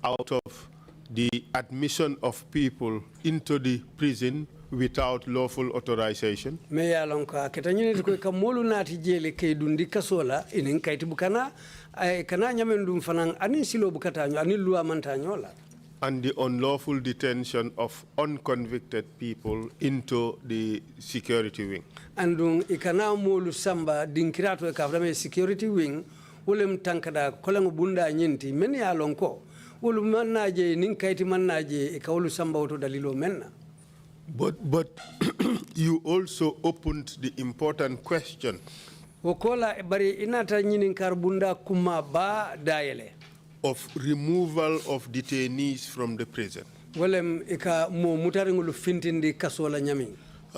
out of the admission of people into the prison without lawful authorization. Me ya lonka ketanyine ko kamolu nati jele kay dundi kasola inin kayti bukana ay kana nyamen dum fanan anin silo bukata anin luwa mantanyo la. And the unlawful detention of unconvicted people into the security wing. Andung ikana molu samba dinkirato e kaframe security wing wolem tankada kolango bunda nyinti men ya lonko wolu mannaje nin kayti mannaje e kawlu samba woto dalilo menna. But you also opened the important question wokola bari inata nyinin karbunda kuma ba dayele of removal of detainees from the prison.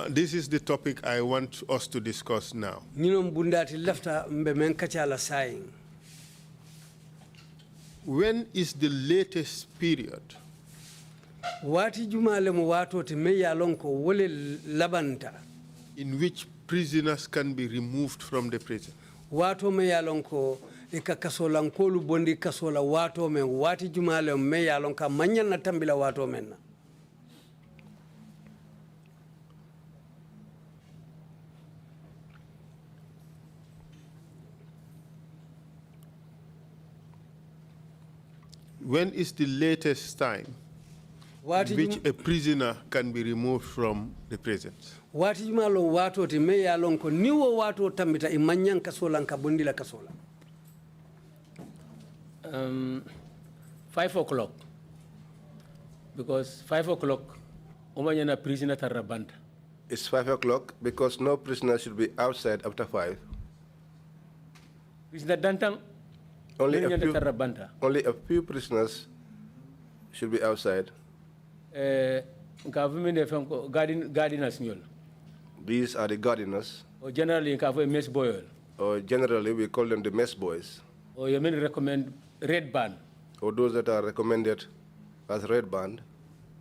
This is the topic I want us to discuss now. When is the latest period in which prisoners can be removed from the prison? Ika kasola nkolu bondi kasola wato men wati jumale me yalon ka manyan na tambila wato men na. When is the latest time in which a prisoner can be removed from the prison? Wati jumalo wato ti me yalon ko niwo wato tambita imanyan kasola nka bondi la kasola. 5 o'clock, because 5 o'clock, umanyana prisoner tarabanta. It's 5 o'clock because no prisoner should be outside after 5. Prisoner dantang. Only a few prisoners should be outside. Gardeners. These are the gardeners. Or generally, mess boy. Or generally, we call them the mess boys. Or you may recommend red band. Or those that are recommended as red band.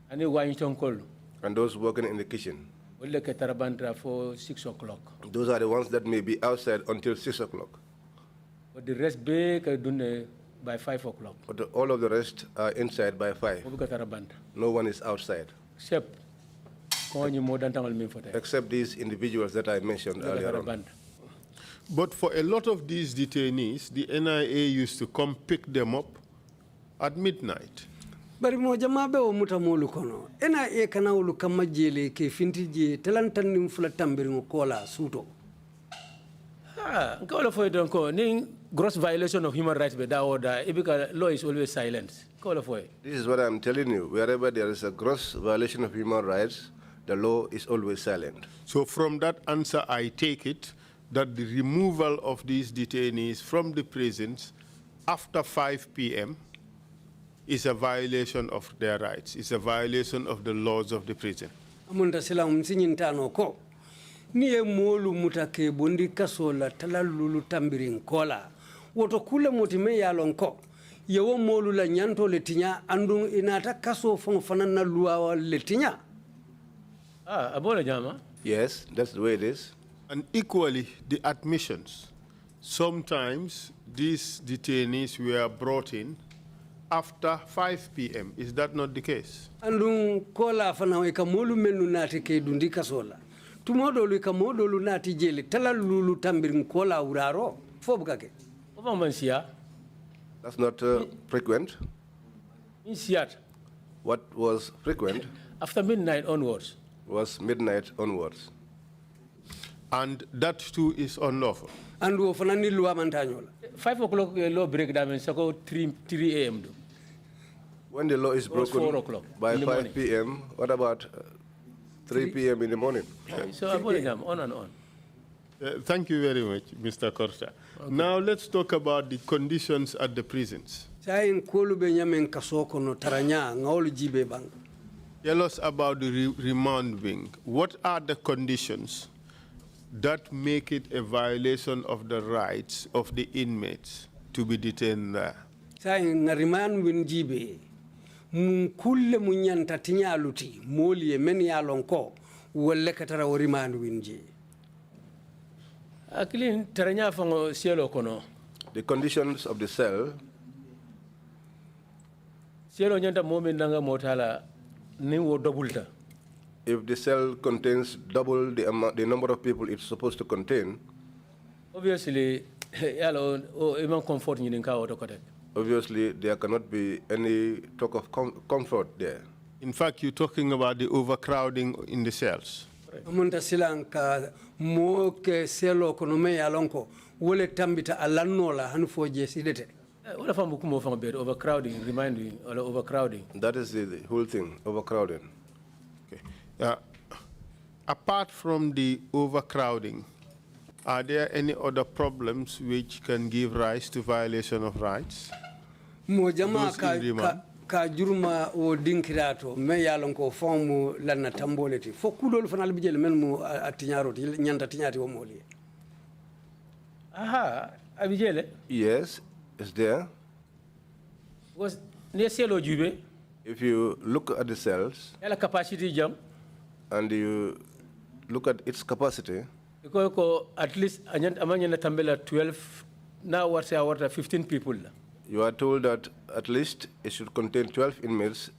And those working in the kitchen. For 6 o'clock. Those are the ones that may be outside until 6 o'clock. But the rest by 5 o'clock. But all of the rest are inside by 5. No one is outside. Except these individuals that I mentioned earlier on. But for a lot of these detainees, the NIA used to come pick them up at midnight. Bari mo jama be o muta molu kono NIA kana wulu kama jele ke fintije talantan nim fula tambiri ngo kola suto. Call for it, gross violation of human rights, but that law is always silent. Call for it. This is what I'm telling you. Wherever there is a gross violation of human rights, the law is always silent. So from that answer, I take it that the removal of these detainees from the prisons after 5 p.m. is a violation of their rights. It's a violation of the laws of the prison. Amunda sila msinyintano ko. Niye molu mutake bondi kasola talalulu tambirin kola. Woto kule motime yalonko. Yewo molu la nyanto letinya andung inata kaso fanana luwa letinya. Abola jama? Yes, that's the way it is. And equally, the admissions. Sometimes these detainees were brought in after 5 p.m. Is that not the case? Andung kola fana eka molu menu nati ke dundi kasola. Tumodolu eka modolu nati jele talalulu tambirin kola uraro. Fobukake. That's not frequent. What was frequent? After midnight onwards. Was midnight onwards. And that too is unlawful. And 5 o'clock law breakdown and so 3 a.m. When the law is broken 4 o'clock by 5 p.m., what about 3 p.m. in the morning? So on and on. Thank you very much, Mr. Korta. Okay. Now let's talk about the conditions at the prisons. Tell us about the remand wing. What are the conditions that make it a violation of the rights of the inmates to be detained there? Remand wing jibe kulle munyanta tinyaluti moli men yalonko wolle katara remand wing ji. The conditions of the cell Cielo nyanta momi nanga motala ni wo double. If the cell contains double the number of people it's supposed to contain, obviously, yalo o even comfort ni nka auto kote. Obviously, there cannot be any talk of comfort there. In fact, you're talking about the overcrowding in the cells. Amunta silanka mo ke selo kono me yalonko wole tambita alannola han foje sidete. What if I'm overcrowding? Remind me, overcrowding. That is the whole thing, overcrowding. Okay. Apart from the overcrowding, are there any other problems which can give rise to violation of rights? Mo jama ka juruma o dinkirato me yalonko fomu lanna tamboleti fo kudol fanal bijel men mo atinyaro nyanta tinyati o moli. Aha, abijele? Yes, it's there. Was near cello jube? If you look at the cells, Yala capacity jam, and you look at its capacity, because at least amanya tambela 12, now what's 15 people. You are told that at least it should contain 12 inmates,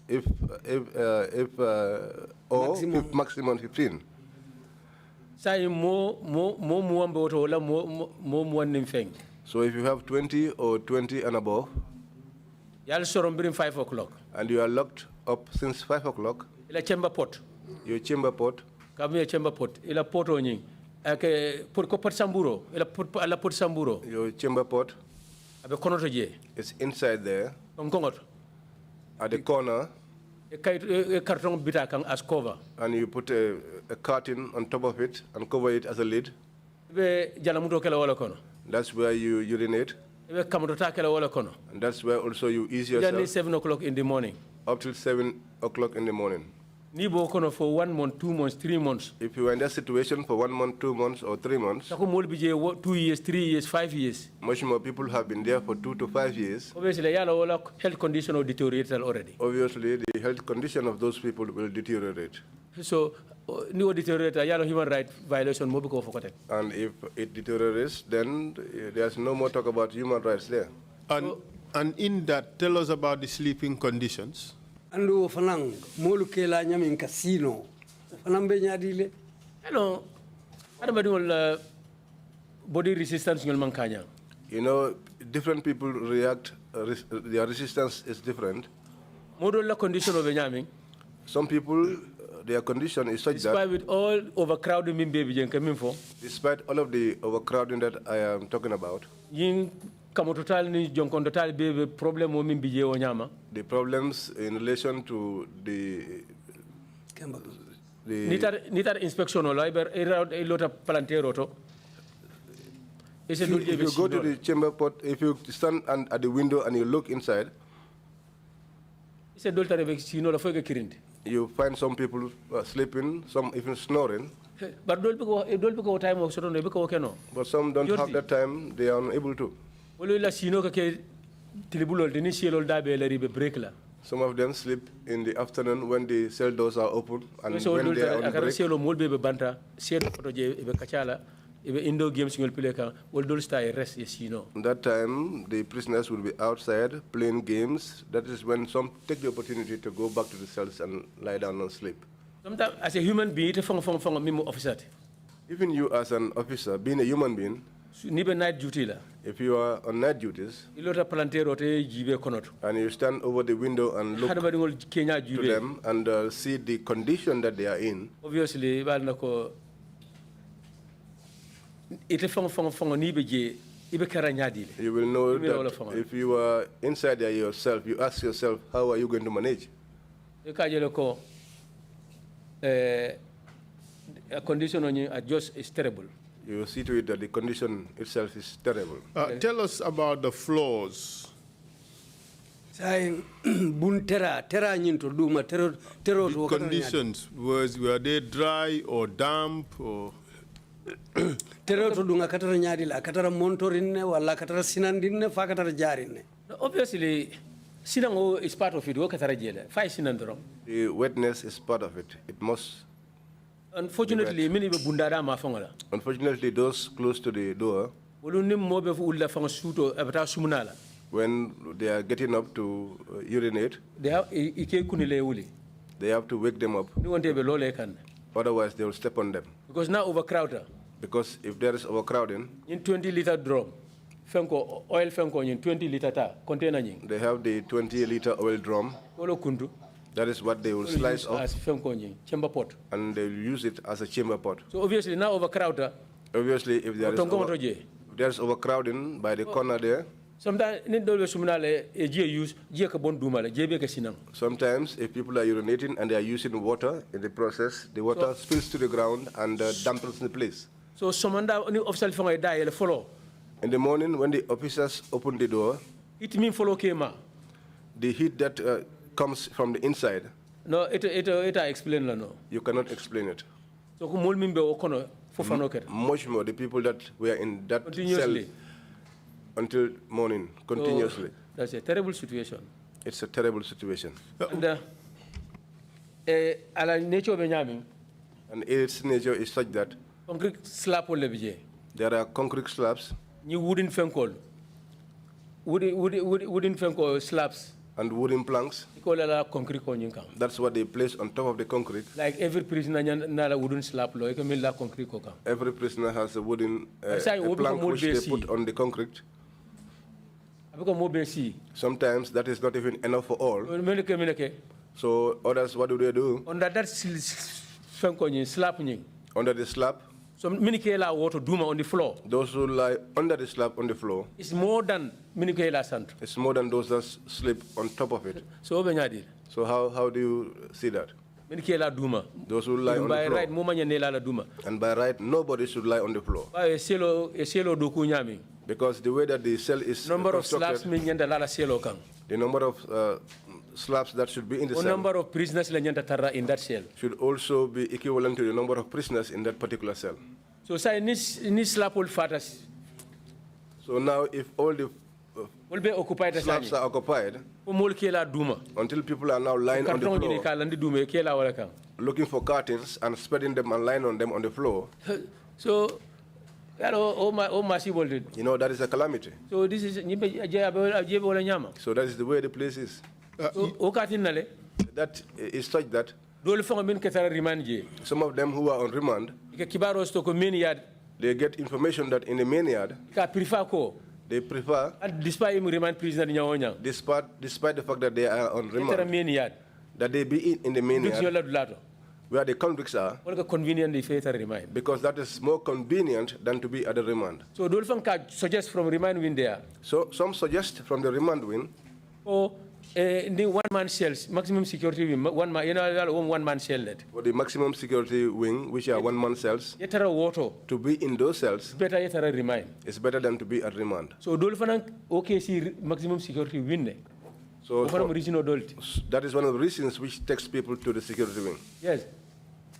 or maximum 15. Say more So if you have 20 or 20 and above, you'll surrender 5 o'clock. And you are locked up since 5 o'clock. Ila chamber pot. Your chamber pot. Kami chamber pot. Ila pot onying. Ake pot ko pot samburo. Ila pot samburo. Your chamber pot. Abe konoto je. It's inside there. Kongot. At the corner. E carton bita kang as cover. And you put a curtain on top of it and cover it as a lid. Be jalamuto kala wala kono. That's where you urinate. Be kamotota kala wala kono. And that's where also you ease yourself. Then 7 o'clock in the morning. Up till 7 o'clock in the morning. Nibo kono for 1 month, 2 months, 3 months. If you are in that situation for 1 month, 2 months, or 3 months, 2 years, 3 years, 5 years. Much more people have been there for 2 to 5 years. Obviously, yala health condition will deteriorate already. Obviously, the health condition of those people will deteriorate. So, new deteriorate, yala human right violation mo biko fokote. And if it deteriorates, then there's no more talk about human rights there. And in that, tell us about the sleeping conditions. Andu fanang molu kela nyamin casino. Fanang be nyadile. Hello. Adama body resistance ngol mankanya. You know, different people react, their resistance is different. Modo la condition of nyaming. Some people, their condition is such despite with all overcrowding min baby jen kamin for. Despite all of the overcrowding that I am talking about. Yin kamo total ni jonkon total baby problem mo min bije o nyama. The problems in relation to the nitar inspection or liber a lot of plantero to. If you go to the chamber pot, if you stand at the window and you look inside, you find some people sleeping, some even snoring. But some don't have that time, they are unable to. Some of them sleep in the afternoon when the cell doors are open and when they are on break. Indoor games that time, the prisoners will be outside playing games. That is when some take the opportunity to go back to the cells and lie down and sleep. Sometimes, as a human being, even you as an officer, being a human being, night duty if you are on night duties, and you stand over the window and look to them and see the condition that they are in, obviously, you will know that if you are inside there yourself, you ask yourself, how are you going to manage? A condition on you just is terrible. You see to it that the condition itself is terrible. Tell us about the floors. The conditions, were they dry or damp or? Obviously, sinango is part of it. The wetness is part of it. It must. Unfortunately, those close to the door, when they are getting up to urinate, they have to wake them up. Otherwise, they will step on them. Because now overcrowded. Because if there is overcrowding, in 20-liter drum, oil in 20-liter container. They have the 20-liter oil drum. That is what they will slice off. Chamber pot. And they will use it as a chamber pot. So obviously now overcrowded. Obviously, if there is overcrowding by the corner there. Sometimes, if people are urinating and they are using water in the process, the water spills to the ground and dampens the place. So, in the morning, when the officers open the door, it means follow the heat that comes from the inside. No, it explain no. You cannot explain it. So, much more the people that were in that cell until morning, continuously. That's a terrible situation. It's a terrible situation. And and its nature is such that concrete slab there are concrete slabs. New wooden slabs. And wooden planks. That's what they place on top of the concrete. Like every prisoner has a wooden slab. Every prisoner has a wooden plank which they put on the concrete. Sometimes that is not even enough for all. So others, what do they do? Under that slab. Under the slab. So minikela water duma on the floor. Those who lie under the slab on the floor. It's more than minikela sand. It's more than those that sleep on top of it. So how do you see that? Minikela duma. Those who lie on the floor. By right, duma. And by right, nobody should lie on the floor. Because the way that the cell is number constructed, of slabs the number of slabs that should be in the cell, number of prisoners in that cell should also be equivalent to the number of prisoners in that particular cell. So say so now if all the slabs are occupied, until people are now lying on the floor, looking for curtains and spreading them and lying on them on the floor. So you know, that is a calamity. So this is so that is the way the place is. That is such that some of them who are on remand, they get information that in the main yard, they prefer, despite the fact that they are on remand, that they be in the main yard, where the convicts are, because that is more convenient than to be at the remand. So suggest from remand wing there. So some suggest from the remand wing, in the one-man cells, maximum security wing, one-man cell. For the maximum security wing, which are one-man cells, to be in those cells, it's better than to be at remand. So OKC maximum security wing. So that is one of the reasons which takes people to the security wing. Yes.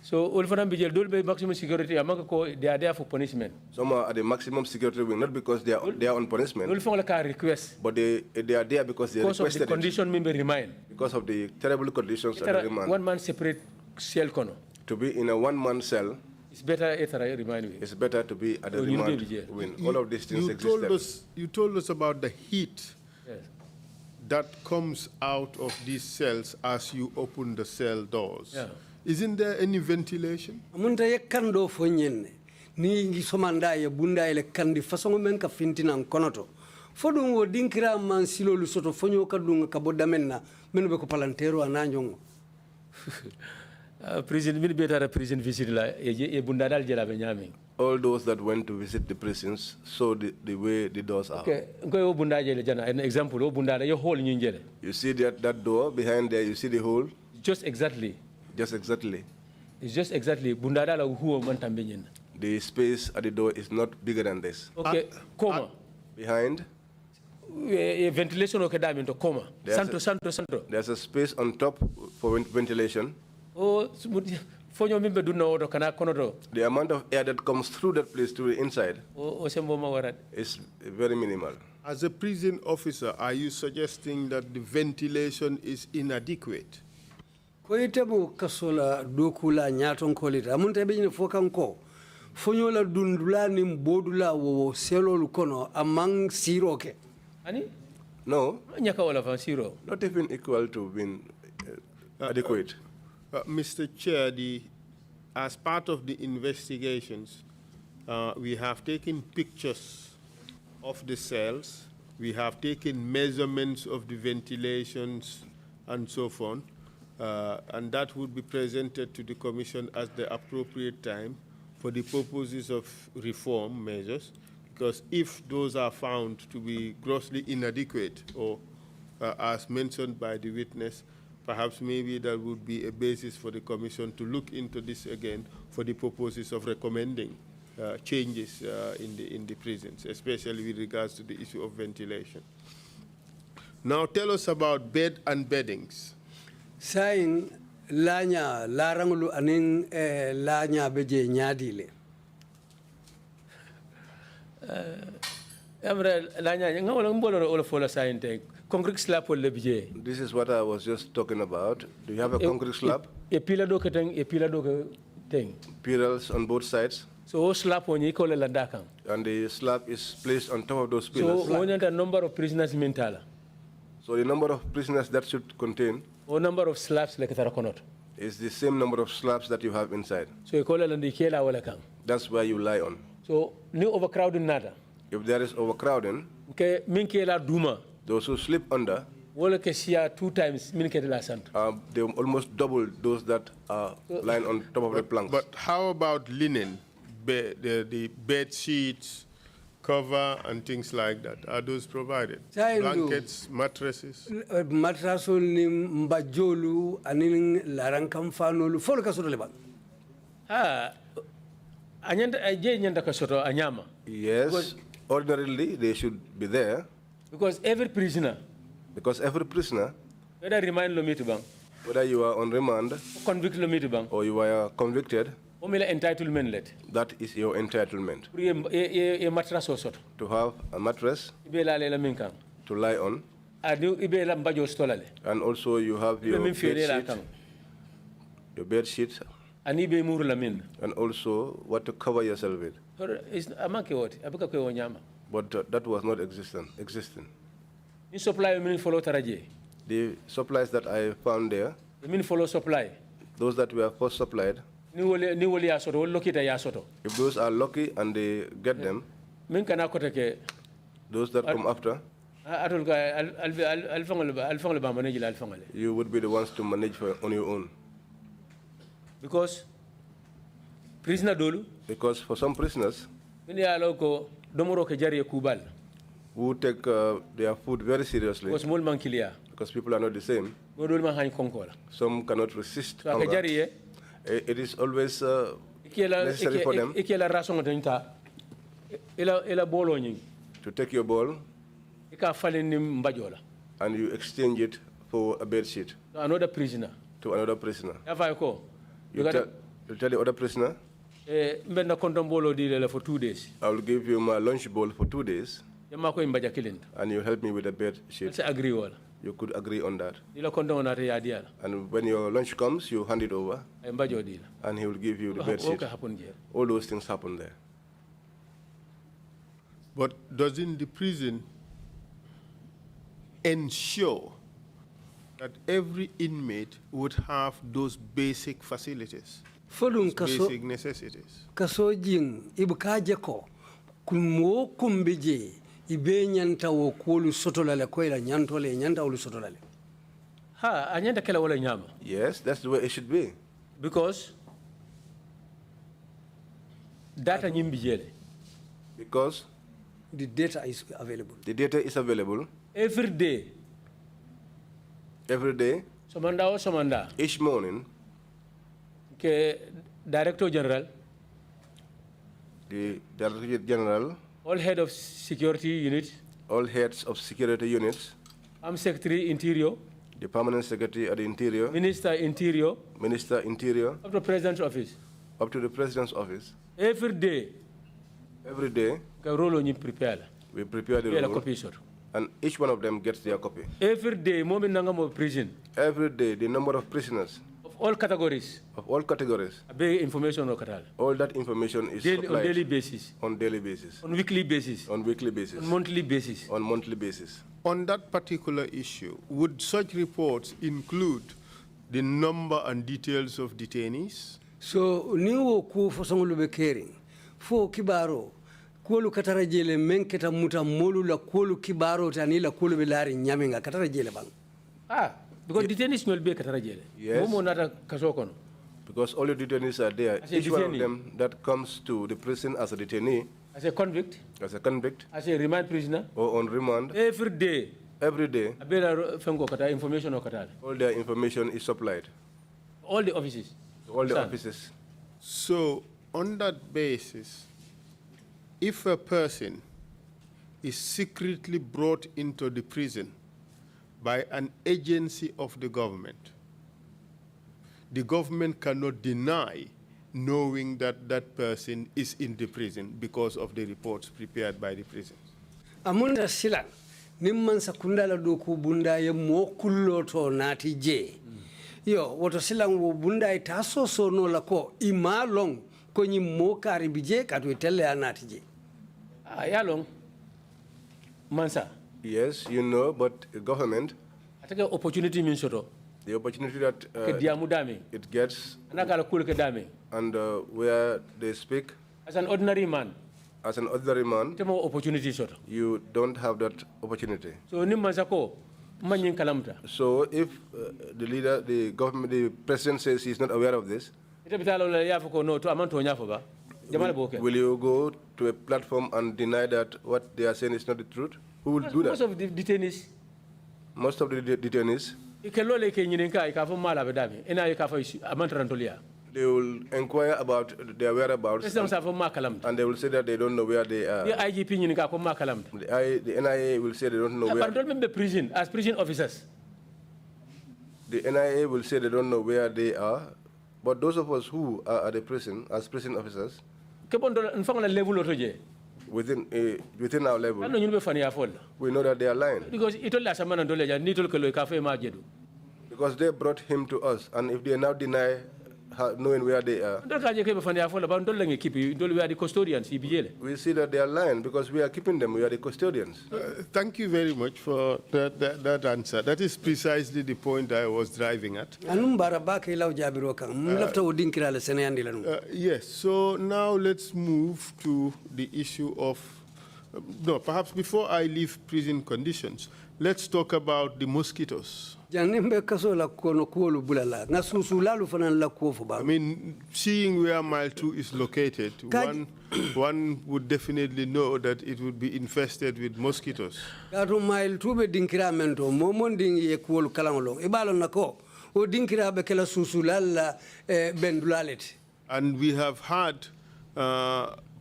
So maximum security, they are there for punishment. Some are at the maximum security wing, not because they are on punishment, but they are there because they requested of the condition it. Because of the terrible conditions at the remand. One-man separate cell. To be in a one-man cell, it's better at the remand wing. It's better to be at the remand wing. All of these things exist. You told us about the heat that comes out of these cells as you open the cell doors. Yeah. Isn't there any ventilation? Amunta yakando fonyenne ni somanda ye bunda ile kandi façon men ka fintina konoto fodum wo dinkira man silo lu soto fonyo kadunga kaboda menna menu be ko palantero ananjongo prison min betara prison visit la e bunda dal jela be nyami. All those that went to visit the prisons saw the way the doors are. Okay, go bunda jele jana an example o bunda ye hole ñu jele. You see that door behind there, you see the hole? Just exactly. Just exactly. It's just exactly bunda dal who man tambe. The space at the door is not bigger than this. Okay, coma. Behind? Ventilation okay da into coma. Santo. There's a space on top for ventilation. Oh, the amount of air that comes through that place to the inside is very minimal. As a prison officer, are you suggesting that the ventilation is inadequate? Koitemo kasola dokula nyaton kolita amunta benyine fokanko fonyola dundula ni bodula wo selo lukono amang siroke ani No. Zero. Not even equal to being adequate. Mr. Chair, as part of the investigations, we have taken pictures of the cells. We have taken measurements of the ventilations and so on. And that would be presented to the Commission at the appropriate time for the purposes of reform measures, because if those are found to be grossly inadequate or as mentioned by the witness, perhaps maybe that would be a basis for the Commission to look into this again for the purposes of recommending changes in the prisons, especially with regards to the issue of ventilation. Now tell us about bed and beddings. Sain lanya larangulu aning lanya beje nyadile. This is what I was just talking about. Do you have a concrete slab? Pillars on both sides. So slab on equal ladakang. And the slab is placed on top of those pillars. So one the number of prisoners mentala. So the number of prisoners that should contain or number of slabs like a is the same number of slabs that you have inside. So you call it the kela wala kang. That's where you lie on. So new overcrowding nada. If there is overcrowding, okay, min kela duma. Those who sleep under, wala kesia 2 times min kela sant. They almost double those that are lying on top of the planks. But how about linen, the bed sheets, cover and things like that? Are those provided? Blankets, mattresses? Matrasol ni mbajolu aning larankam fanolu folo kasoto leba. Anyanda aje nyanda kasoto anyama. Yes, because ordinarily they should be there. Because every prisoner, whether remand lomit bang, whether you are on remand, convict lomit bang, or you are convicted, entitlement let. That is your entitlement. A mattress to have a mattress to lie on. And also you have your bed sheet. And also what to cover yourself with. But that was not existing. The supplies that I found there, those that were first supplied, if those are lucky and they get them, those that come after, you would be the ones to manage on your own. Because for some prisoners who take their food very seriously, because people are not the same, some cannot resist hunger. It is always necessary for them to take your bowl and you exchange it for a bed sheet to another prisoner. You tell the other prisoner, for 2 days. I will give you my lunch bowl for 2 days, and you help me with the bed sheet. You could agree on that. And when your lunch comes, you hand it over, and he will give you the bed sheet. All those things happen there. But doesn't the prison ensure that every inmate would have those basic facilities, basic necessities? Kaso jing ibukaje ko kulmo kumbije ibe nyanta wo kolu sotolale ko ila nyantole nyanta ulu sotolale. Anyanta kala wala nyama. Yes, that's the way it should be. Because data nyimbijele. Because the data is available. The data is available. Every day. Somanda. Each morning. The Director General. The Director General. All head of security units. All heads of security units. Secretary Interior. The Permanent Secretary of the Interior. Minister Interior. Up to the President's office. Up to the President's office. Every day. We prepare the roll. And each one of them gets their copy. Every day, prison. Every day, the number of prisoners. Of all categories. Information. All that information is supplied on daily basis. On daily basis. On weekly basis. On weekly basis. On monthly basis. On monthly basis. on that particular issue, would such reports include the number and details of detainees? So niwo ku fosongolu be caring fo kibaro kolu katara jele men keta muta molu la kolu kibaro tani la kolu be lari nyamenga katara jele bang. Because detainees will be katara jele. Yes. Momo nata kaso kono. Because all the detainees are there. Each one of them that comes to the prison as a detainee, as a convict, as a remand prisoner, or on remand, every day, information all their information is supplied. All the offices. All the offices. So, on that basis, if a person is secretly brought into the prison by an agency of the government cannot deny knowing that that person is in the prison because of the reports prepared by the prisons. Amunda sila nimman sakundala doku bunda ye mokullo to nati je. Yo woto sila bunda itaso so no lako imalong konyi mokari bije katu itele anati je. Yalong Mansa. Yes, you know, but government. I take an opportunity means the opportunity that it gets, and where they speak. As an ordinary man, you don't have that opportunity. So if the leader, the government, the president says he's not aware of this, will you go to a platform and deny that what they are saying is not the truth? Who will do that? Most of the detainees. Most of the detainees. They will inquire about their whereabouts, and they will say that they don't know where they are. The NIA will say they don't know where. Prison, as prison officers. The NIA will say they don't know where they are, but those of us who are at the prison, as prison officers, within our level, we know that they are lying. Because they brought him to us, and if they now deny knowing where they are, we see that they are lying because we are keeping them, we are the custodians. Thank you very much for that answer. That is precisely the point I was driving at. Yes, so now let's move to the issue of, no, perhaps before I leave prison conditions, let's talk about the mosquitoes. I mean, seeing where Mile 2 is located, one would definitely know that it would be infested with mosquitoes. And we have heard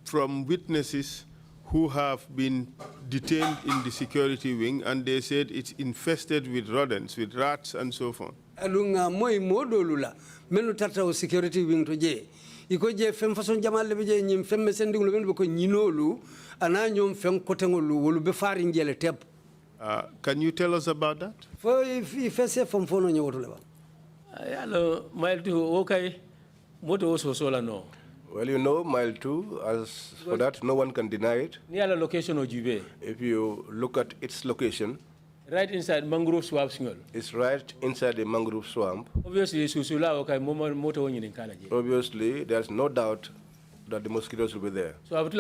from witnesses who have been detained in the security wing, and they said it's infested with rodents, with rats and so forth. Alunga moi modolula menu tata o security wing to je iko je fem façon jamal be je nyim fem mesendi ngulu ben ko nyinolu ana nyom fem kotengolu wolu be fari ngele teb. Can you tell us about that? For if say from fono nyoto leba. Hello, Mile 2 okay. Moto also sola no. Well, you know, Mile 2, as for that, no one can deny it. Near the location of Juve. If you look at its location, right inside mangrove swamp. It's right inside the mangrove swamp. Obviously, there's no doubt that the mosquitoes will be there. So it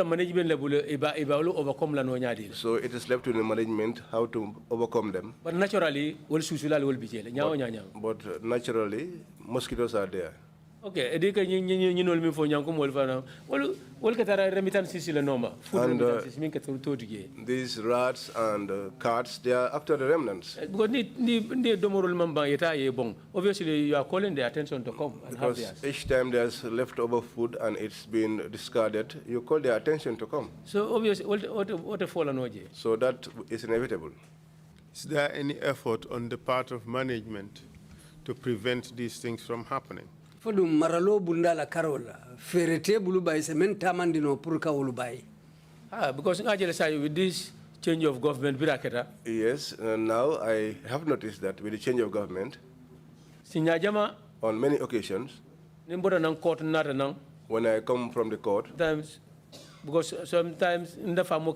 is left to the management how to overcome them. But naturally, mosquitoes are there. Okay, and these rats and cats, they are after the remnants. Obviously, you are calling their attention to come. Because each time there's leftover food and it's been discarded, you call their attention to come. So obviously, what a fallen. So that is inevitable. Is there any effort on the part of management to prevent these things from happening? Maralo bundala karola ferete bulubai semen tamandino purka ulubai. Because with this change of government, yes, now I have noticed that with the change of government, on many occasions, when I come from the court, because sometimes in the family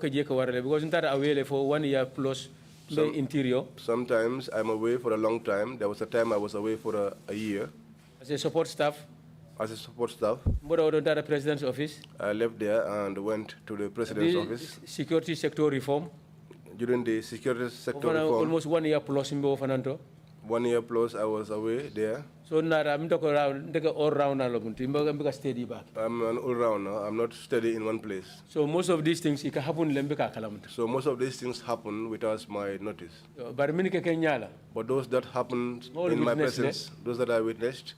because away for 1 year plus interior. Sometimes I'm away for a long time. There was a time I was away for a year. As a support staff. As a support staff. The president's office. I left there and went to the president's office. Security sector reform. During the security sector reform. Almost 1 year plus in 1 year plus I was away there. So I'm all round. I'm an all-rounder. I'm not steady in one place. So most of these things happen. So most of these things happen without my notice. But those that happened in my presence, those that I witnessed,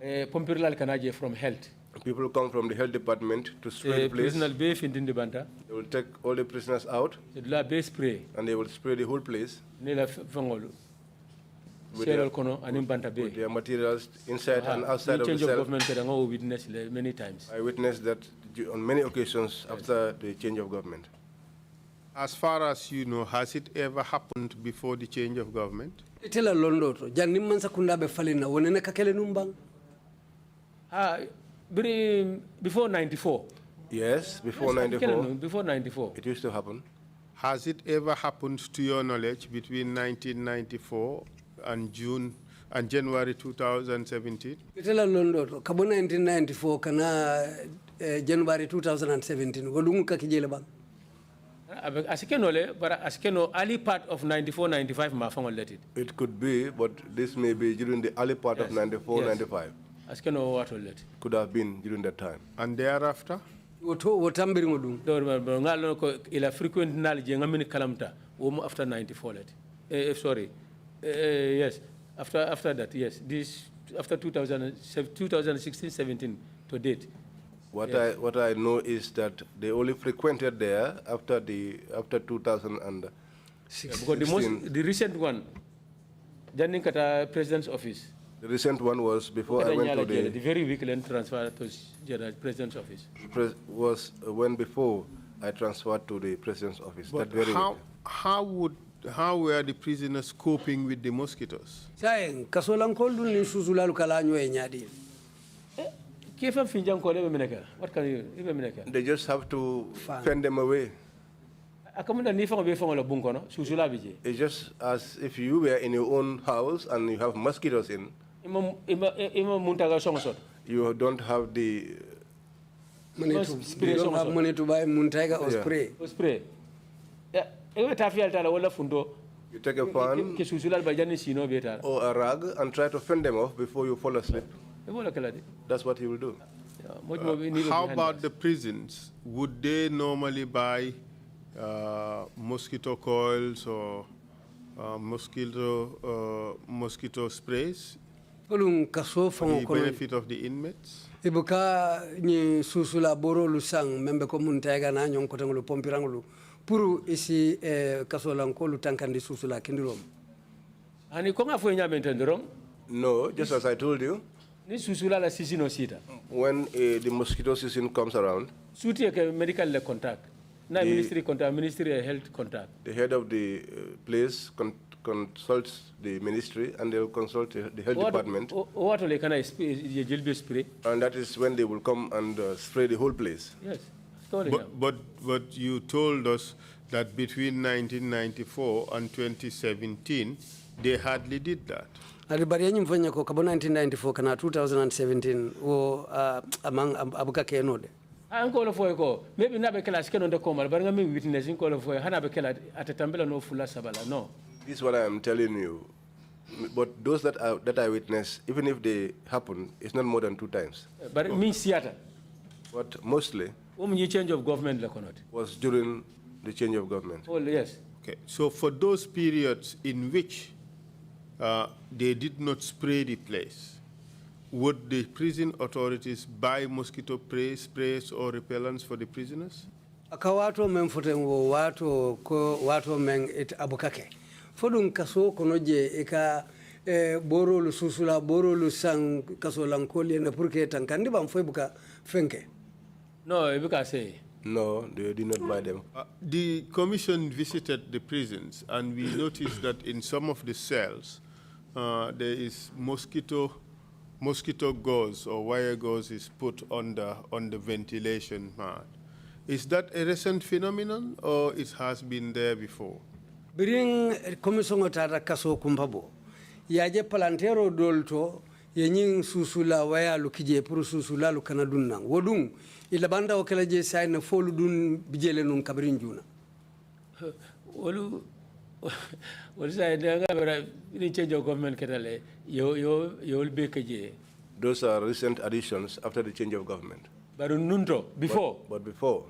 from health. People come from the health department to spray the place. They will take all the prisoners out and they will spray the whole place with their materials inside and outside of the cell. Many times. I witnessed that on many occasions after the change of government. As far as you know, has it ever happened before the change of government? Before 94. Yes, before 94. Before 94. It used to happen. Has it ever happened to your knowledge between 1994 and January 2017? Itela londo kabo 1994 kana January 2017 wadungu kakijele bang. But early part of 94, 95 ma fangol let it. It could be, but this may be during the early part of 94, 95. Could have been during that time. And thereafter? Frequent knowledge kalamta after 94 sorry. Yes. After that, yes. This after 2016, 17 to date. What I know is that they only frequented there after 2016. Because the recent one, Janin Kata President's office. The recent one was before I went to the very weak land transfer to the President's office. Was when before I transferred to the President's office. But that very how were the prisoners coping with the mosquitoes? Saying kasolan koldu ni susulalu kalanyo enyadi. What can you even? They just have to fend them away. It's just as if you were in your own house and you have mosquitoes in. You don't have the money to buy Muntaiga or spray. Spray. You take a fan or a rag and try to fend them off before you fall asleep. That's what he will do. How about the prisons? Would they normally buy mosquito coils or mosquito sprays for the benefit of the inmates? Ibuka ni susula boro lusang membe ko Muntaiga na nyong kotangulu pompirangulu puru isi kasolankolu tankandi susula kindirom. Ani konga fo nya mentendrom? No, just as I told you. Ni susula la season sita. When the mosquito season comes around, suti ke medical le contact. Na ministry contact, ministry health contact. The head of the place consults the ministry and they'll consult the health department. What can I spray? And that is when they will come and spray the whole place. Yes. But you told us that between 1994 and 2017, they hardly did that. Alibari yenye mfanya ko kabo 1994 kana 2017 wo among abuka kenode. Anko lofo ko maybe na be kala skeno de komal bar ngami witness ko lofo hana be kala atatambela no fula sabala no. This is what I am telling you. But those that I witness, even if they happen, it's not more than 2 times. But it means theater. But mostly change of government was during the change of government. Oh yes. Okay. So for those periods in which they did not spray the place, would the prison authorities buy mosquito sprays or repellents for the prisoners? Akawato memfotengo wato men it abukake. Fodun kaso konoje eka boro lu susula boro lu sang kaso lankoli na purke tankandi bam buka fenke. No, ebuka say. No, they did not buy them. The commission visited the prisons and we noticed that in some of the cells there is mosquito gauze or wire gauze is put on the ventilation mat. Is that a recent phenomenon or it has been there before? Bring commission otara kaso kumpabo. Yaje palantero dolto yenyin susula waya lukije puru susula lukana dunna. Wodung ilabanda okela je sai na folu dun bijele nun kabrin juna. Olu sai nga bera ni change of government ketale yo be kaje. Those are recent additions after the change of government. But nunto before. But before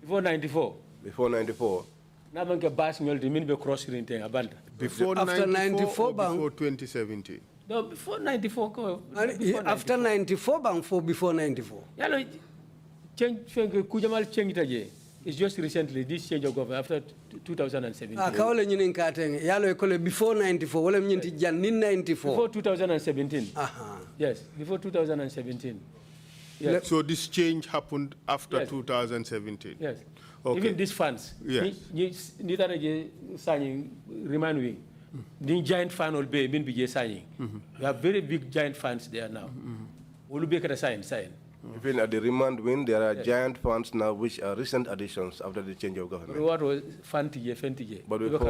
94. Before 94. Na banke bas ngol de min be cross rinting abanda. Before after 94 before 2017. No, before 94 ko. After 94 bang for before 94. Yalo change kujamal change taje. It's just recently this change of government after 2017. Kawle nyinin kateng yalo ekole before 94 wala nyinti jan nin 94. Before 2017. Yes, before 2017. Yes. So this change happened after 2017. Yes. Okay. Even these funds. Yes. Ni taraje signing remind we. The giant fund will be min bije signing. We have very big giant funds there now. Will be kata sign. Even at the remand wing, there are giant funds now which are recent additions after the change of government. What was fantije. But before,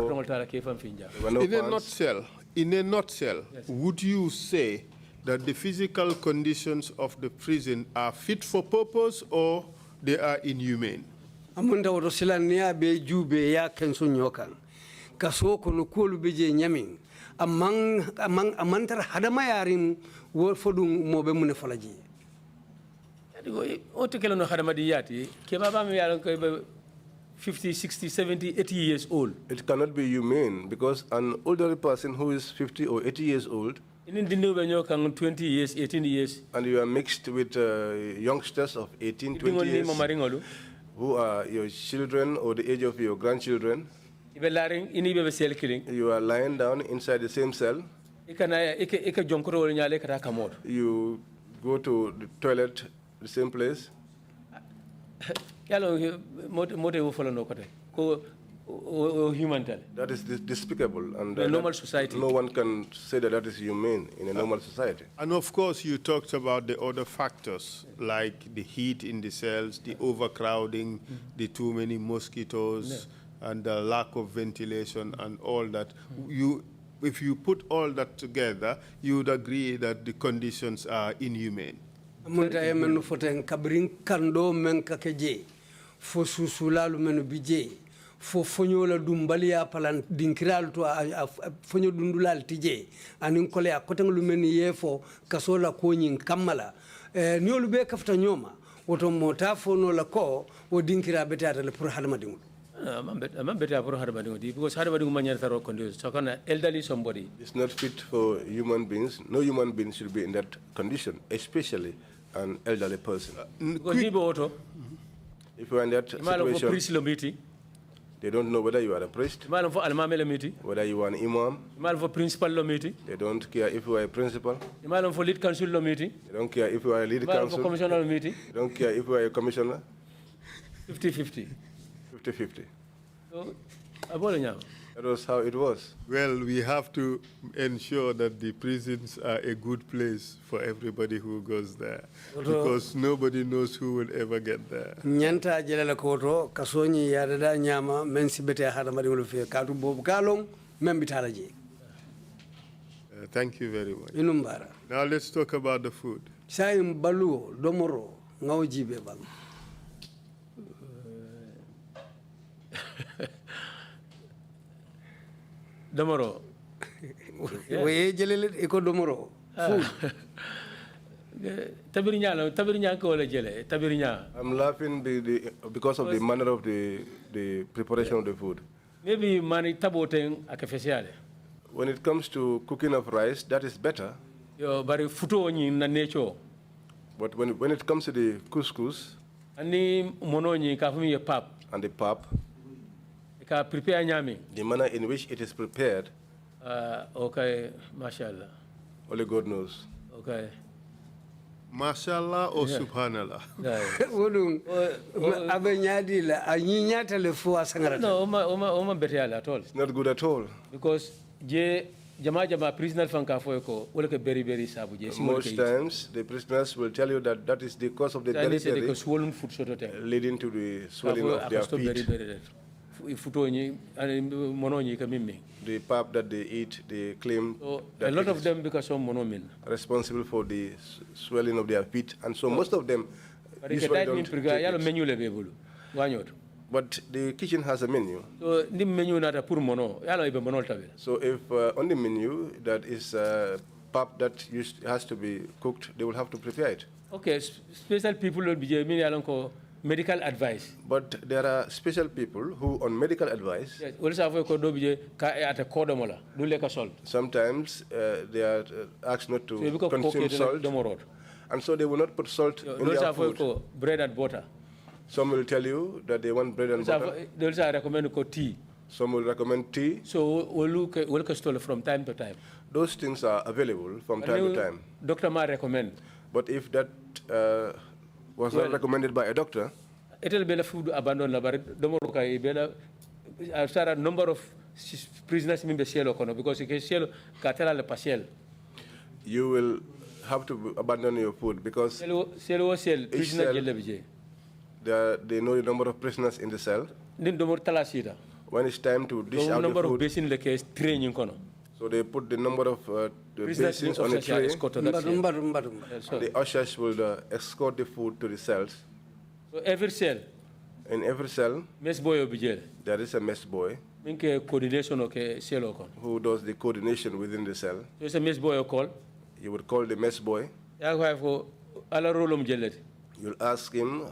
in a nutshell, yes. Would you say that the physical conditions of the prison are fit for purpose or they are inhumane? Amunda woto silania be jube ya kenso nyokan. Kaso kono kolu beje nyamin. Amantar hadama yarin wo fodum mobe mune falaji. Oto kelo no hadamadi yati ke baba mi yalan ko 50, 60, 70, 80 years old. It cannot be humane because an older person who is 50 or 80 years old in the 20 years, 18 years. And you are mixed with youngsters of 18, 20 years who are your children or the age of your grandchildren. You are lying down inside the same cell. You go to the toilet, the same place. That is despicable, and in a normal society. No one can say that that is humane in a normal society. And of course, you talked about the other factors, like the heat in the cells, the overcrowding, the too many mosquitoes, and the lack of ventilation, and all that. If you put all that together, you would agree that the conditions are inhumane. Fo fonyola dumbalia palan dinkiral to fonyo dundulal tije anin kole akotang lumeni yefo kasola konyin kamala niolu be kafta nyoma woto mota fono la ko o dinkira betata le pour hadamadimu I'm better for hadamadimu because hadamadimu manyar taro condition so kana elderly somebody it's not fit for human beings. No human being should be in that condition, especially an elderly person. If you are in that situation, they don't know whether you are a priest, whether you are an imam. They don't care if you are a principal. Lead council they don't care if you are a lead council. They don't care if you are a commissioner. 50-50. 50-50. So, that was how it was. Well, we have to ensure that the prisons are a good place for everybody who goes there, because nobody knows who will ever get there. Nyanta jelala koto kasoni yarada nyama mensi bete hadamadi wulufe katu bobu kalong membitalaji. Thank you very much. Inumbara. Now let's talk about the food. Sayim baluo domoro ngawjibe bang. Domoro. We jelele eko domoro. Food. I'm laughing because of the manner of the preparation of the food. Maybe mani taboteng akafesiale. When it comes to cooking of rice, that is better. Yo bari futo ni na nature. But when it comes to the couscous, ani mononi kafumi pap and the pap, ka prepare nyami. The manner in which it is prepared. Okay, mashallah. Only God knows. Okay. Mashallah or subhanallah? No, Oma better at all. It's not good at all. Because Jama prisoner very sabu. Most times the prisoners will tell you that is the cause of the delivery, leading to the swelling of their feet. The pap that they eat, they claim so that a lot of them because of monomin. Responsible for the swelling of their feet, and so most of them usually don't take it. But the kitchen has a menu. So the menu nata pour mono, So if on the menu that is pap that has to be cooked, they will have to prepare it. Okay, special people will be medical advice. But there are special people who, on medical advice, sometimes they are asked not to consume salt, and so they will not put salt in their food. Bread and butter. Some will tell you that they want bread and butter. They also recommend tea. Some will recommend tea. So we'll store from time to time. Those things are available from time to time. Doctor ma recommend. But if that was not recommended by a doctor, it will be a food abandoned. A number of prisoners in the shell because you will have to abandon your food because they know the number of prisoners in the cell. When it's time to dish out the food, so they put the number of basins on a tray. The ushers will escort the food to the cells. So every cell. In every cell, there is a mess boy who does the coordination within the cell. So it's a mess boy call. You would call the mess boy. You'll ask him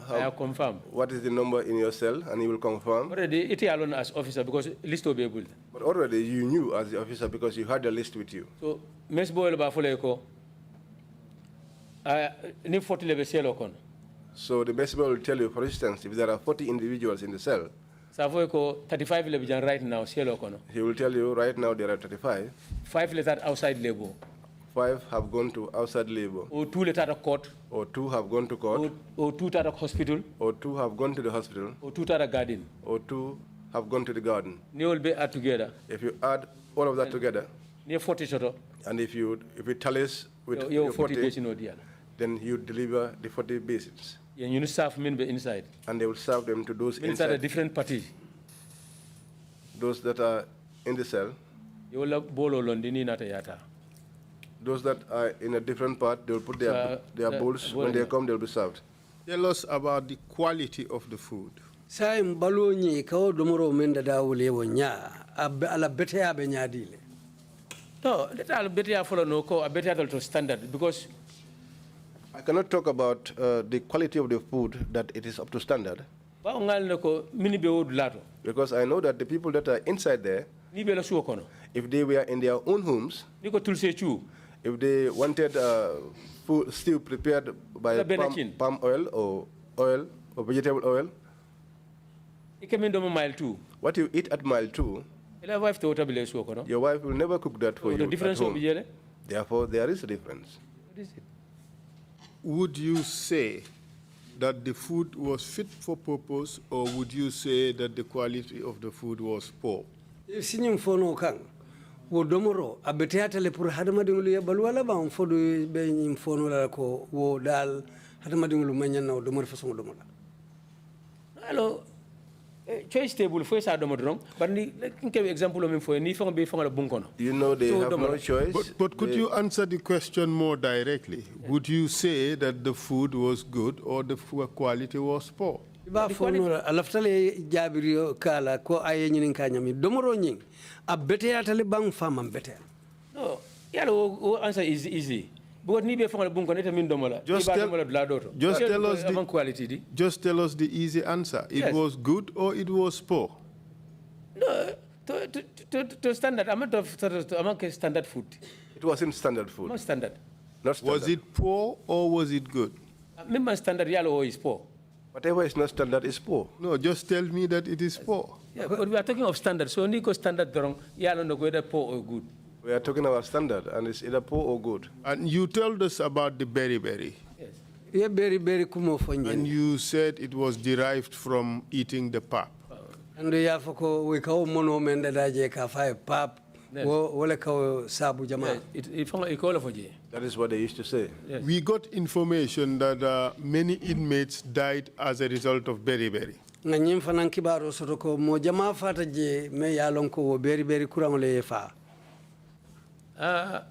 what is the number in your cell, and he will confirm. Already, it alone as officer because list will be able. But already you knew as the officer because you had the list with you. So, mess boy ni 40 level cell. So the mess boy will tell you, for instance, if there are 40 individuals in the cell, 35 level right now cell. He will tell you right now there are 35. 5 letter outside labor. 5 have gone to outside labor. Or 2 letter court. Or 2 have gone to court. Or 2 letter hospital. Or 2 have gone to the hospital. Or 2 letter garden. Or 2 have gone to the garden. They will be add together. If you add all of that together, near 40 and if it tallies with your 40, then you deliver the 40 basins. And you serve men inside. And they will serve them to those inside. A different party. Those that are in the cell. You will bolo Londini nata yata. Those that are in a different part, they will put their bowls. When they come, they will be served. Tell us about the quality of the food. Saim baloni kao domoro menda daule wonya ala bete abe nyadile. No, that al bete follow no ko a bete to standard because I cannot talk about the quality of the food that it is up to standard. Because I know that the people that are inside there, if they were in their own homes, if they wanted food still prepared by palm oil or vegetable oil, what you eat at mile 2, your wife will never cook that for you at home. Therefore, there is a difference. What is it? Would you say that the food was fit for purpose, or would you say that the quality of the food was poor? Sinyum fono kang wo domoro abeteata le pour hadamadingulu ya balwala ba on fodo be nyim fono la ko wo dal hadamadingulu manyana o domor façon domola. Alors choice table for sa domodron but ni example o min fo ni fon be fon la bunkono. You know they have no choice. But could you answer the question more directly? Would you say that the food was good or the quality was poor? Ba fono alaftale jabirio kala ko aye nyinin kanyami domoro nyin abeteata le bang fama betel. No, yalo answer is easy. But ni be fon la bunkono eta min domola. Just tell us the easy answer. It was good or it was poor? No, to standard amount of standard food. It wasn't standard food. Not standard. Not standard. Was it poor or was it good? Remember standard yellow is poor. Whatever is not standard is poor. No, just tell me that it is poor. Yeah, but we are talking of standard. So Nico standard wrong. Yellow no whether poor or good. We are talking about standard, and it's either poor or good. And you told us about the berry. Yes. Yeah, berry kumo fonye. And you said it was derived from eating the pap. And we have we call mono menda daje ka fa pap. Wole ka sabu jama. That is what they used to say. Yes. We got information that many inmates died as a result of berry. nganyim fanan kibaro soto ko mo jama fata je me yalon ko wo beri beri kurangole fa.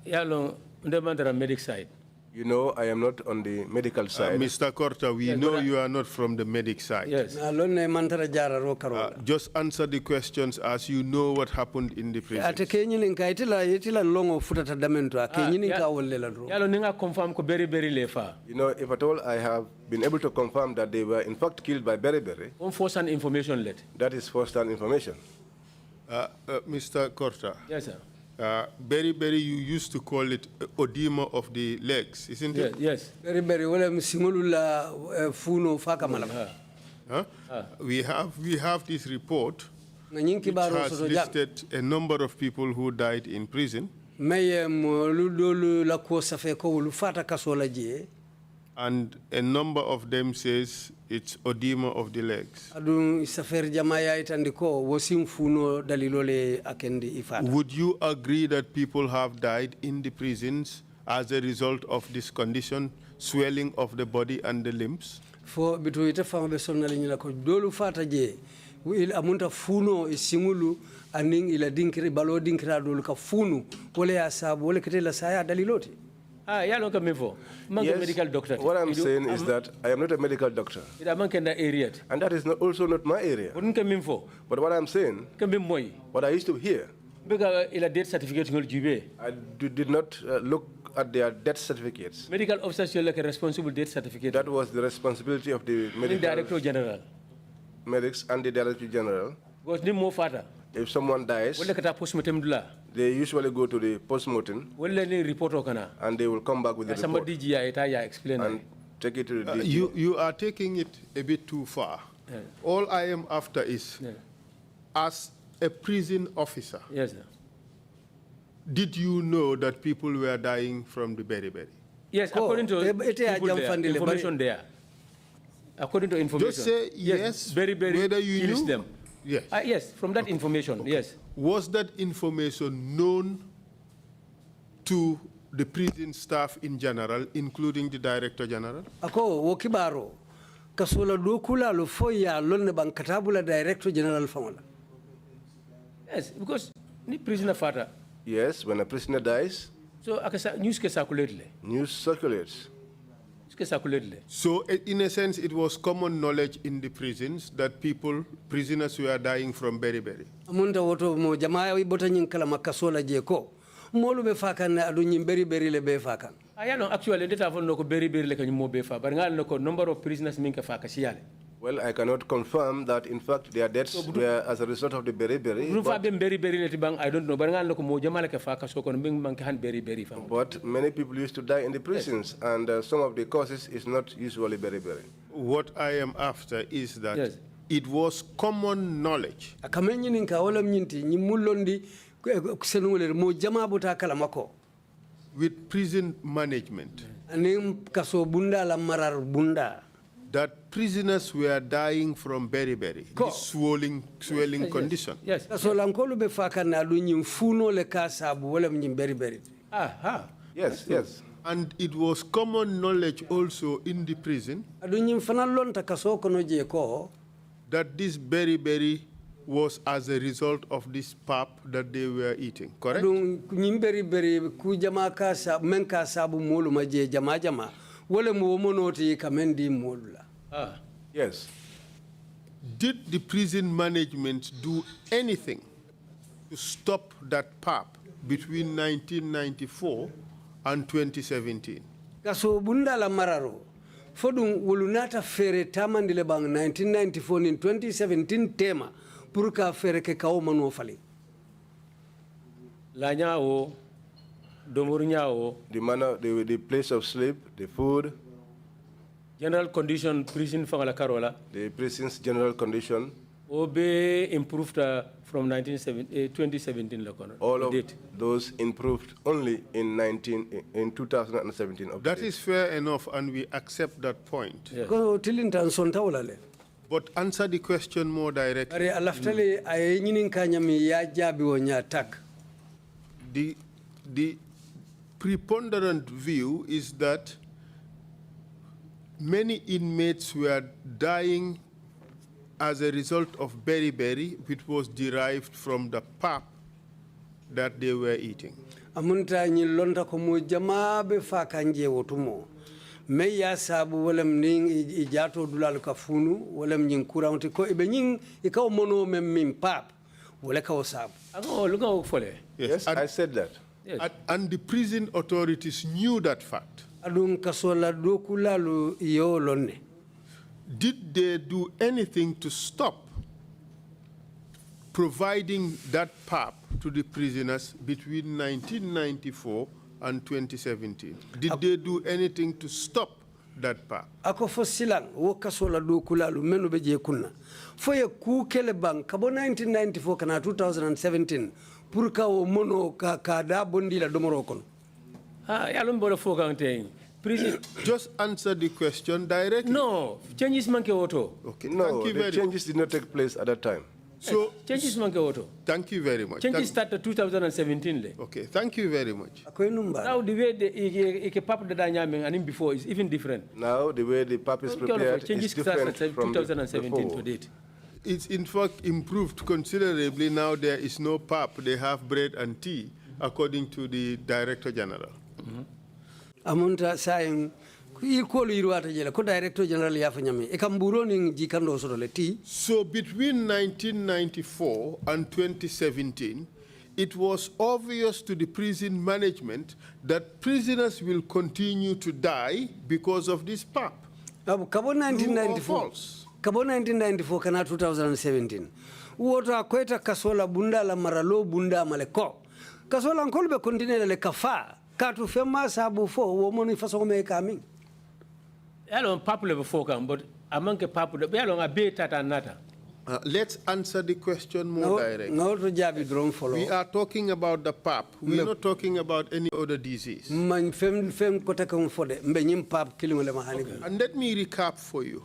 Yalon ndemandara medic side. You know, I am not on the medical side. Mr. Korta, we know you are not from the medic side. Yes. Just answer the questions as you know what happened in the prison. You know, if at all I have been able to confirm that they were in fact killed by beriberi. First-hand information let. That is first-hand information. Mr. Korta. Yes, sir. Beriberi, you used to call it edema of the legs, isn't it? Yes. Beriberi wala msimulula funo faka malama. We have this report which has listed a number of people who died in prison. And a number of them says it's edema of the legs. Would you agree that people have died in the prisons as a result of this condition, swelling of the body and the limbs? For between the family sonali ko dolu fata je il amunta funo isimulu aning ila dinkri balo dinkra dolu ka funu wala ya sabu wala ketela saya daliloti. Yes, medical doctor. What I'm saying is that I am not a medical doctor. And that is also not my area. But what I'm saying, what I used to hear, I did not look at their death certificates. Medical officers are like a responsible death certificate. That was the responsibility of the medical director general. Medics and the director general. If someone dies, they usually go to the postmortem and they will come back with the report and take it to the DG. You are taking it a bit too far. Yeah. All I am after is, as a prison officer, yes, sir. Did you know that people were dying from the beriberi? Yes, according to information there. According to information. Just say yes, beriberi whether you kills knew them. Yes. Yes, from that information, yes. Was that information known to the prison staff in general, including the Director General? Ako wokibaro kasola dokula lo foya lonne bankatabula Director General famola. Yes, because ni prisoner fata. Yes, when a prisoner dies, so news can circulate. News circulates. So, in a sense, it was common knowledge in the prisons that prisoners were dying from beriberi. Amunda woto mo jamaa ibota nyin kala makasola je ko molu be fakan na adu nyin beriberi le be fakan. No, actually, data for no beriberi le kanyumo be fa, but ngal no number of prisoners minka fa kasiyale. Well, I cannot confirm that, in fact, their deaths were as a result of the beriberi. I don't know, but many people used to die in the prisons, yes. And some of the causes is not usually beriberi. What I am after is that yes. It was common knowledge. With prison management. That prisoners were dying from beriberi, this swelling yes. Condition. Yes. Yes, yes. And it was common knowledge also in the prison that this beriberi was as a result of this pap that they were eating, correct? Yes. Did the prison management do anything to stop that pap between 1994 and 2017? Kaso bundala mararo. Fodun wolunata fere tamandile bang 1994 in 2017 tema purka fere ke kawo manu fali. La nyao, domur nyao. The manner, the place of sleep, the food. General condition prison fangala karola. The prison's general condition. Obe improved from 2017. All of those improved only in 2017. That is fair enough, and we accept that point. Yes. But answer the question more directly. The preponderant view is that many inmates were dying as a result of beriberi, which was derived from the pap that they were eating. Amunta ni lonta ko mo jamabe fa kanje wotumo. Me ya sabu wolem ning ijato dulal kafunu wolem nyin kurawti ko ibe nyin ikaw mono mem min pap wala kaw sabu. Yes, I said that. Yes. And the prison authorities knew that fact. Adun kasola dokulalu yo lonne. Did they do anything to stop providing that pap to the prisoners between 1994 and 2017? Did they do anything to stop that pap? Ako fo silang wo kasola dokulalu menu beje kunna. Fo ye ku kele bang kabo 1994 kana 2017 pour ka o mono ka da bondi la domoro kono. Yalum bolo fo kan Just answer the question directly. No, changes manke auto. Okay, no, the changes did not take place at that time. So changes manke auto. Thank you very much. Changes started 2017. Okay, thank you very much. Now the way the pap that and before is even different. Now the way the pap is prepared changes is different from 2017 to date. It's in fact improved considerably. Now there is no pap; they have bread and tea, according to the Director General. Amunta saying ikolu irwata jela ko Director General yafanyame ekamburo ning jikando so le ti. So between 1994 and 2017, it was obvious to the prison management that prisoners will continue to die because of this pap. Kabo 1994. Kabo 1994 kana 2017. Woto akweta kasola bunda la maralo bunda maleko. Kasola nkolbe continue le kafa. Katu fema sabu fo wo moni faso me coming. Alon papu before come, but among the papu be along a bit at another. Let's answer the question more directly. We are talking about the pap. We are not talking about any other disease. And let me recap for you.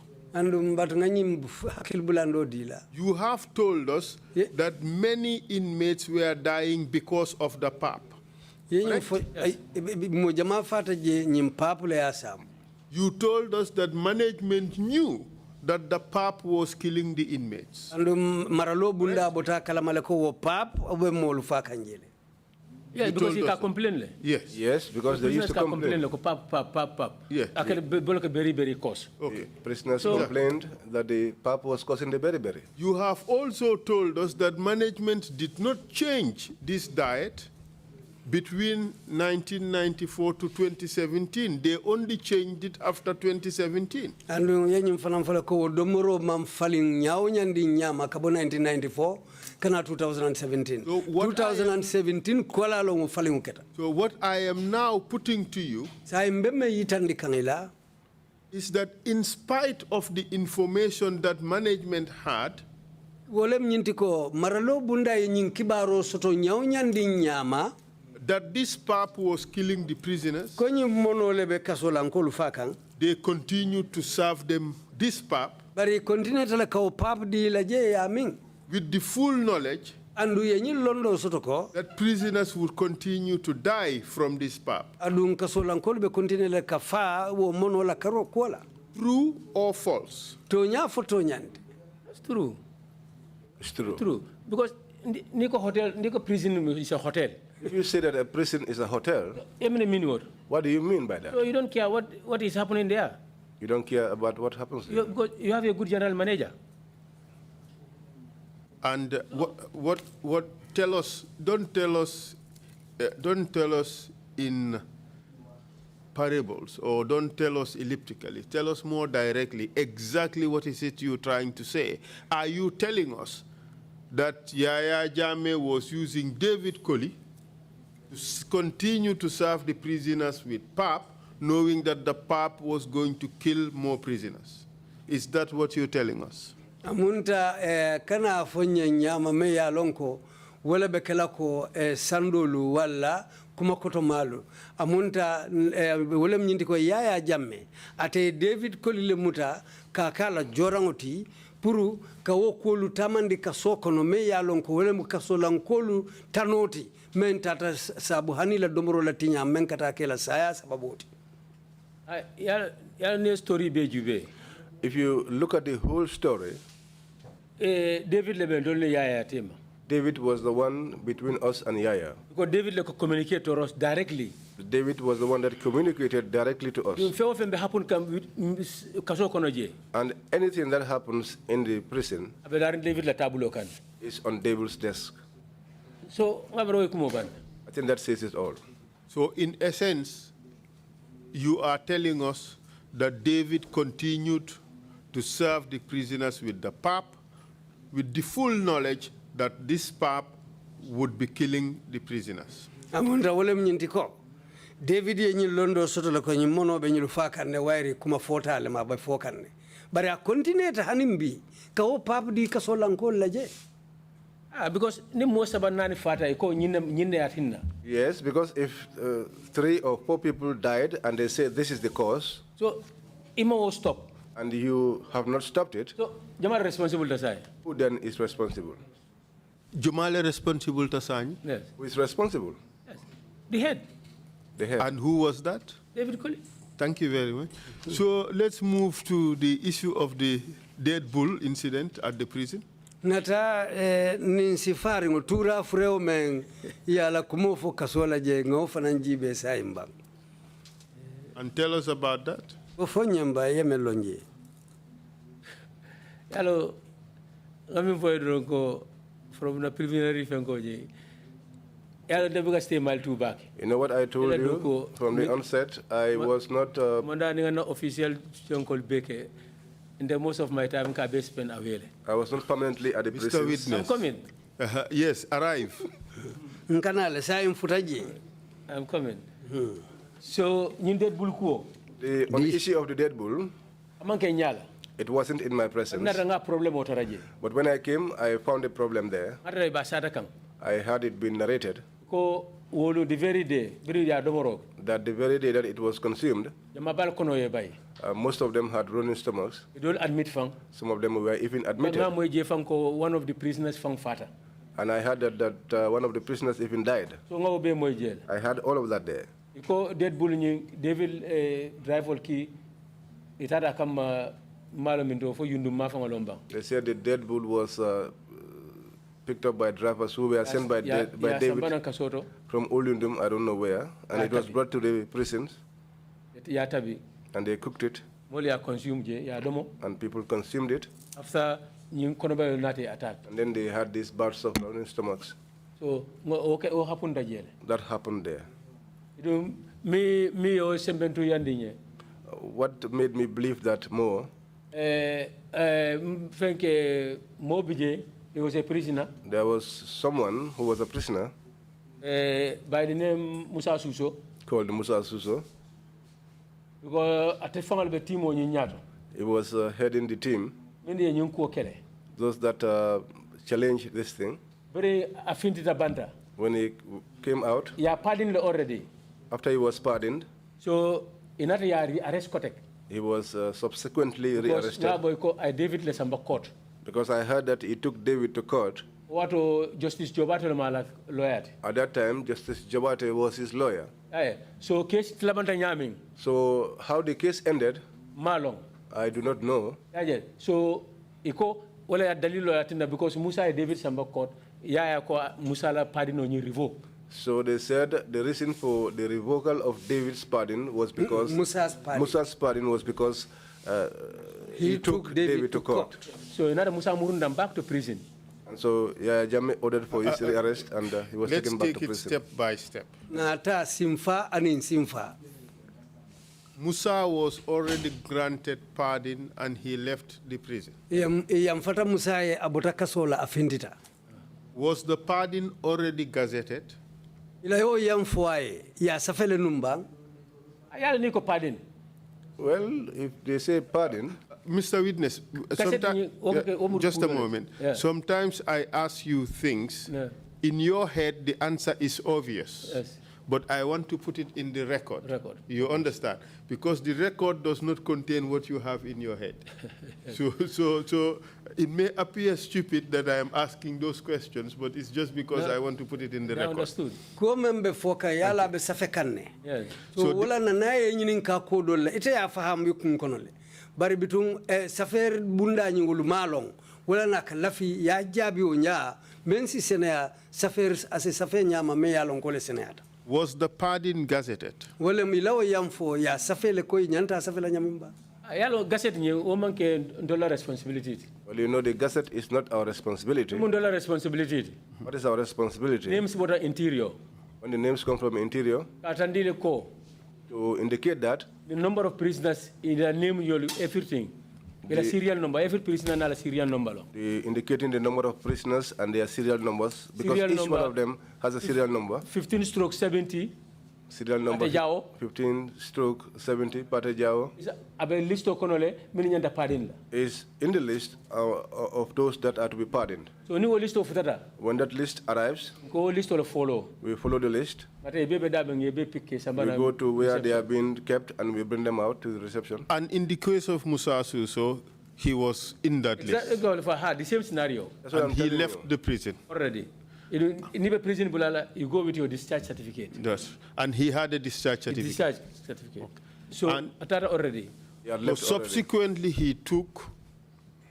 You have told us that many inmates were dying because of the pap. Yes. You told us that management knew that the pap was killing the inmates. Yes, because he can complain. Yes. Yes, because they used to complain. Pap. Yes. Very cost. Okay. Prisoners complained that the pap was causing the beriberi. You have also told us that management did not change this diet between 1994 to 2017. They only changed it after 2017. And yenyim fanam fala ko domoro mam falin nyaw nyandi nyama kabo 1994 kana 2017. So 2017 kola lo mo falin keta. So what I am now putting to you is that in spite of the information that management had, wolem nyinti ko maralo bunda yenyin kibaro soto nyaw nyandi nyama that this pap was killing the prisoners, they continued to serve them this pap with the full knowledge that prisoners would continue to die from this pap. True or false? It's true. It's true. True. Because Nico prison is a hotel. If you say that a prison is a hotel, what do you mean by that? So you don't care what is happening there. You don't care about what happens there. You have a good general manager. And what tell us? Don't tell us in parables, or don't tell us elliptically. Tell us more directly. Exactly what is it you're trying to say? Are you telling us that Yaya Jammeh was using David Colley to continue to serve the prisoners with pap, knowing that the pap was going to kill more prisoners? Is that what you're telling us? Amunta kana fonya nyama me ya lonko wala bekela ko sandolu wala kuma koto malu amunta wala mnyindi ko Yaya Jammeh ate David Colley le muta kakala jorangoti puru kawo kolu tamandi kasokono me ya lonko wala mu kasolankolu tanoti men tata sabu hanila domoro latinya men kata kela saya sababoti. Ya ne story be jube. If you look at the whole story, David le ben dolne Yaya tema. David was the one between us and Yaya. Because David le communicate to us directly. David was the one that communicated directly to us. And anything that happens in the prison is on David's desk. So I think that says it all. So in essence, you are telling us that David continued to serve the prisoners with the pap, with the full knowledge that this pap would be killing the prisoners. David ye londo soto la ko mono be nyul fakanne wayri kuma fotale ma ba fokanne bari a continue ta hanimbi ka o pap di ka solanko laje because ni mo sabanani fata ko nyinne atinna. Yes, because if 3 or 4 people died and they say this is the cause, so imo will stop and you have not stopped it, so Jamal responsible to say who then is responsible? Jamal responsible to sign? Yes. Who is responsible? Yes. The head. The head. And who was that? David Colley. Thank you very much. So let's move to the issue of the dead bull incident at the prison. Nata ninsifari ngutura freo men yala kumofo kasola je ngofa nanjibe saimba. And tell us about that. Ofonyamba yemelonje. Hello, Lamin Foydronko from the preliminary fengoje. You know what I told you from the onset? I was not official in the most of my time I spent away. I was not permanently at the prison. Mr. Witness. I'm coming. Yes, arrive. I'm coming. So, on the issue of the dead bull, it wasn't in my presence. But when I came, I found a problem there. I had it been narrated the very day that the very day that it was consumed, most of them had running stomachs. Some of them were even admitted. One of the prisoners found fatter. And I heard that one of the prisoners even died. I had all of that there. Dead bull David driver key it had come for They said the dead bull was picked up by drivers who were sent by David from Olundum, I don't know where, and it was brought to the prisons, and they cooked it, and people consumed it, and then they had these bouts of running stomachs. So, what happened there? That happened there. What made me believe that more? He was a prisoner. There was someone who was a prisoner by the name Musa Suso. Called Musa Suso. Because at the final team, he was heading the team. Those that challenged this thing. Very affinity banda. When he came out, pardoned already. After he was pardoned, so in that year, arrest he was subsequently rearrested. David Lesamba court. Because I heard that he took David to court. What Justice Jobate lawyer? At that time, Justice Jobate was his lawyer. So case Nyaming. So how the case ended? Malong. I do not know. So iko wala dalilo yatinda because Musa David Samba court ko Musa la pardon on revoke. So they said the reason for the revocal of David's pardon was because Musa's pardon was because he took David to court. So another Musa Murundam back to prison. And so Jammeh ordered for his arrest, and he was taken back to prison. Let's take it step by step. Nata simfa anin simfa. Musa was already granted pardon and he left the prison. Yamfata Musa abotaka sola afindita. Was the pardon already gazetted? Ilayo yamfuaye ya safele numbang. Ayala niko pardon. Well, if they say pardon, Mr. Witness, just a moment. Yeah. Sometimes I ask you things, in your head the answer is obvious. Yes. But I want to put it in the record. You understand? Because the record does not contain what you have in your head. So it may appear stupid that I am asking those questions, but it's just because I want to put it in the record. Understood. So wala na naye nyinin ka kodol ite ya faham yukun konole. Bari bitung safer bunda nyingulu malong wala na kalafi ya jabi onya mensi senea safers ase safenya ma me yalon ko le seneata. Was the pardon gazetted? Wala milawo yamfo ya safele ko nyanta safela nyamimba. Yalo gazette nye o manke dollar responsibility. Well, you know, the gazette is not our responsibility. Dollar responsibility. What is our responsibility? Names what are interior. When the names come from interior, Katandile ko. to indicate that The number of prisoners in the name, everything. The serial number. Every prisoner has a serial number. indicating the number of prisoners and their serial numbers, because Serial each number. one of them has a serial number. 15/70. Serial number Patejao. 15/70 Patejao Is a list of konole mininyanda pardon. is in the list of those that are to be pardoned. So ni list of that. When that list arrives, Go list of follow. we follow the list. We We go to where they are being kept and we bring them out to the reception. And in the case of Musa Suso, he was in that list. Exactly for her, the same scenario. That's what And I'm he telling left you. the prison. Already. In the prison bulala, you go with your discharge certificate. Yes. And he had a discharge The certificate. discharge certificate. So And- Atara already. He had So left already. subsequently, he took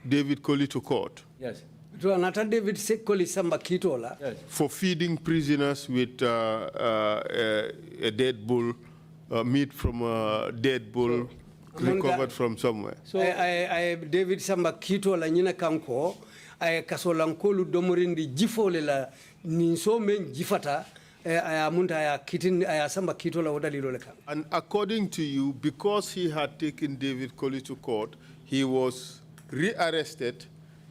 David Colley to court Yes. To anata David Sekoli samba kitola. Yes. for feeding prisoners with a dead bull, meat from a dead bull recovered from somewhere. So I David samba kitola nyina kanko ay kasolankolu domorindi jifole la ninso men jifata ay amunta ay kitin ay samba kitola wodalilo le kan. And according to you, because he had taken David Colley to court, he was rearrested,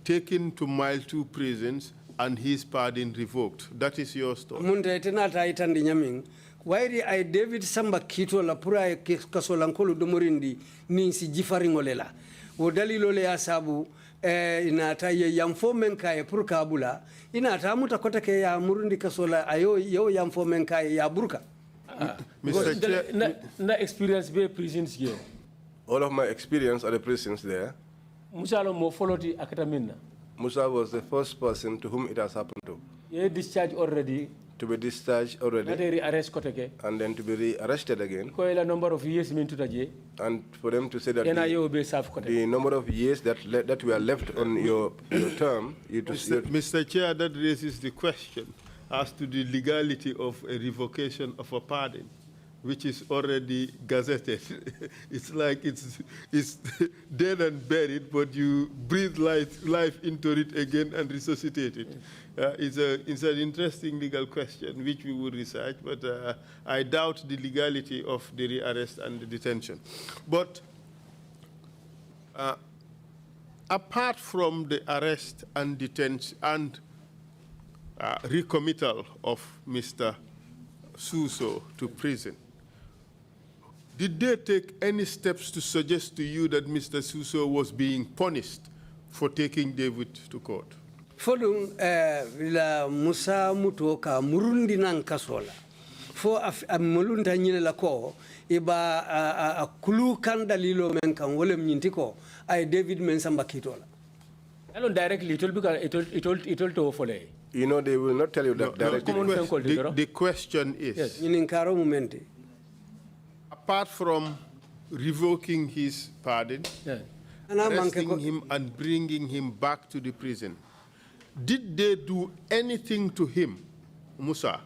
taken to Mile 2 prisons, and his pardon revoked. That is your story. Munta etenata itandi nyaming wairi ay David samba kitola pura ay kasolankolu domorindi ninsi jifaringolela wodalilo le asabu inata ye yamfo men kay pour kabula inata muta kota ke ya murundi kasola ayo yo yamfo men kay ya burka. Mr. Chair, na experience be prisons here. All of my experience at the prisons there, Musalo mo followed akataminna. Musa was the first person to whom it has happened to. Ye discharge already. To be discharged already Arrest koteke. and then to be rearrested again, Ko ela number of years min tutaje. and for them to say that NIO be saf koteke. the number of years that that were left on your term, Mr. Chair, that raises the question as to the legality of a revocation of a pardon, which is already gazetted. It's like it's dead and buried, but you breathe life into it again and resuscitate it. It's an interesting legal question, which we will research, but I doubt the legality of the rearrest and the detention. But apart from the arrest and detention and recommittal of Mr. Suso to prison, did they take any steps to suggest to you that Mr. Suso was being punished for taking David to court? Fodum la Musa mutoka murundi nan kasola fo amulunta nyine la ko iba a kulu kan dalilo men kan wolem nyinti ko ay David men samba kitola. Hello directly it told to follow. you know, they will not tell you that directly. The question is, Yes. Nyinin karo mumenti. apart from revoking his pardon, Yeah. arresting him and bringing him back to the prison, did they do anything to him, Musa,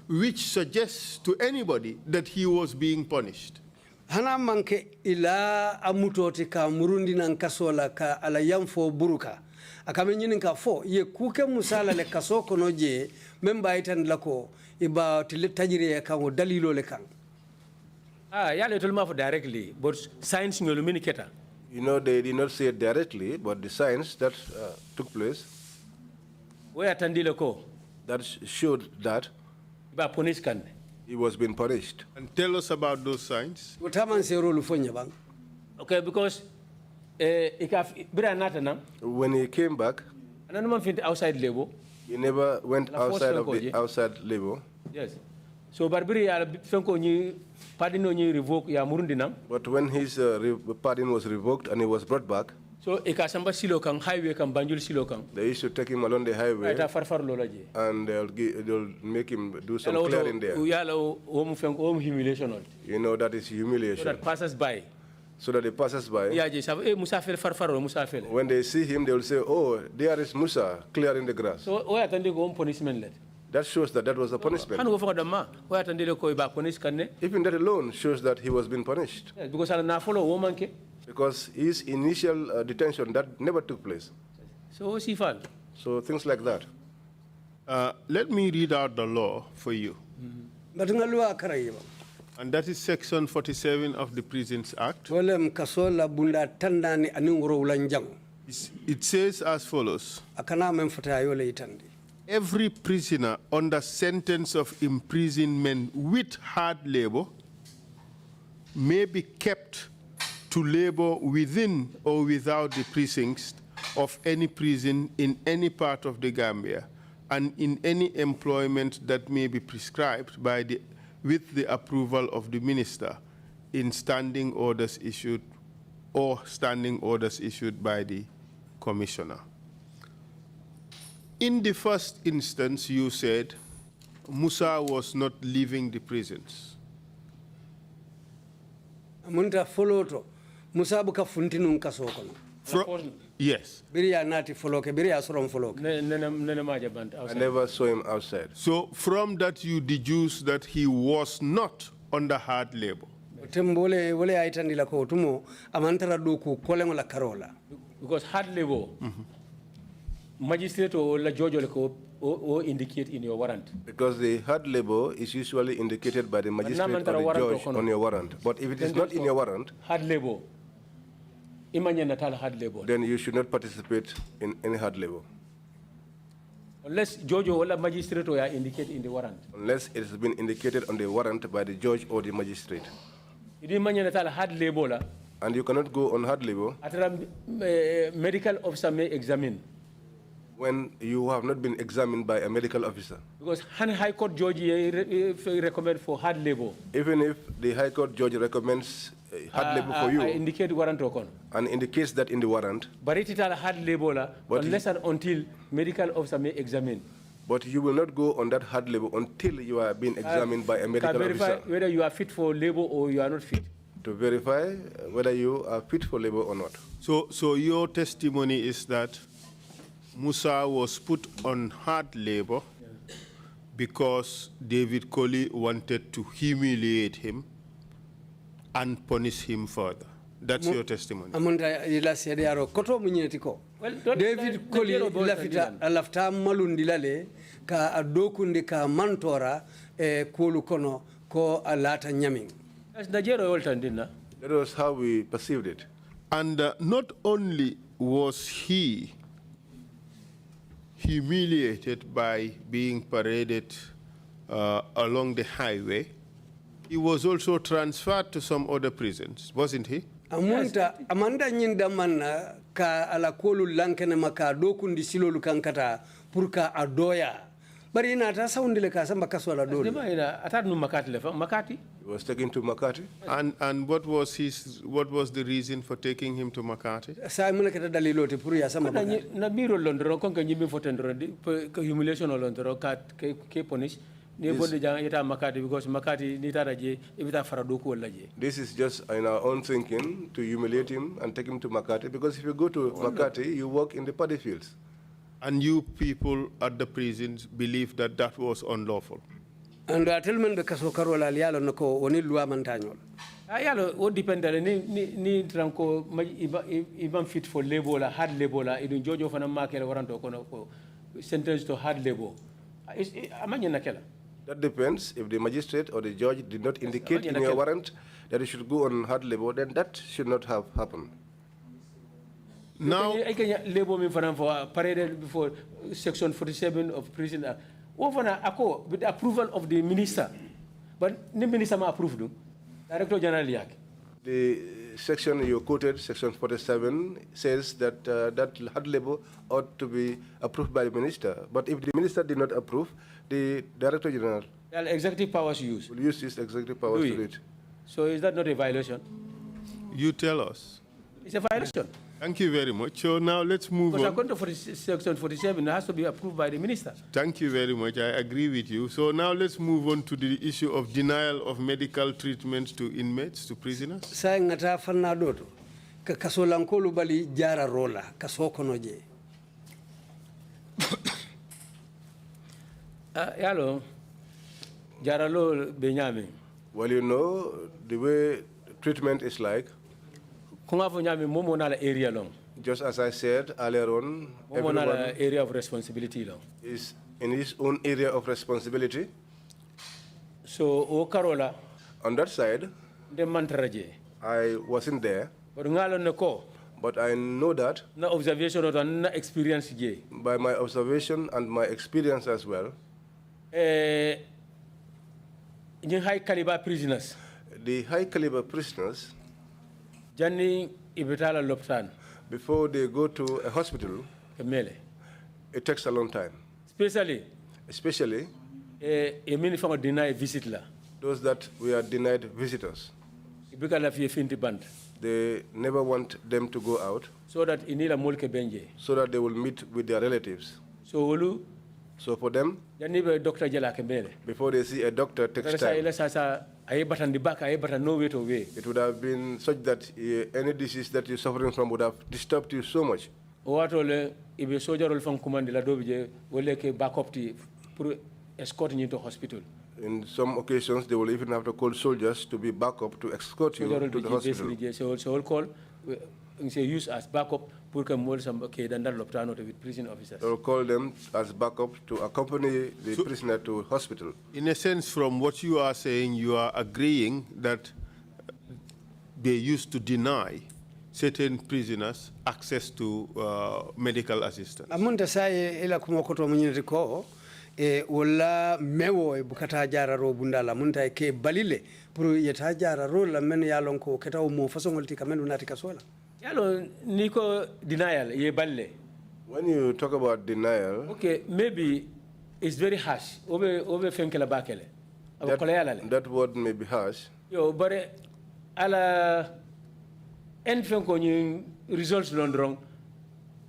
which suggests to anybody that he was being punished? Hana manke ila amutoti ka murundi nan kasola ka ala yamfo buruka akame nyinin ka fo ye kuke musala le kaso kono je memba itan lako iba tajire ka wo dalilo le kan. Yeah, they told me directly, but science no luminicata. You know, they did not say it directly, but the signs that took place Where Tandile ko, that showed that ba punish kan. he was being punished. And tell us about those signs. Utaman se rolu fonya bang. Okay, because ikaf bira nata na, When he came back, anano man fit outside labor. he never went La force outside of fenko the je. outside labor. Yes. So barbiri ya fenko ni pardon ni revoke ya murundi nam. But when his pardon was revoked and he was brought back, So ikasamba silo kan highway kan banjul silo kan. they used to take him along the highway Ita farfar lola je. and they'll make him do some Hello, clearing there. Yalo home fenko home humiliation. You know, that is So humiliation. that passes by. So that the passers-by, when they see him, they will say, oh, there is Musa clearing the grass. So, punishment. That shows that that was a punishment. Even that alone shows that he was being punished. Because his initial detention, that never took place. So things like that. Let me read out the law for you. And that is Section 47 of the Prisons Act. It says as follows. Every prisoner under sentence of imprisonment with hard labor may be kept to labor within or without the precincts of any prison in any part of the Gambia and in any employment that may be prescribed with the approval of the minister in standing orders issued by the commissioner. In the first instance, you said Musa was not leaving the prisons. Yes. I never saw him outside. So from that you deduce that he was not under hard labor. Because hard labor, magistrate or judge or indicate in your warrant. Because the hard labor is usually indicated by the magistrate or the judge on your warrant. But if it is not in your warrant, hard labor, then you should not participate in any hard labor. Unless judge or magistrate are indicated in the warrant. Unless it has been indicated on the warrant by the judge or the magistrate. Hard labor. And you cannot go on hard labor. Medical officer may examine. When you have not been examined by a medical officer. Because High Court judge recommend for hard labor. Even if the High Court judge recommends hard labor for you, indicate warrant and indicates that in the warrant, but it is hard labor unless and until medical officer may examine. But you will not go on that hard labor until you are being examined by a medical verify officer. Whether you are fit for labor or you are not fit. To verify whether you are fit for labor or not. So your testimony is that Musa was put on hard labor because David Colley wanted to humiliate him and punish him further. That's your testimony. David Colley lafta malundilale ka adokundi ka mantora kulu kono ko alata nyaming. That was how we perceived it. And not only was he humiliated by being paraded along the highway, he was also transferred to some other prisons, wasn't he? Amanda nyinda manna ka ala kolu lankene maka dokundi silolu kankata purka adoya. Bari ina ta soundile ka samba kaso ala dole. Makati. He was taken to Makati. And what was the reason for taking him to Makati? Sa muna kata dalilo te puru ya sama Makati. Na biro londro konka nyimbi fotendro humiliation londro ke punish. Because Makati this is just in our own thinking to humiliate him and take him to Makati, because if you go to Makati, you work in the paddy fields. And you people at the prisons believe that that was unlawful. And atelmen be kaso karola yalo nako oni loi mantanyol. Yalo o depend ni tranko even fit for labor la hard labor la idun jojo fana makere waranto kono ko sentence to hard labor. Amanya nakela. That depends. If the magistrate or the judge did not indicate in your warrant that you should go on hard labor, then that should not have happened. Now, I can labor me for paraded before Section 47 of Prison Act. With the approval of the minister, but the minister ma approved. Director General Yak. The section you quoted, Section 47, says that that hard labor ought to be approved by the minister. But if the minister did not approve, the Director General executive powers use. Will use his executive powers to do it. So is that not a violation? You tell us. It's a violation. Thank you very much. So now let's move on. According to Section 47, it has to be approved by the minister. Thank you very much. I agree with you. So now let's move on to the issue of denial of medical treatment to inmates, to prisoners. Saying ngata fanna doto ka kasolankolu bali jara rola kasokonoje. Yalo jaralo benyami. Well, you know the way treatment is like. Just as I said earlier on, everyone area of responsibility is in his own area of responsibility. So, Karola, on that side, I wasn't there, but I know that no observation or no experience by my observation and my experience as well. High caliber prisoners. The high caliber prisoners, before they go to a hospital, it takes a long time. Especially those that we are denied visitors. They never want them to go out so that they will meet with their relatives. So for them, before they see a doctor, it takes time. It would have been such that any disease that you're suffering from would have disturbed you so much. Escort you to hospital. In some occasions, they will even have to call soldiers to be backup to escort you to the hospital. So call use as backup with prison officers. They will call them as backup to accompany the prisoner to hospital. In a sense, from what you are saying, you are agreeing that they used to deny certain prisoners access to medical assistance. Wala mewo bukata jara ro bundala munta ke balile pour yeta jara ro la men yalon ko keta mo façon ngolti kamenu nati kasola yalo niko denial ye balle. When you talk about denial, okay, maybe it's very harsh. Obe fenkela bakele. That word may be harsh. Yo bare ala en fenko ni results londrong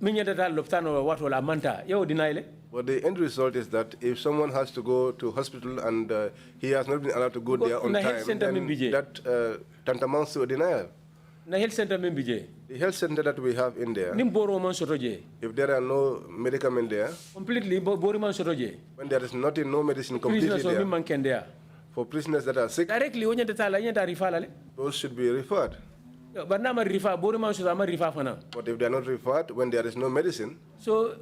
minyata dal loptano wato la manta yo denial. But the end result is that if someone has to go to hospital and he has not been allowed to go there on time, then that tantamounts to a denial. The health center that we have in there, if there are no medicament there, completely when there is no medicine completely there, for prisoners that are sick, directly those should be referred. But if they are not referred, when there is no medicine, so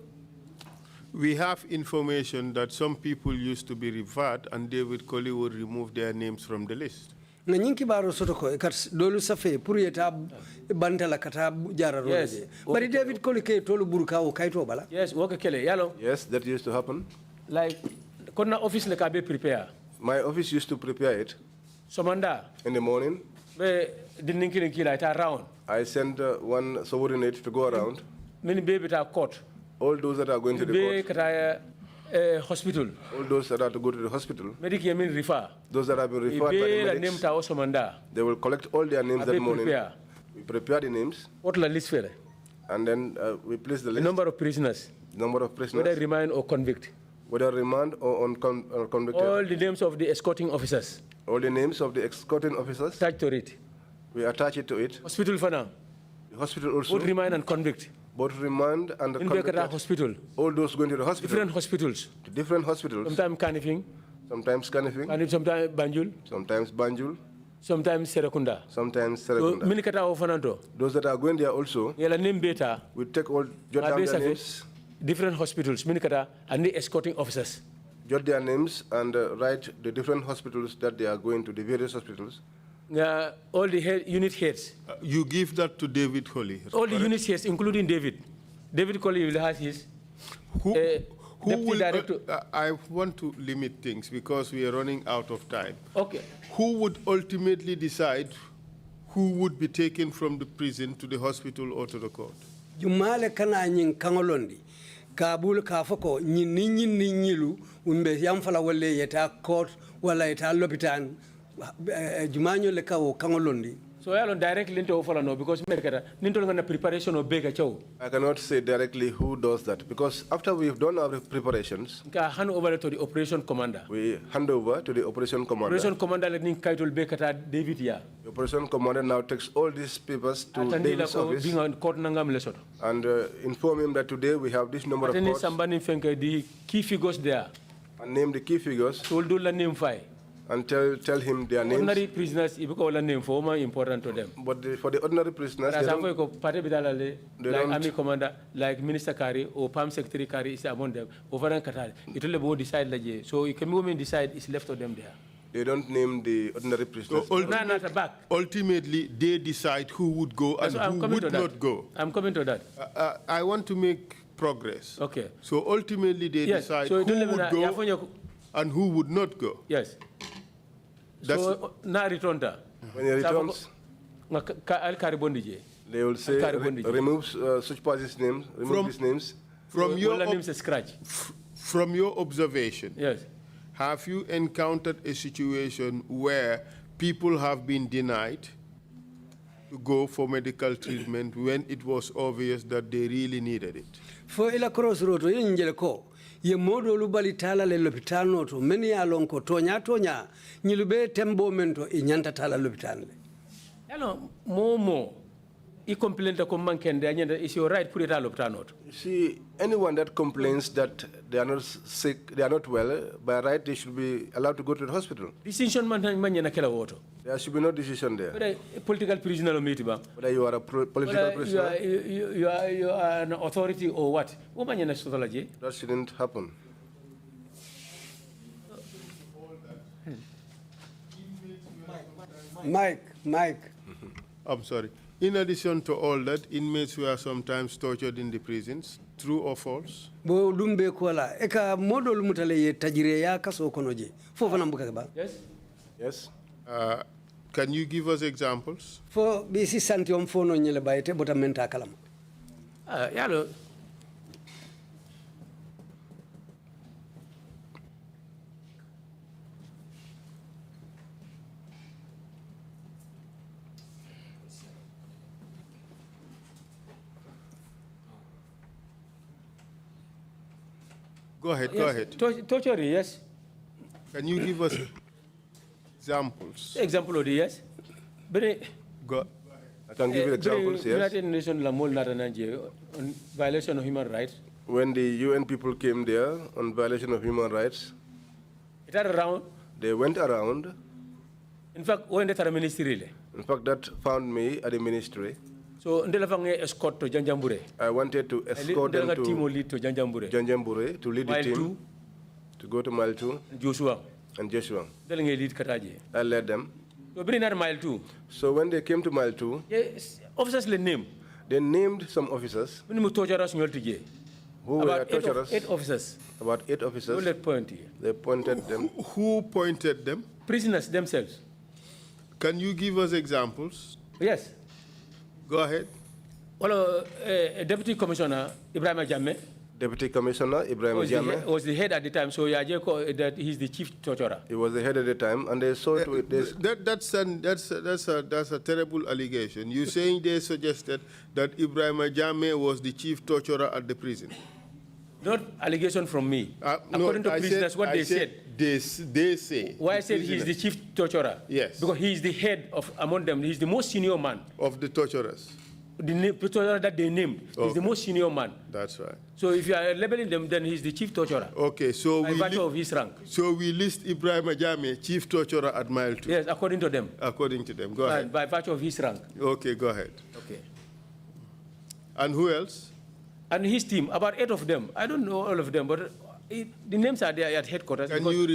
we have information that some people used to be referred and David Colley would remove their names from the list. Yes, but David Colley ke tolu buruka o kaito bala. Yes, yalo. Yes, that used to happen. Like kona office le kabe prepare. My office used to prepare it. Somanda in the morning. Be didn't kill it around. I sent one subordinate to go around. Many baby ta court. All those that are going to the court. Hospital. All those that are to go to the hospital. Medical mean refer. Those that have been referred by the medics, they will collect all their names that morning. We prepare the names. What la list for? And then we place the list. The number of prisoners. Number of prisoners. Whether remand or convict. Whether remand or convicted. All the names of the escorting officers. All the names of the escorting officers. Attached to it. We attach it to it. Hospital for now. The hospital also. Both remand and convict. Both remand and the convicted. Hospital. All those going to the hospital. Different hospitals. To different hospitals. Sometimes Kanifing. Sometimes Kanifing. Sometimes Banjul. Sometimes Banjul. Sometimes Serekunda. Sometimes Serekunda. So, those that are going there also, we take all, jot down their names. Different hospitals, and the escorting officers. Jot their names and write the different hospitals that they are going to, the various hospitals. All the unit heads. You give that to David Colley? All the unit heads, including David. David Colley will have his. Who will, I want to limit things because we are running out of time. Okay. Who would ultimately decide who would be taken from the prison to the hospital or to the court? Jumale kana nyin kangolondi. Kabul kafoko nyilu umbe yamfala wale yeta court wala yeta lopitan jumanyo leka o kangolondi. So I don't directly into offer no because Ninto preparation of Baker Chow. I cannot say directly who does that because after we've done our preparations, hand over to the operation commander. We hand over to the operation commander. Operation commander let Kaitul Baker David ya. The operation commander now takes all these papers to David's office and inform him that today we have this number of courts. The key figures there. And name the key figures. And tell him their names. Ordinary prisoners, if you name for more important to them. But for the ordinary prisoners, they like Army Commander, like Minister Kari or PAM Secretary Kari is among them. Over and Qatar, it will be decide. So you can move and decide it's left to them there. They don't name the ordinary prisoners. So ultimately, they decide who would go and who would not go. I'm coming to that. I want to make progress. Okay. So ultimately, they decide who would go and who would not go. Yes. So now return that. When he returns, they will say remove such parties' names, remove these names. From your observation, yes. Have you encountered a situation where people have been denied to go for medical treatment when it was obvious that they really needed it? For ila crossroad injele ko ye modo lubali tala le l'hopital noto meni ya lonko tonya nyilube tembo mento inyanta tala l'hopital le. Hello, momo. I complain to come is your right put it all note. See, anyone that complains that they are not sick, they are not well, by right they should be allowed to go to the hospital. Decision man There should be no decision there. But a political prisoner or meet whether you are a political prisoner. You are an authority or what? That shouldn't happen. Mike. I'm sorry. In addition to all that, inmates were sometimes tortured in the prisons. True or false? Bo lumbe kola eka modol mutale ye tajire ya kaso konoje. Fo fana mbuka ba? Yes. Yes. Can you give us examples? Fo bisi santiom fono nyele bayete bota menta kalam. Yalo. Go ahead. Torture, yes. Can you give us examples? Example of the yes. Go. I can give you examples, yes. United Nations on violation of human rights. When the UN people came there on violation of human rights, they went around. In fact, when they ministry. In fact, that found me at the ministry. So escort to Janjambure. I wanted to escort them to Janjambure to lead the team to go to Mile 2 Joshua. I led them. So bring that Mile 2. So when they came to Mile 2, yes, officers name. They named some officers. Who were torturers? 8 officers. About 8 officers. They pointed them. Who pointed them? Prisoners themselves. Can you give us examples? Yes. Go ahead. Well, Deputy Commissioner Ibrahim Jammeh. Deputy Commissioner Ibrahim Jammeh was the head at the time, so that he's the chief torturer. He was the head at the time, and they saw it with this. That's a terrible allegation. You're saying they suggested that Ibrahim Jammeh was the chief torturer at the prison. Not allegation from me. According to prisoners, what they said. They say. Why I said he's the chief torturer? Yes. Because he's the head of among them. He's the most senior man. Of the torturers. The torturer that they named. Okay. He's the most senior man. That's right. So if you are labeling them, then he's the chief torturer. Okay, so by virtue of his rank. So we list Ibrahim Jammeh, chief torturer at Mile 2. Yes, according to them. According to them. Go ahead. By virtue of his rank. Okay, go ahead. Okay. And who else? And his team, about 8 of them. I don't know all of them, but the names are there at headquarters. Can you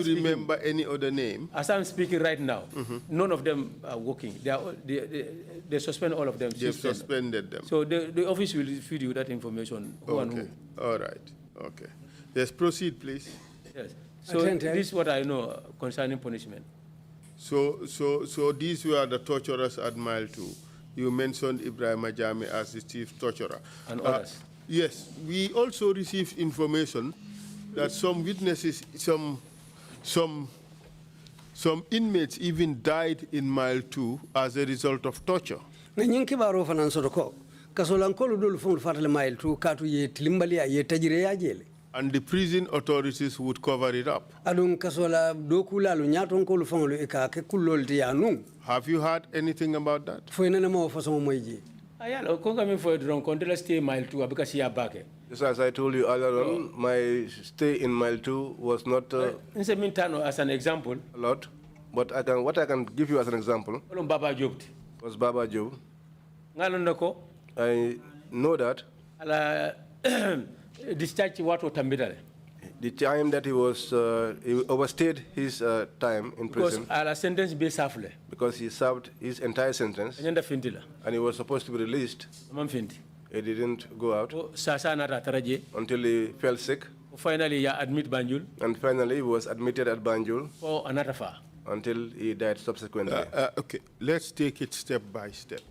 remember any other name? As I'm speaking right now, none of them are working. They suspend all of them. They've suspended them. So the office will feed you that information. Who and who. All right. Okay. Yes, proceed, please. Yes. So this is what I know concerning punishment. So these were the torturers at Mile 2. You mentioned Ibrahim Jammeh as the chief torturer. And others. Yes, we also received information that some witnesses, some Some inmates even died in Mile 2 as a result of torture. Na nyinki baro fanan sotoko kasolankolu dol fon fatale Mile 2 katu ye tilimbali ye tajire ya jele. And the prison authorities would cover it up. Adun kasola dokula lu nyaton ko lu fon lu eka ke kulol ti anu. Have you heard anything about that? Fo ina mo façon moyji. Ayalo konga mi fo dron kontela stay Mile 2 abika siya bake. Just as I told you earlier on, my stay in Mile 2 was not in the meantime, as an example, a lot, but what I can give you as an example Baba Job was Baba Job. Ngalondoko. I know that ala discharge watu tambidale. The time that he overstayed his time in prison. Because ala sentence be safle. Because he served his entire sentence. And he was supposed to be released. He didn't go out until he fell sick. Finally, he admit Banjul. And finally, he was admitted at Banjul for another far. Until he died subsequently. Okay, let's take it step by step.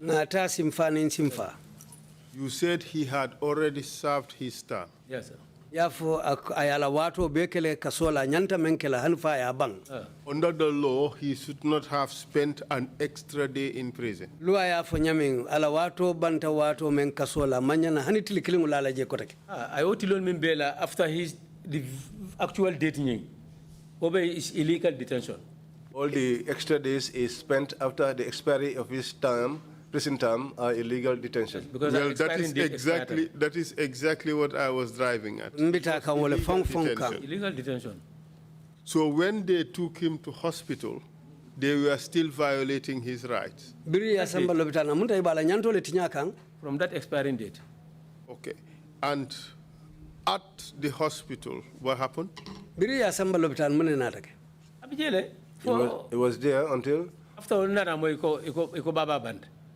You said he had already served his term. Yes, sir. Ayala watu bekele kasola nyanta menkela hanfa ya bang. Under the law, he should not have spent an extra day in prison. Lua ya fonyaming ala watu banta watu men kasola manyana hanitili kilimu lala je kotake. I otilon mimbela after the actual dating obe is illegal detention. All the extra days is spent after the expiry of his term. Prison term are illegal detention. Because well, that is exactly what I was driving at. Illegal detention. So when they took him to hospital, they were still violating his rights. From that expiring date. Okay. And at the hospital, what happened? He was there until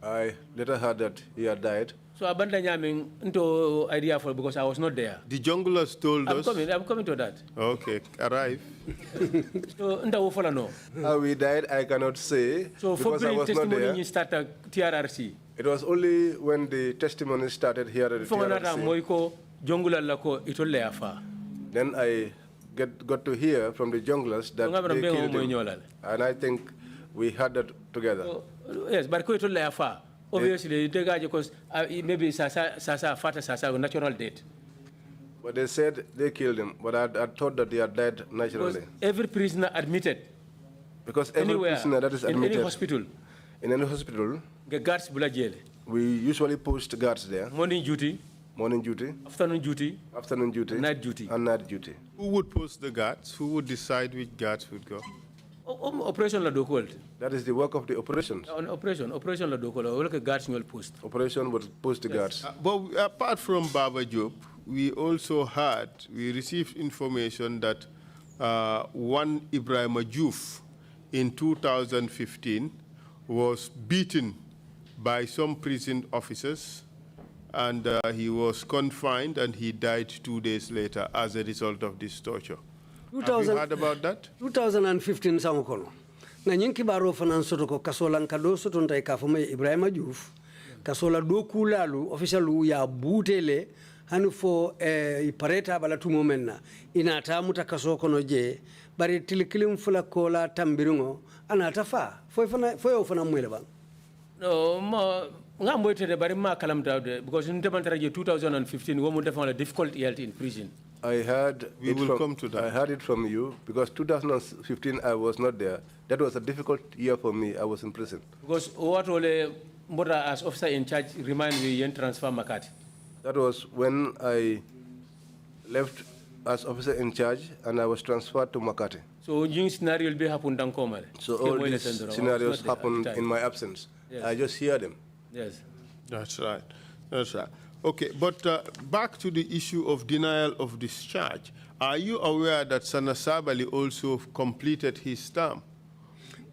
I later heard that he had died. So I abandoned into idea for because I was not there. The junglers told us. I'm coming to that. Okay, arrive. So how he died, I cannot say so because I was not there. Trrc. It was only when the testimony started here at the TRC. Then I got to hear from the junglers that they killed him. And I think we had that together. Yes, but obviously, because maybe Sasa natural death. But they said they killed him, but I thought that he had died naturally. Because every prisoner admitted. Because every prisoner that is admitted. In any hospital. In any hospital. The guards jail. We usually post guards there. Morning duty. Morning duty. Afternoon duty. Afternoon duty. Night duty. And night duty. Who would post the guards? Who would decide which guards would go? Operation la document. That is the work of the operations. Operation la document. Guards will post. Operation would post the guards. But apart from Baba Job, we received information that one Ibrahim Juf in 2015 was beaten by some prison officers, and he was confined and he died 2 days later as a result of this torture. Have you heard about that? 2015 sangokono. Na nyinki baro fanan soto ko kasolan kado soto ntai kafuma Ibrahim Diouf kasola do kulalu officialu ya butele hanufo ipareta bala tumo menna inata muta kaso kono je bari tilikilim fula kola tambirungo anata fa foi fana mwele bang. No ma ngambo tete bari ma kalamta because in 2015 wo mu defon difficult health in prison. I heard it from you because 2015 I was not there. That was a difficult year for me. I was in prison. Because what ole Mbota as officer in charge remind me yen transfer Makati. That was when I left as officer in charge and I was transferred to Makati. So yung scenario will be happen down Komale. So all these scenarios happened in my absence. Yes. I just hear them. Yes. That's right. That's right. Okay, but back to the issue of denial of discharge. Are you aware that Sana Sabali also completed his term,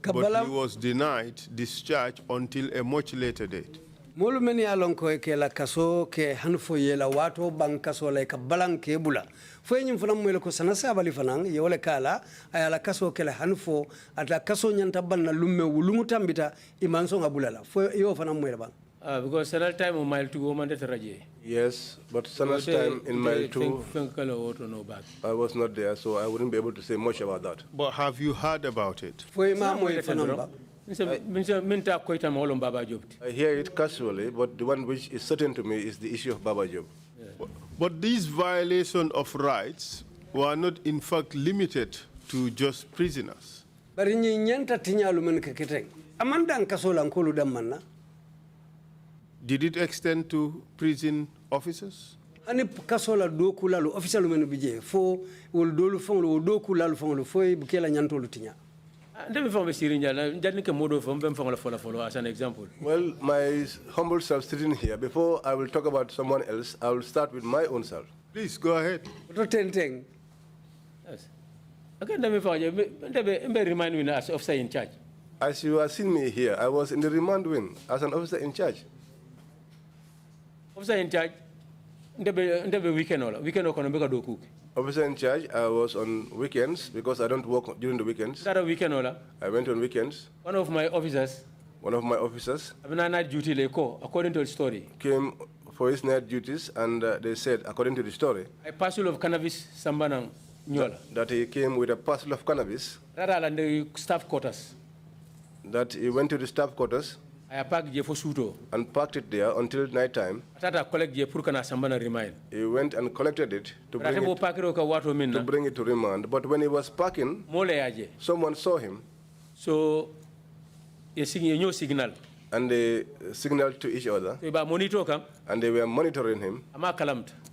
but he was denied discharge until a much later date? Molu meni alon ko ke la kaso ke hanfo yela wato bang kaso la ka balan ke bula fo nyim fana mo ko Sana Sabali fanan ye wala kala ayala kaso ke la hanfo ata kaso nyanta banna lumme wulungu tambita imanso ngabula la fo yo fana mo bang. Because Senal time on mile 2, mandatory. Yes, but Senal's time in mile 2, I was not there, so I wouldn't be able to say much about that. But have you heard about it? I hear it casually, but the one which is certain to me is the issue of Baba Job. Yeah. But these violations of rights were not in fact limited to just prisoners. Did it extend to prison officers? Ani kasola do kulalu official menu bije fo wol dolu fonglo do kulalu fonglo foy bukela nyantolu tinya. As an example. Well, my humble self sitting here, before I will talk about someone else, I will start with my own self. Please go ahead. Yes. Again, let me remind you as officer in charge. As you have seen me here, I was in the remand wing as an officer in charge. Officer in charge, weekend Officer in charge, I was on weekends because I don't work during the weekends. I went on weekends. One of my officers, night duty, according to the story, came for his night duties, and they said, according to the story, a parcel of cannabis sambanang that he came with a parcel of cannabis. The staff quarters. That he went to the staff quarters. I packed and parked it there until night time. He went and collected it to bring it to remand. But when he was parking, someone saw him. So, a signal. And they signaled to each other. And they were monitoring him.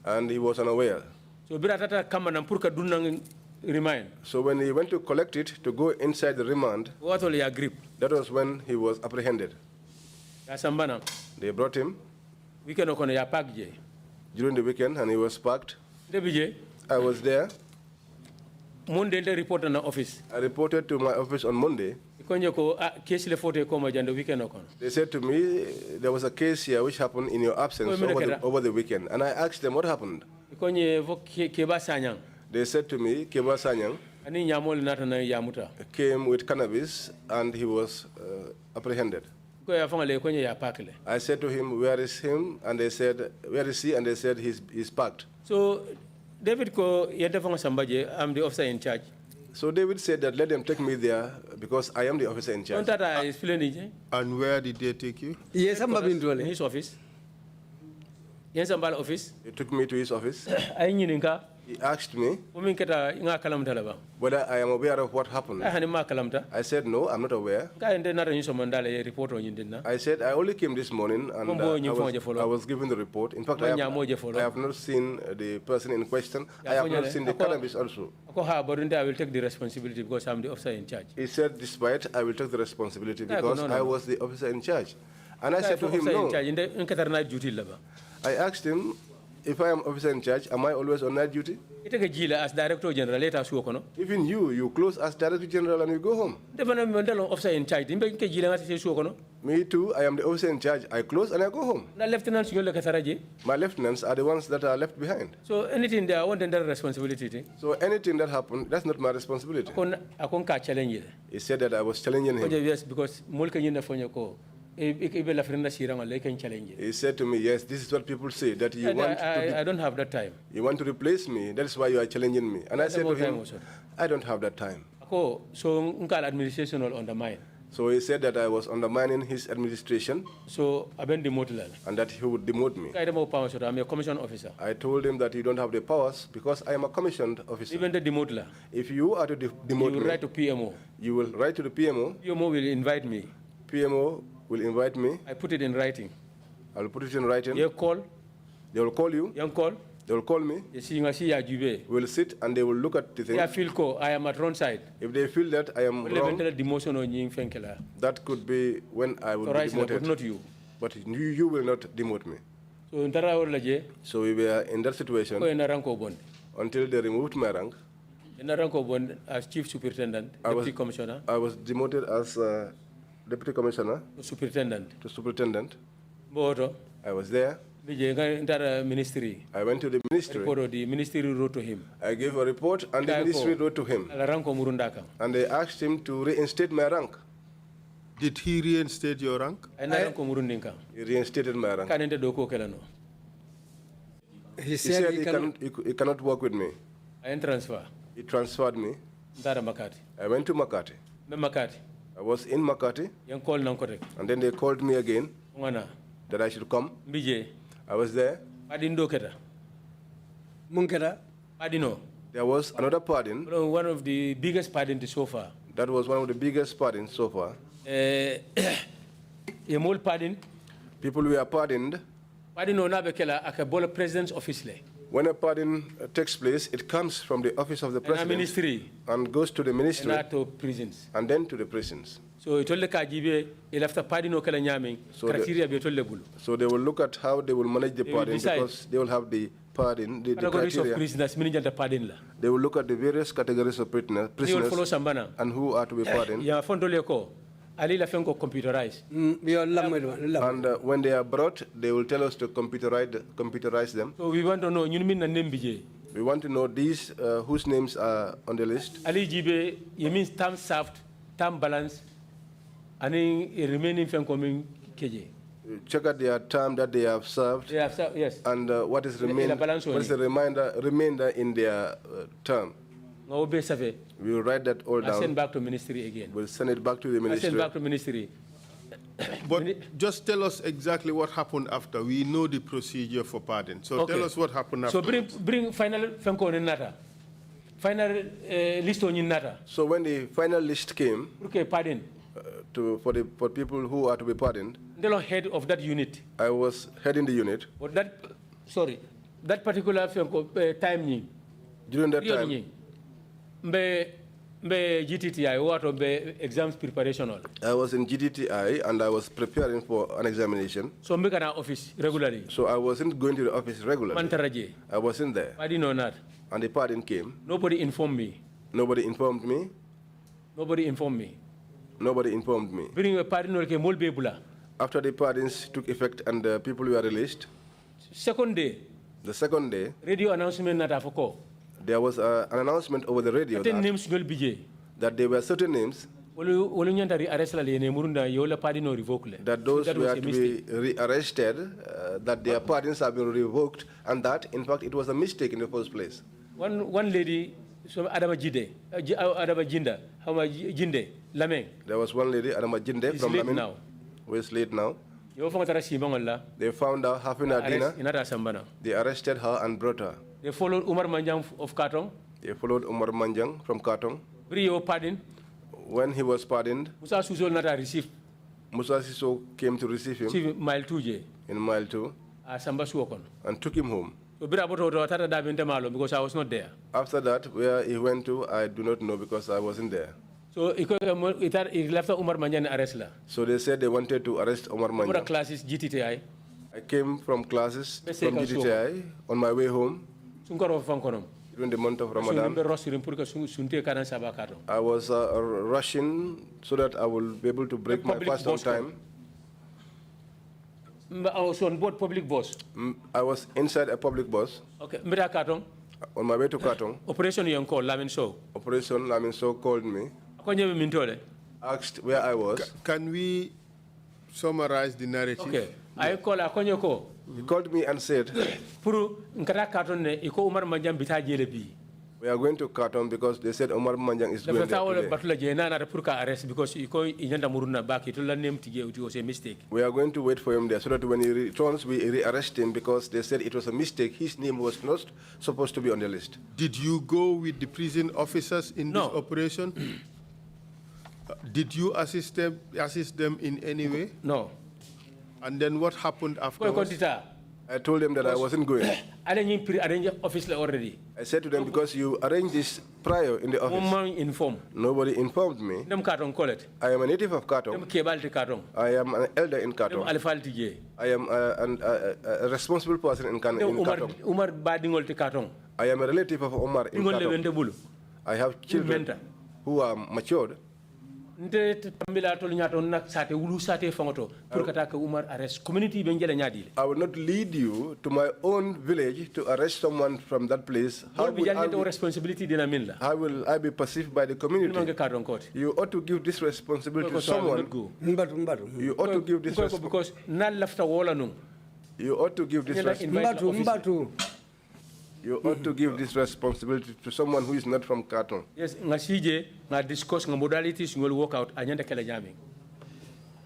And he was unaware. So when he went to collect it, to go inside the remand, that was when he was apprehended. They brought him during the weekend, and he was parked. I was there. Monday, they reported in the office. I reported to my office on Monday. They said to me, there was a case here which happened in your absence over the weekend. And I asked them what happened. They said to me, Keba Sanyang came with cannabis and he was apprehended. I said to him, where is him? And they said, where is he? And they said, he's parked. So David, I'm the officer in charge. So David said that let them take me there because I am the officer in charge. And where did they take you? Yes, I'm in his office. Yes, I'm office. He took me to his office. He asked me whether I am aware of what happened. I said, no, I'm not aware. I said, I only came this morning and I was given the report. In fact, I have not seen the person in question. I have not seen the cannabis also. I will take the responsibility because I'm the officer in charge. He said, despite, I will take the responsibility because I was the officer in charge. And I said to him, no. I asked him, if I am officer in charge, am I always on night duty? As Director General, even you close as Director General and you go home. Officer in charge. Me too, I am the officer in charge. I close and I go home. My lieutenants are the ones that are left behind. So anything there, I want their responsibility. So anything that happened, that's not my responsibility. He said that I was challenging him. Yes, because he said to me, yes, this is what people say, that you want I don't have that time. You want to replace me, that's why you are challenging me. And I said to him, I don't have that time. So administration will undermine. So he said that I was undermining his administration. So I've been demoted. And that he would demote me. I'm a commissioned officer. I told him that you don't have the powers because I am a commissioned officer. Even the demoter. If you are to demote me, you will write to PMO. You will write to the PMO. PMO will invite me. PMO will invite me. I put it in writing. I will put it in writing. You call. They will call you. You call. They will call me. We will sit and they will look at the thing. I am at wrong side. If they feel that I am wrong, that could be when I will be demoted. Not you. But you will not demote me. So we were in that situation until they removed my rank. As chief superintendent, deputy commissioner. I was demoted as deputy commissioner superintendent. To superintendent. I was there. Ministry. I went to the ministry. The ministry wrote to him. I gave a report and the ministry wrote to him. And they asked him to reinstate my rank. Did he reinstate your rank? He reinstated my rank. He said he cannot work with me. He transferred me. I went to Makati. I was in Makati. And then they called me again that I should come. I was there. There was another pardon. One of the biggest pardons so far. That was one of the biggest pardons so far. People were pardoned. President's office. When a pardon takes place, it comes from the office of the president and goes to the ministry to prisons. And then to the prisons. So it told the So they will look at how they will manage the pardon because they will have the pardon, the criteria. Of prisoners, they will look at the various categories of prisoners and who are to be pardoned. Computerized. And when they are brought, they will tell us to computerize them. So we want to know. We want to know these whose names are on the list. Ali Jibe, you mean term served, term balance, and remaining from coming KJ. Check out their term that they have served. They have served, yes. And what is the remainder in their term. We will write that all down. Send back to ministry again. We'll send it back to the ministry. Send back to ministry. But just tell us exactly what happened after. We know the procedure for pardon. So okay. Tell us what happened after. So bring final final list on nata. So when the final list came, okay, pardon. For people who are to be pardoned, the head of that unit. I was heading the unit. But that particular time. During that time. GTTI, what of exams preparation? I was in GTTI and I was preparing for an examination. So I make an office regularly. So I wasn't going to the office regularly. I wasn't there. I didn't know that. And the pardon came. Nobody informed me. Nobody informed me. Nobody informed me. Nobody informed me. Bring a pardon. After the pardons took effect and the people were released. Second day. The second day. Radio announcement not afoko. There was an announcement over the radio that there were certain names that those were to be rearrested, that their pardons have been revoked, and that, in fact, it was a mistake in the first place. One lady, Lamin. There was one lady, Adama Jinde, from Lamin, who is late now. They found her having a dinner. They arrested her and brought her. They followed Umar Manjang of Katong. They followed Umar Manjang from Katong. When he was pardoned, Musa Siso came to receive him in mile 2 and took him home. Because I was not there. After that, where he went to, I do not know because I wasn't there. So he left Umar Manjang arrest. So they said they wanted to arrest Umar Manjang. What classes GTTI? I came from classes from GTTI on my way home during the month of Ramadan. I was rushing so that I will be able to break my fast on time. I was on board public bus. I was inside a public bus. Okay. On my way to Katong. Operation Lamin Show. Operation Lamin Show called me. Asked where I was. Can we summarize the narrative? Okay. I call Akonyoko. He called me and said, we are going to Katong because they said Omar Manjang is going there. We are going to wait for him there so that when he returns, we rearrest him because they said it was a mistake. His name was not supposed to be on the list. Did you go with the prison officers in this operation? Did you assist them in any way? No. And then what happened afterwards? I told them that I wasn't going. I arranged office already. I said to them, because you arranged this prior in the office. Nobody informed me. I am a native of Katong. I am an elder in Katong. I am a responsible person in Katong. I am a relative of Omar in Katong. I have children who are matured. nte tambila tol nyato nak sate wulu sate fangoto pour kata ka Umar arrest community be ngela nyadile. I will not lead you to my own village to arrest someone from that place. How will I be perceived by the community? You ought to give this responsibility to someone. You ought to give this because you ought to give this responsibility. You ought to give this responsibility to someone who is not from Karton. Yes, nga discuss nga modalities ngol work out anyanda kala nyami.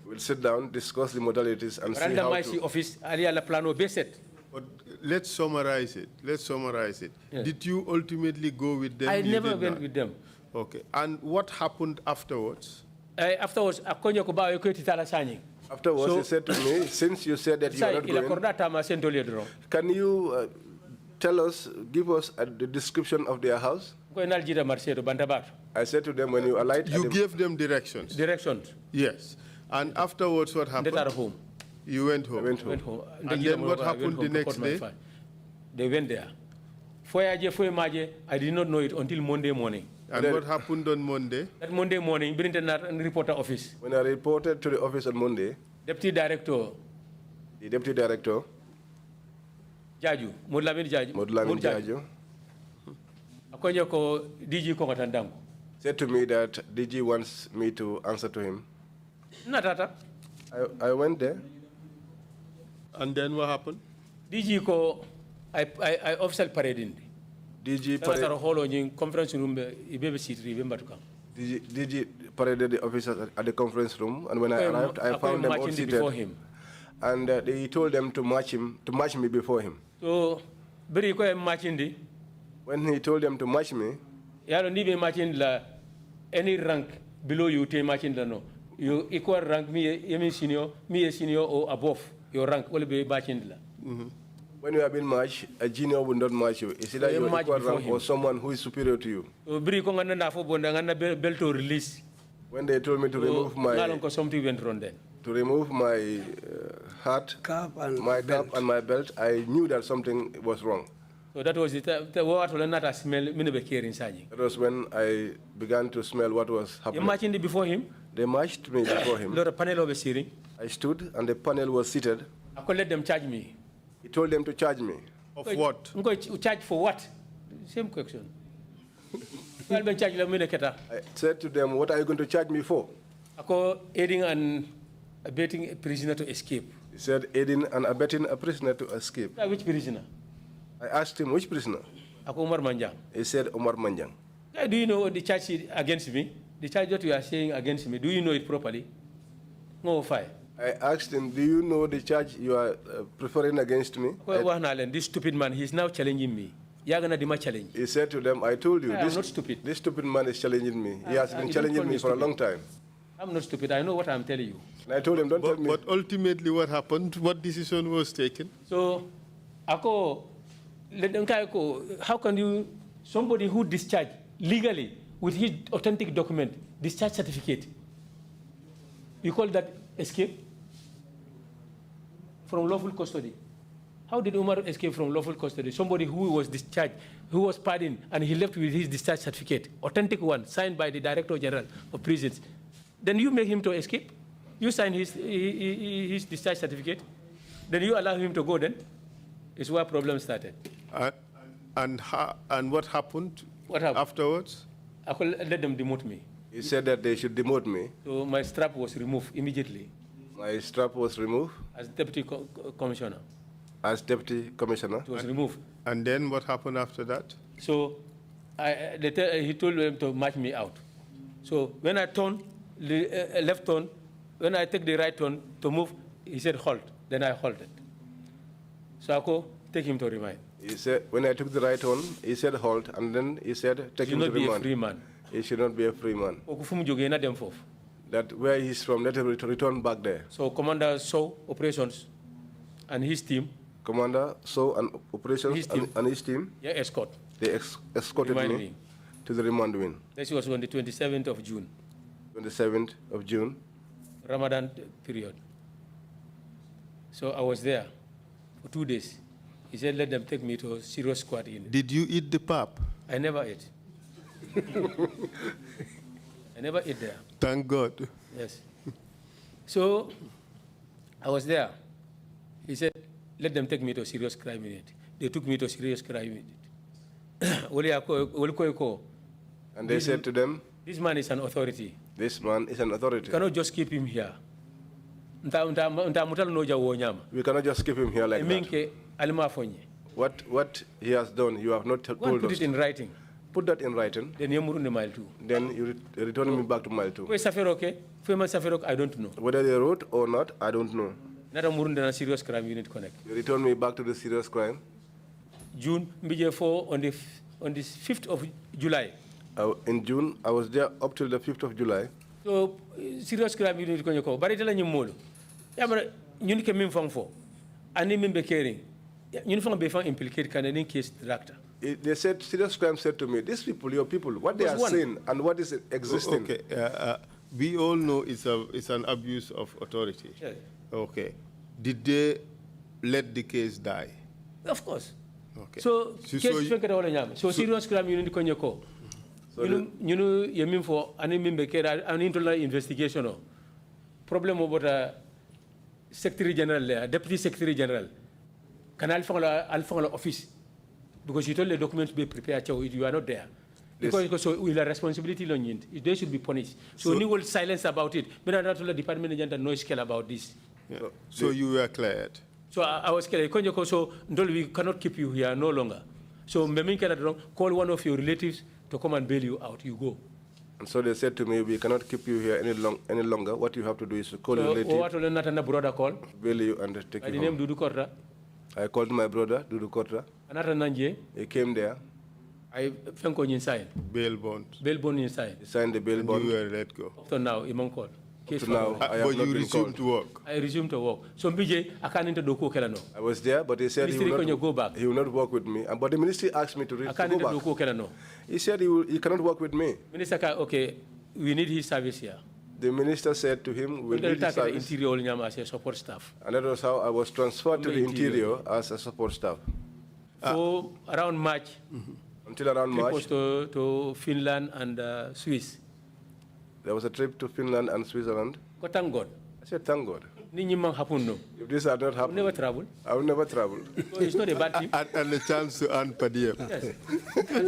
We'll sit down, discuss the modalities, and see how to... office ali la plano beset. But let's summarize it. Let's summarize it. Yes. Did you ultimately go with them? I never went with them. Okay. And what happened afterwards? Afterwards, Afterwards, he said to me, since you said that you are not going, can you tell us, give us the description of their house? I said to them, when you alight... You gave them directions? Directions. Yes. And afterwards, what happened? Home. You went home? I went home. And then what happened the next day? They went there. I did not know it until Monday morning. And what happened on Monday? That Monday morning, bring the reporter office. When I reported to the office on Monday, the deputy director, Jaju, Lamin Jaju, said to me that DG wants me to answer to him. I went there. And then what happened? DG ko I official parade. DG parade. Conference room. DG paraded the officers at the conference room, and when I arrived, I found them all seated before him. And they told them to match me before him. So, when he told them to match me, you don't even matching any rank below you. No, you equal rank me a senior or above your rank will be matching. When you have been matched, a junior will not match you. Is it that you equal rank or someone who is superior to you? When they told me to remove my something went wrong then. To remove my hat, cap and my belt, I knew that something was wrong. So that was it. That was when I began to smell what was happening. You matched before him? They matched me before him. I stood and the panel was seated. I could let them charge me. He told them to charge me. Of what? I'm going to charge for what? Same question. I said to them, what are you going to charge me for? Aiding and abetting a prisoner to escape. He said, aiding and abetting a prisoner to escape. Which prisoner? I asked him, which prisoner? Omar Manjang. He said, Omar Manjang. Do you know the charge against me? The charge that you are saying against me, do you know it properly? No, fine. I asked him, do you know the charge you are preferring against me? This stupid man, he's now challenging me. Challenge. He said to them, I told you, I'm not stupid. This stupid man is challenging me. He has been challenging me for a long time. I'm not stupid. I know what I'm telling you. And I told him, don't tell me. But ultimately what happened? What decision was taken? So, how can you, somebody who discharged legally with his authentic document, discharge certificate, you call that escape from lawful custody? How did Umar escape from lawful custody? Somebody who was discharged, who was pardoned, and he left with his discharge certificate, authentic one, signed by the Director General of Prisons. Then you make him to escape? You sign his discharge certificate? Then you allow him to go then? Is where problems started. And what happened? What happened afterwards? I could let them demote me. He said that they should demote me. So my strap was removed immediately. My strap was removed? As Deputy Commissioner. As Deputy Commissioner? It was removed. And then what happened after that? So he told them to march me out. So when I turned, left turn, when I take the right turn to move, he said halt. Then I halted. So I go take him to remand. He said, when I took the right turn, he said halt, and then he said take him to remand. He should not be a free man. He should not be a free man. That where he's from, let him return back there. So Commander So Operations and his team. Commander So and Operations and his team. Yeah, escort. They escorted me to the remand wing. This was on the 27th of June. 27th of June. Ramadan period. So I was there for 2 days. He said, let them take me to a serious squad in. Did you eat the pap? I never ate. I never ate there. Thank God. Yes. So I was there. He said, let them take me to serious crime unit. They took me to serious crime unit. And they said to them, this man is an authority. this man is an authority. You cannot just keep him here. We cannot just keep him here like that. What he has done, you have not told us. Put it in writing. Put that in writing. Then you return me back to mile 2. I don't know. Whether they wrote or not, I don't know. Serious crime unit connect. You return me back to the serious crime. June, on the 5th of July. In June, I was there up till the 5th of July. So, serious crime unit konyo ko. Bari tala nyumolo. Yamara nyuni ke mimfang fo. Ani mimbe caring. Nyuni fang befang implicate Canadian case director. They said, serious crime said to me, these people, your people, what they are saying and what is existing. Okay, we all know it's an abuse of authority. Yes. Okay. Did they let the case die? Of course. Okay. So serious crime unit konyo ko. You know, you mean for an internal investigation. Problem about Secretary General, Deputy Secretary General. Can Alpha office? Because you told the documents be prepared, you are not there. Because so we have responsibility on it. They should be punished. So you will silence about it. But I told the department agent no scale about this. Yeah. So you were cleared. So I was cleared. So we cannot keep you here no longer. So call one of your relatives to come and bail you out. You go. And so they said to me, we cannot keep you here any longer. What you have to do is to call your relative. What brother call? Bail you and take you home. Korta. I called my brother, Dudu Korta. He came there. I think on inside. Bail bond. Bail bond inside. He signed the bail bond. You were let go. Up to now, Imam called. Now, but you resumed to work. I resumed to work. So BJ, I can't enter the I was there, but he said he will not work with me. But the ministry asked me to go back. He said he cannot work with me. Minister, okay, we need his service here. The minister said to him, we need his service. Interior as a support staff. And that was how I was transferred to the interior as a support staff. So around March, until around March, to Finland and Swiss. There was a trip to Finland and Switzerland. Thank God. I said, thank God. If this had not happened, never travel. I will never travel. So it's not a bad thing. And a chance to earn per diem. Yes.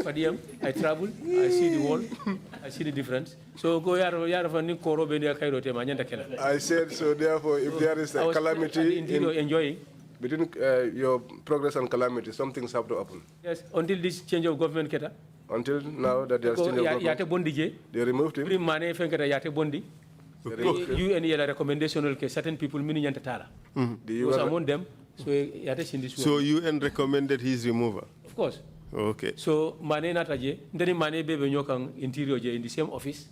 Per diem, I travel, I see the world, I see the difference. So go I said, so therefore, if there is a calamity enjoying between your progress and calamity, some things have to happen. Yes, until this change of government keta. Until now that there is change of government, they removed him. You and your recommendation, certain people meaning tara. Was among them. So UN recommended his removal? Of course. Okay. So Mane Nataje, then Mane Bebe Nyokang interior in the same office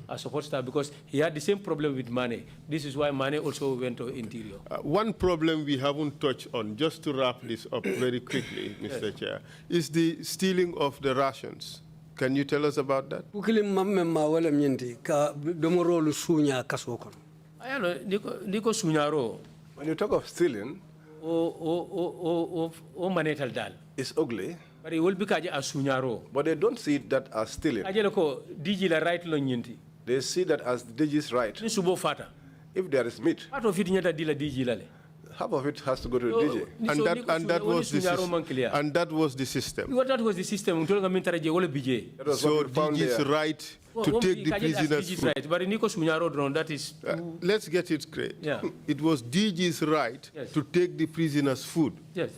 as support staff because he had the same problem with Mane. This is why Mane also went to interior. One problem we haven't touched on, just to wrap this up very quickly, Mr. Chair, is the stealing of the rations. Can you tell us about that? When you talk of stealing, it's ugly. But they don't see that as stealing. They see that as the DG's right. If there is meat, half of it has to go to the DJ. And that was the system. And that was the system. That was the system. So DG's right to take the prisoners' food. Right. That is let's get it straight. Yeah. It was DG's right to take the prisoners' food. Yes.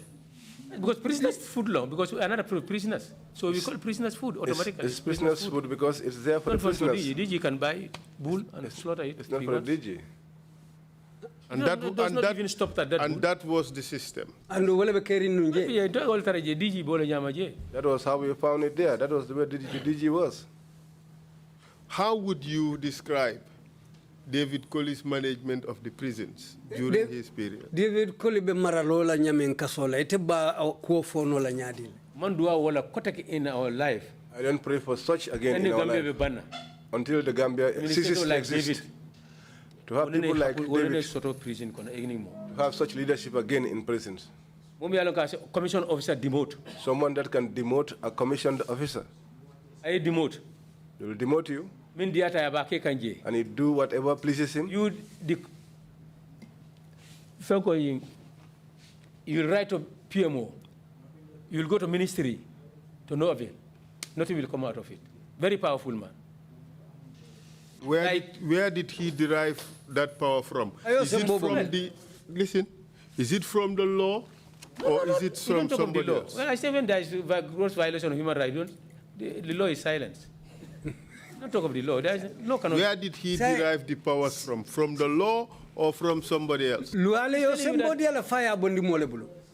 Because prisoners' food law, because we are not prisoners. So we call prisoners' food automatically. It's prisoners' food because it's there for the prisoners. DG can buy bull and slaughter it. It's not for the DG. And that was the system. That was how we found it there. That was the way the DG was. How would you describe David Colley's management of the prisons during his period? David Colley be maralola nyamen kasola ite ba ko fono la nyadil. Mandua wala kotek in our life. I don't pray for such again in our life. Until the Gambia ceases to exist. To have people like David, to have such leadership again in prisons. Commissioned officer demote. Someone that can demote a commissioned officer. I demote. They will demote you. and he do whatever pleases him, you write to PMO, you'll go to ministry to no avail. Nothing will come out of it. Very powerful man. Where did he derive that power from? Is it from is it from the law or is it from somebody else? Well, I say when there is a gross violation of human rights, the law is silence. Don't talk of the law. Where did he derive the powers from? From the law or from somebody else?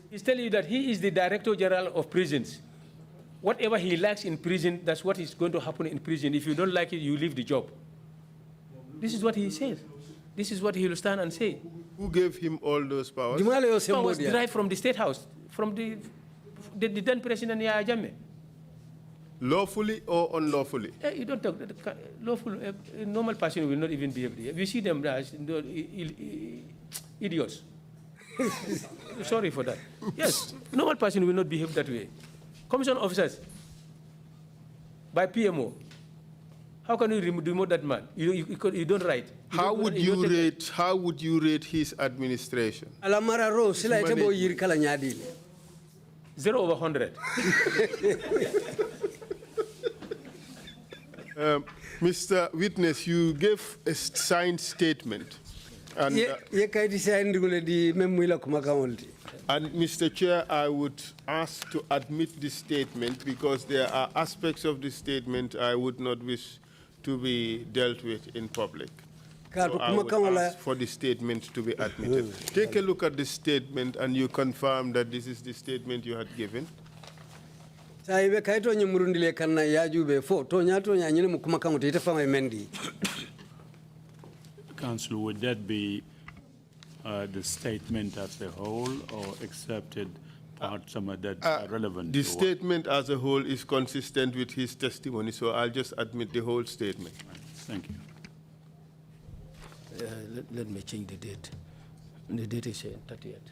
He's telling you that he is the Director General of prisons. Whatever he lacks in prison, that's what is going to happen in prison. If you don't like it, you leave the job. This is what he says. This is what he will stand and say. Who gave him all those powers? Powers derived from the State House, from the then President Yahya Jammeh. Lawfully or unlawfully? You don't talk. Lawful, a normal person will not even behave. We see them as idiots. Sorry for that. Yes, normal person will not behave that way. Commission officers, by PMO, how can you remove that man? You don't write. How would you rate his administration? 0 over 100. Mr. Witness, you gave a signed statement. And Mr. Chair, I would ask to admit this statement because there are aspects of this statement I would not wish to be dealt with in public. So I would ask for the statement to be admitted. Take a look at the statement and you confirm that this is the statement you had given. Councillor, would that be the statement as a whole or accepted parts that are relevant? The statement as a whole is consistent with his testimony, so I'll just admit the whole statement. Thank you. Let me change the date. The date is 30th.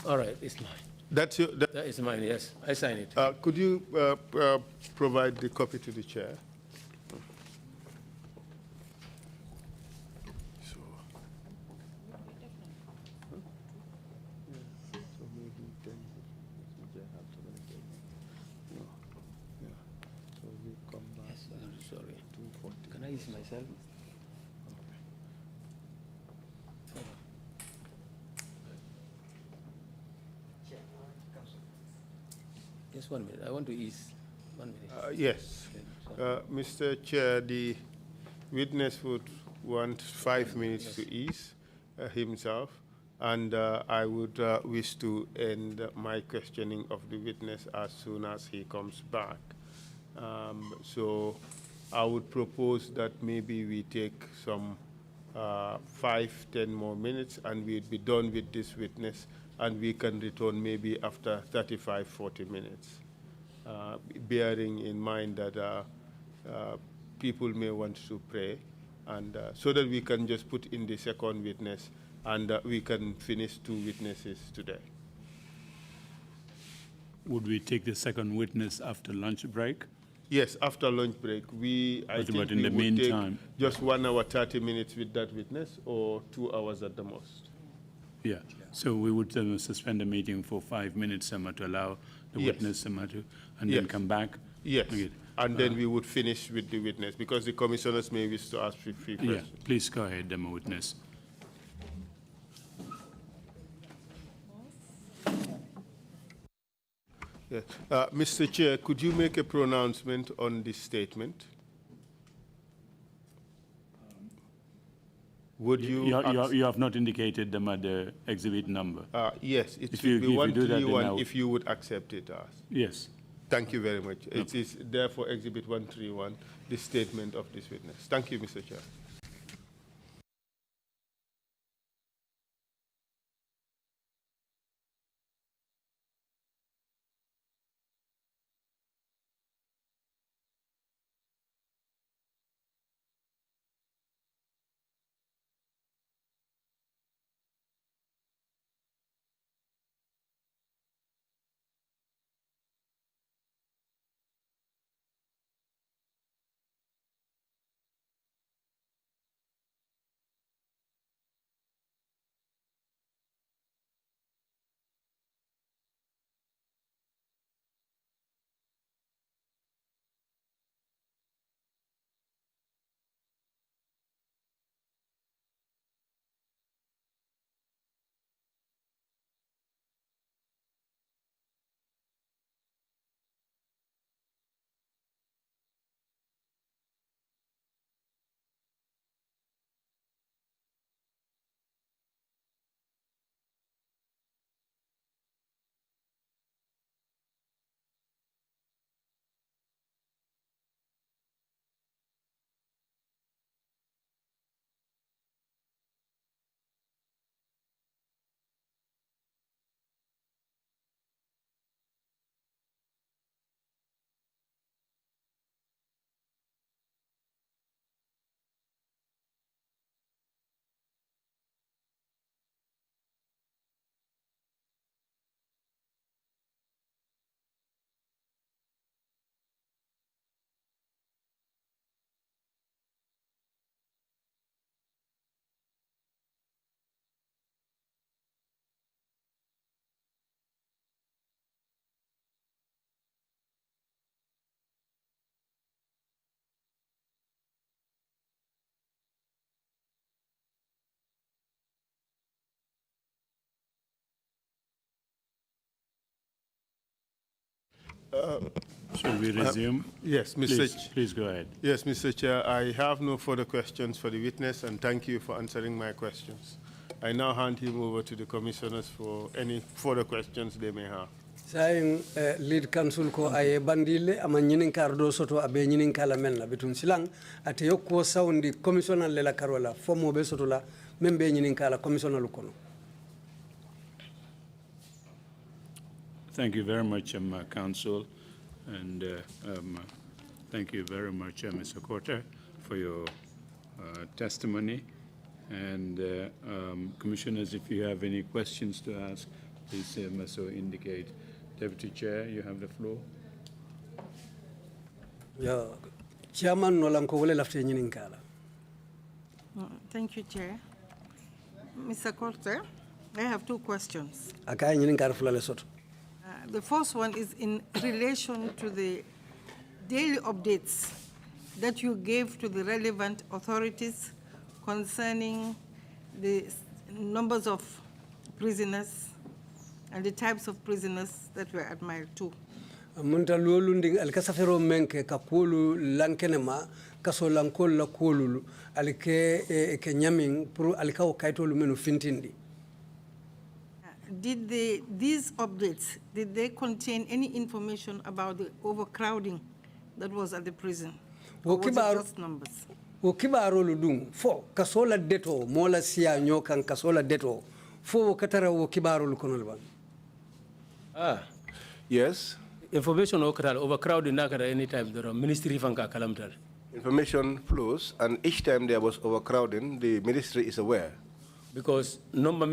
All right, it's mine. That is mine, yes. I sign it. Could you provide the copy to the chair? Sorry. Can I use myself? Just 1 minute. I want to ease. 1 minute. Yes. Mr. Chair, the witness would want 5 minutes to ease himself, and I would wish to end my questioning of the witness as soon as he comes back. So I would propose that maybe we take some 5–10 more minutes and we'd be done with this witness, and we can return maybe after 35–40 minutes, bearing in mind that people may want to pray, and so that we can just put in the second witness and we can finish 2 witnesses today. Would we take the second witness after lunch break? Yes, after lunch break. I think in the meantime, take just 1 hour 30 minutes with that witness, or 2 hours at the most. Yeah. So we would suspend the meeting for 5 minutes to allow the witness to, and then come back. Yes. Okay. And then we would finish with the witness because the commissioners may wish to ask for free questions. Yeah. Please go ahead, the witness. Yes. Mr. Chair, could you make a pronouncement on this statement? Would you? You have not indicated the exhibit number. Yes, it should be 131 if you would accept it as. Yes. Thank you very much. It is therefore exhibit 131, the statement of this witness. Thank you, Mr. Chair. Shall we resume? Yes, Mr. Please go ahead. Yes, Mr. Chair, I have no further questions for the witness, and thank you for answering my questions. I now hand him over to the commissioners for any further questions they may have. Saying lead council ko aye bandile ama nyinin kardo soto abe nyinin kala menna betun silang ate yokko saundi commissioner lela karola fomo be soto la membe nyinin kala commissioner lukono. Thank you very much, Council, and thank you very much, Mr. Korta, for your testimony. And commissioners, if you have any questions to ask, please so indicate. Deputy Chair, you have the floor. Yeah, Chairman Nolanko wole lafte nyinin kala. Thank you, Chair. Mr. Korta, I have two questions. Akay nyinin kala fulale soto. The first one is in relation to the daily updates that you gave to the relevant authorities concerning the numbers of prisoners and the types of prisoners that were at Mile 2. Munta lolu nding alikasafero menke ka kulu lankenema kaso lankol la kulu alike ke nyamin pour alikaw kaytolu menu fintindi. Did these updates, did they contain any information about the overcrowding that was at the prison? Or was it just numbers? Wo kibarolu dum fo kasola deto mola siya nyokan kasola deto fo katara wo kibarolu konol ban. Yes. Information overcrowding nakara anytime there are ministry fanka kalamtal. Information flows, and each time there was overcrowding, the ministry is aware. Because number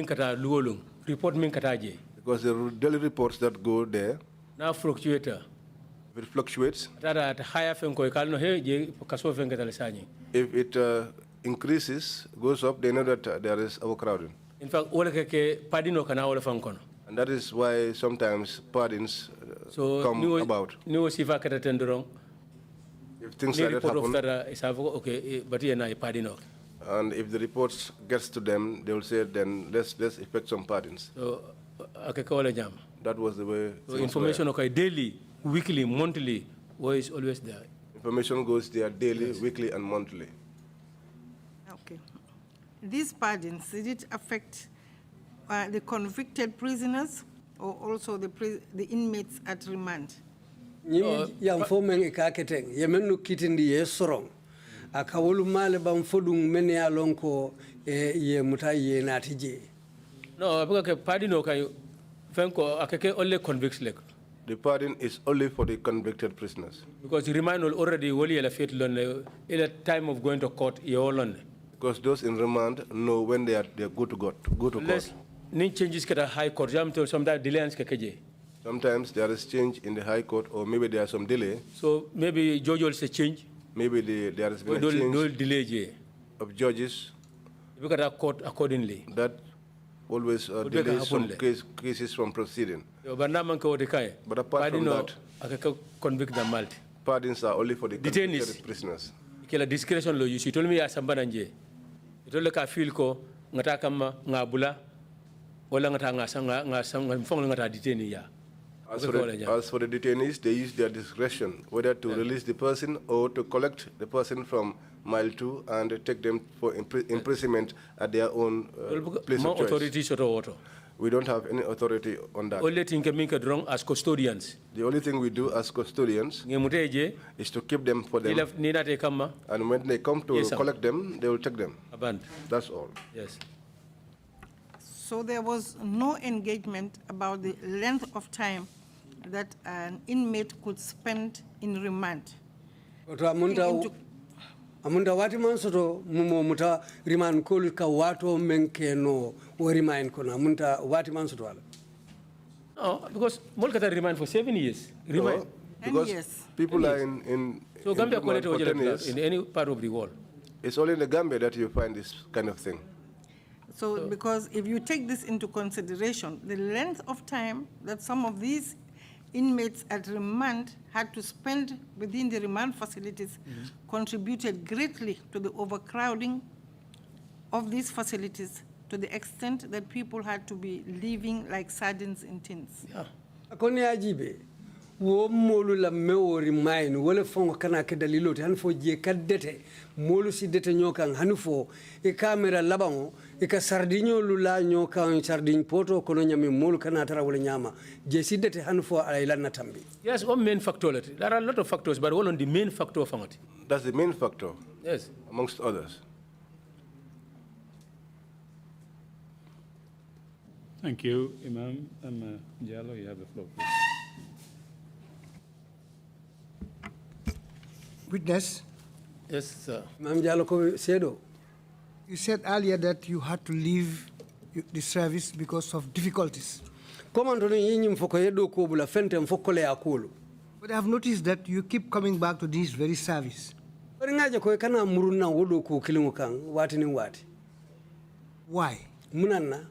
kata luolung report kata je. Because the daily reports that go there. Now fluctuator. If it fluctuates. At higher fenko kalno he je kaso fenkata lesani. If it increases, goes up, they know that there is overcrowding. In fact, all ke padino kana all fankono. And that is why sometimes pardons come about. If things like that happen, okay, but pardon. And if the reports gets to them, they will say, then let's effect some pardons. So, that was the way. So information okay, daily, weekly, monthly, was always there. Information goes there daily, yes, weekly, and monthly. Okay. These pardons, did it affect the convicted prisoners or also the inmates at remand? Yang fomen ikaketeng yemenu kitindi yesorong akawulu male bam fodung mene alonko ye mutaye natije. No, because pardon okay, fenko akeke only convicts like. The pardon is only for the convicted prisoners. Because the remand will already wali la fit lon in the time of going to court yolon. Because those in remand know when they are good to go to court. Changes at the High Court. Sometimes there is change in the High Court, or maybe there is some delay. So maybe judge also change. Maybe there has been a change delay of judges. Look at that court accordingly. That always delays some cases from proceeding. But apart from that, convict the multi. Pardons are only for the convicted prisoners. Kila discretion lo you told me asambananje. You told ka feel ko ngata kama ngabula. As for the detainees, they use their discretion whether to release the person or to collect the person from Mile 2 and take them for imprisonment at their own place of choice. We don't have any authority on that. Only thing we can do as custodians. The only thing we do as custodians is to keep them for them. And when they come to collect them, they will take them. That's all. Yes. So there was no engagement about the length of time that an inmate could spend in remand. Amunda wati mansoto mumo muta remand kol ka wato menke no remand kono amunda wati mansoto ala. No, because Molkata remand for 7 years. Remand. Because yes, people are in so Gambia in any part of the world. It's only in the Gambia that you find this kind of thing. So, because if you take this into consideration, the length of time that some of these inmates at remand had to spend within the remand facilities contributed greatly to the overcrowding of these facilities to the extent that people had to be living like sardines in tins. Yeah. Akoni ajibe. Wo molu la mewori mine wala fongo kana ke dalilo te han fo je kaddete molu si dete nyokan han fo e camera labango e ka sardinyo lula nyokan sardin poto kono nyami molu kana tara wala nyama je si dete han fo ay lan tambi. Yes, one main factor. There are a lot of factors, but one on the main factor fangati. That's the main factor. Yes. Amongst others. Thank you, Imam. Jallo, you have the floor, please. Witness. Yes, sir. Imam Jallo ko sedo. You said earlier that you had to leave the service because of difficulties. Commando ni yinyim foko yedo ko bula fente mfokole akulu. But I have noticed that you keep coming back to this very service. Bari ngaje ko kana muruna wodo ko kilingu kan wati ni wati. Why? Munanna.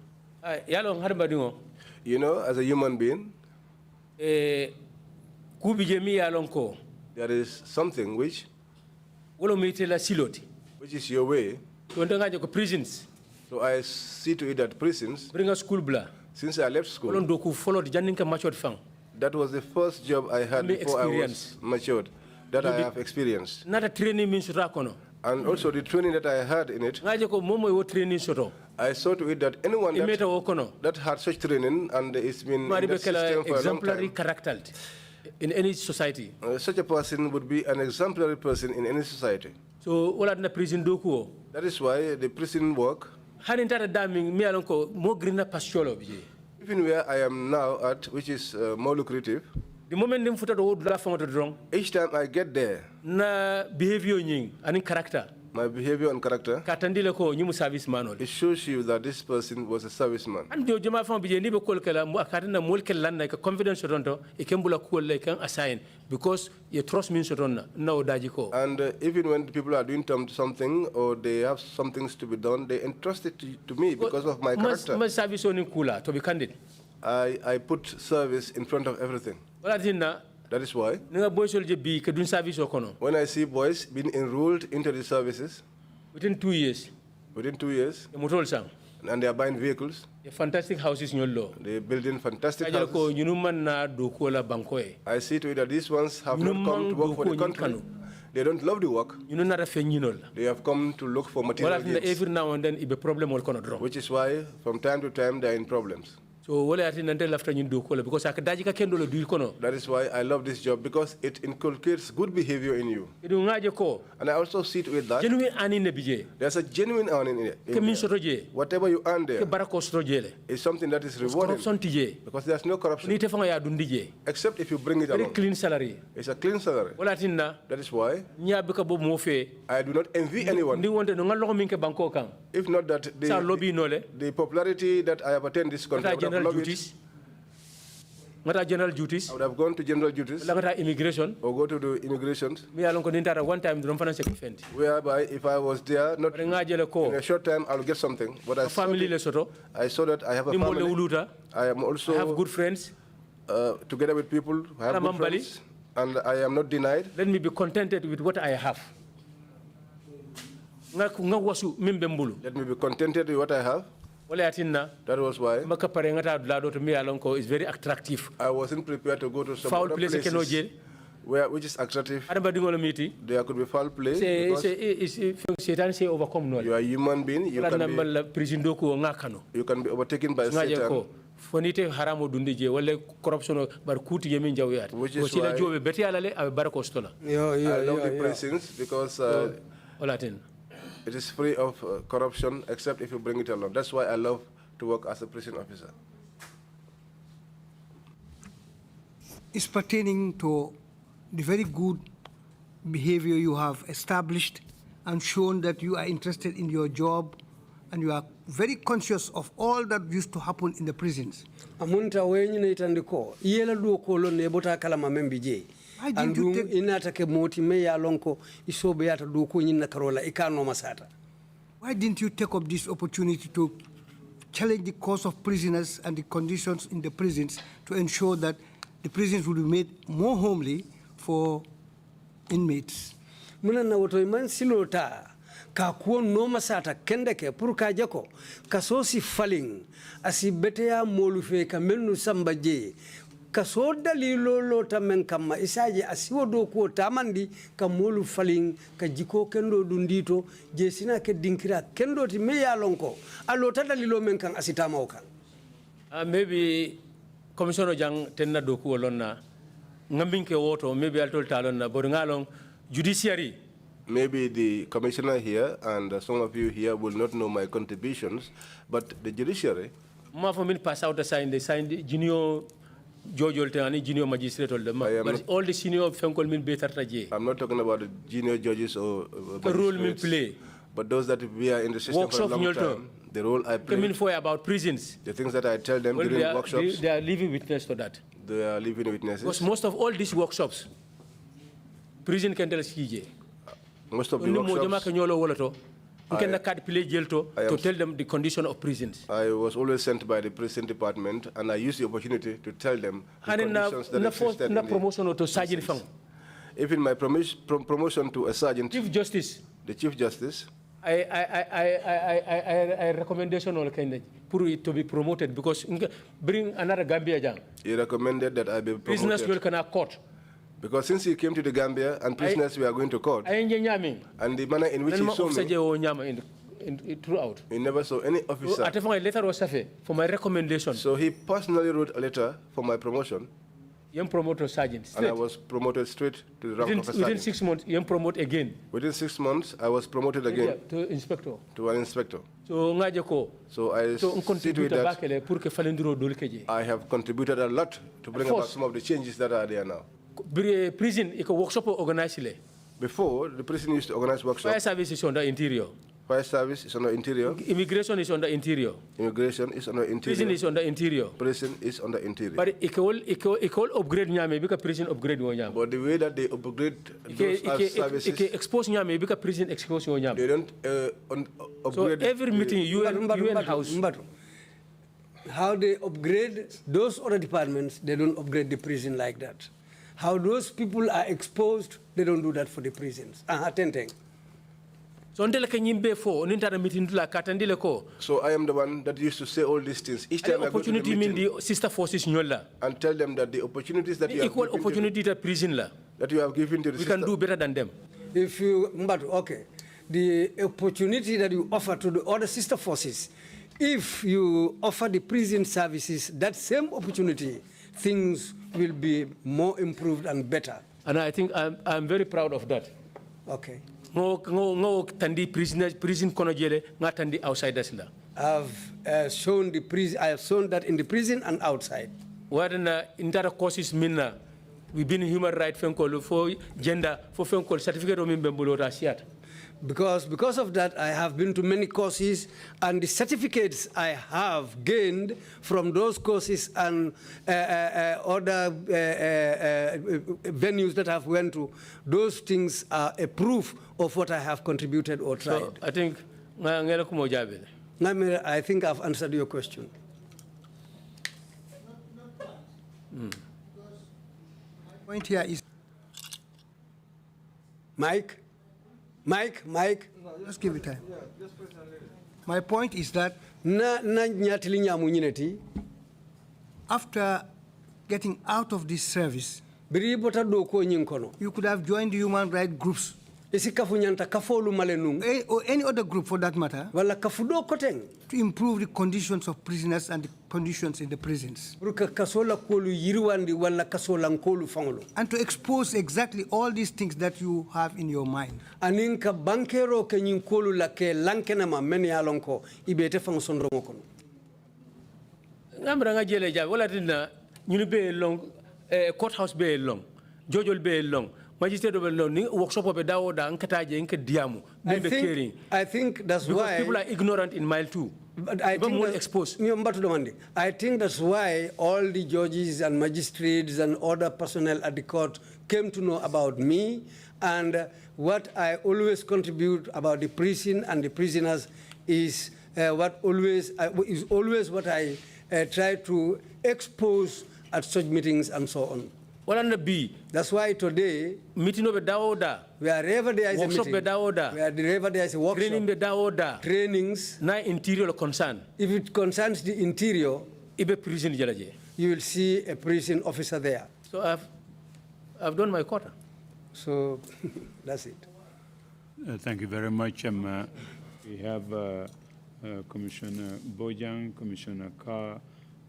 You know, as a human being, there is something which is your way. Prisons. So I see to it that prisons, bring a school blah. Since I left school, that was the first job I had before I was matured, that I have experienced. Not a training means rakono. And also the training that I had in it, I saw to it that anyone that had such training and it's been in the system for a long time, character in any society. Such a person would be an exemplary person in any society. So that is why the prison work, even where I am now at, which is more lucrative, the moment each time I get there, na behavior and character. My behavior and character, it shows you that this person was a serviceman. And because you trust me, and even when people are doing something or they have some things to be done, they entrust it to me because of my character. My service only cooler, to be candid. I put service in front of everything. That is why when I see boys being enrolled into the services, within 2 years, and they are buying vehicles, fantastic houses in your law. They build in fantastic houses. I see to it that these ones have not come to work for the country. They don't love the work. They have come to look for material gains. Every now and then, it be problem which is why, from time to time, they are in problems. So because that is why I love this job, because it inculcates good behavior in you. And I also see to it that there's a genuine earning in it. Whatever you earn there is something that is rewarding, because there's no corruption. Except if you bring it along. Clean salary. It's a clean salary. That is why I do not envy anyone. If not that the popularity that I have attained this country, general duties. General duties. I would have gone to general duties. Immigration. Or go to the immigration. One time, whereby if I was there, not in a short time, I'll get something. But I saw that I have a family. I am also have good friends. Together with people who have good friends. And I am not denied. Let me be contented with what I have. Let me be contented with what I have. That was why is very attractive. I wasn't prepared to go to some other places which is attractive. There could be foul play. You are a human being. You can be overtaken by Satan. Which is why I love the prisons, because it is free of corruption, except if you bring it along. That's why I love to work as a prison officer. It's pertaining to the very good behavior you have established and shown that you are interested in your job and you are very conscious of all that used to happen in the prisons. Why didn't you take... Why didn't you take up this opportunity to challenge the cause of prisoners and the conditions in the prisons to ensure that the prisons will be made more homely for inmates? Ka kuo no masata kende ke pour ka jako ka sosi faling asi beteya molu fe ka melnu sambaje kaso dalilo lo tamen kama isaje asiwo do ko tamandi ka molu falin ka jiko kendo dundito je sina ke dinkira kendo ti me yalonko allo ta dalilo men kan asitama o kan maybe commissioner jang tenna do ko lonna ngambinke woto maybe altol talonna bod ngalong judiciary. Maybe the commissioner here and some of you here will not know my contributions, but the judiciary. Pass out the signed junior judge junior magistrate but all the senior fenkol min better taje. I'm not talking about the junior judges or the role min play. But those that we are in the system for a long time, the role I play. Coming for about prisons. The things that I tell them during workshops. They are living witness to that. They are living witnesses. Because most of all these workshops, prison can tell us most of the workshops, to tell them the condition of prisons. I was always sent by the prison department, and I used the opportunity to tell them the conditions that existed in promotion to sergeant. Even my promotion to a sergeant, Chief Justice, the Chief Justice, I recommendation all kind for it to be promoted because bring another Gambia jang. He recommended that I be promoted. Prisoners will cannot court. Because since he came to the Gambia and prisoners were going to court, and the manner in which he saw me, throughout. He never saw any officer. A letter was for my recommendation. So he personally wrote a letter for my promotion. Young promoter sergeant. And I was promoted straight to the rank of a sergeant. Within 6 months, you promote again. Within 6 months, I was promoted again. To inspector. To an inspector. So I see to it that I have contributed a lot to bring about some of the changes that are there now. Prison, a workshop organized. Before, the prison used to organize workshops. Fire service is on the interior. Fire service is on the interior. Immigration is on the interior. Immigration is on the interior. Prison is on the interior. Prison is on the interior. But it can upgrade nyame because prison upgrade nyame. But the way that they upgrade those services, it can expose nyame because prison expose nyame. They don't upgrade. So every meeting, UN house. How they upgrade those other departments, they don't upgrade the prison like that. How those people are exposed, they don't do that for the prisons. So I am the one that used to say all these things. Each time I go to the meeting, the sister forces and tell them that the opportunities that you have equal opportunity to prison that you have given to the system, we can do better than them. If you, but okay, the opportunity that you offer to the other sister forces, if you offer the prison services that same opportunity, things will be more improved and better. And I think I'm very proud of that. Okay. Prison outsiders. I've shown that in the prison and outside. What in that courses minna we've been human rights for gender for certificate of Because of that, I have been to many courses, and the certificates I have gained from those courses and other venues that I've went to, those things are a proof of what I have contributed or tried. So I think I've answered your question. My point here is Mike. Let's give it time. My point is that after getting out of this service, you could have joined the human rights groups. Or any other group for that matter, to improve the conditions of prisoners and the conditions in the prisons. And to expose exactly all these things that you have in your mind. Courthouse be long, Jojol be long. Magistrate workshop of I think that's because why people are ignorant in mile 2. But I think that's why all the judges and magistrates and other personnel at the court came to know about me, and what I always contribute about the prison and the prisoners is always what I try to expose at such meetings and so on. That's why today, wherever there is a meeting, wherever there is a workshop, trainings, interior concern. If it concerns the interior, you will see a prison officer there. So I've done my quota. So that's it. Thank you very much. We have Commissioner Bojang, Commissioner Carr,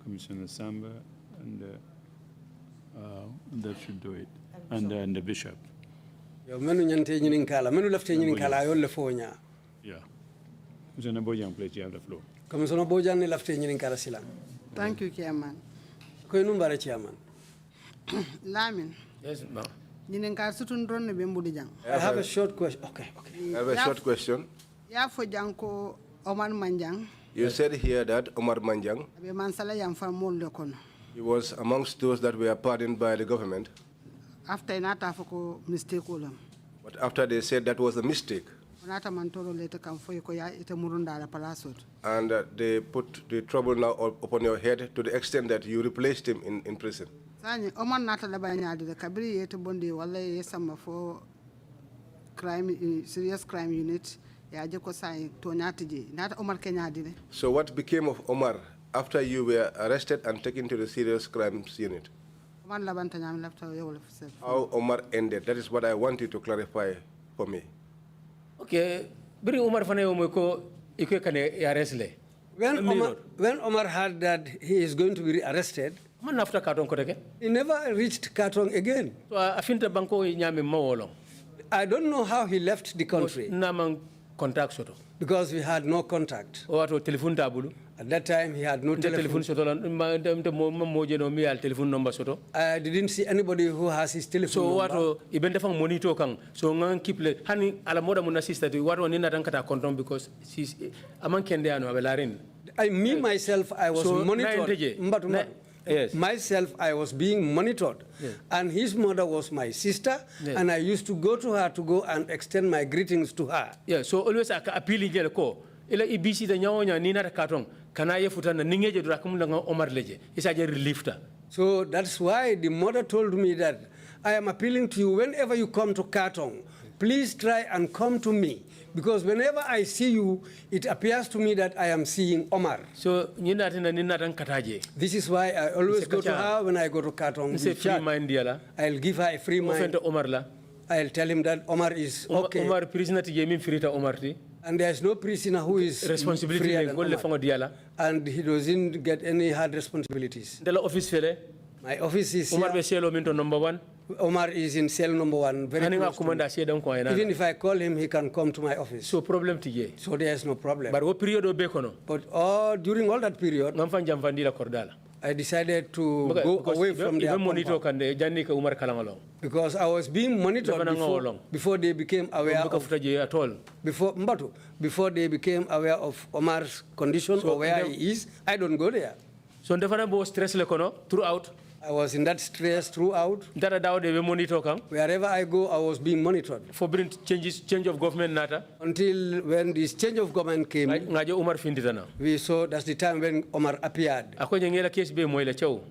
Commissioner Samba, and that should do it. And the bishop. Menu nyante nyinin kala, menu lafte nyinin kala yolle fonya. Yeah. Commissioner Bojang, please, you have the floor. Commissioner Bojang ne lafte nyinin kala silang. Thank you, Chairman. Koy numbara Chairman. Lamin. Yes, ma'am. I have a short question. Okay. I have a short question. Omar Manjang. You said here that Omar Manjang, he was amongst those that were pardoned by the government. After another mistake. But after they said that was a mistake, and they put the trouble now upon your head to the extent that you replaced him in prison. Omar nata labanya de kabiri yete bondi wala yesama for crime serious crime unit ya je ko sai to nyatiji nata Omar Kenya dine. So what became of Omar after you were arrested and taken to the serious crimes unit? Omar labanta nyam lafta yewol How Omar ended, that is what I want you to clarify for me. Okay, bring Omar fane ko ikwe kane arrest le. When Omar heard that he is going to be arrested, he never reached Kartong again. I don't know how he left the country. Because we had no contact. At that time, he had no telephone. I didn't see anybody who has his telephone number. Because me myself, I was monitored. Yes. Myself, I was being monitored. Yes. And his mother was my sister, yes. And I used to go to her to go and extend my greetings to her. Yeah, so always appealing ko ila ibisi da nyawonya ni na karton kana ye futana ningeje dura kumla Omar leje isa je relifta. So that's why the mother told me that I am appealing to you whenever you come to Kartong, please try and come to me. Because whenever I see you, it appears to me that I am seeing Omar. So this is why I always go to her when I go to Kartong. I'll give her a free mind. I'll tell him that Omar is okay. Omar prisoner and there's no prisoner who is responsibility and he doesn't get any hard responsibilities. My office is Omar number 1. Omar is in cell number 1. Very close to me. Even if I call him, he can come to my office. So problem tiye. So there's no problem. But what period of bekono? But during all that period, I decided to go away from the compound. Because I was being monitored before they became aware of before they became aware of Omar's condition or where he is. I don't go there. So stress throughout. I was in that stress throughout. Wherever I go, I was being monitored. For change of government nata. Until when this change of government came, we saw that's the time when Omar appeared.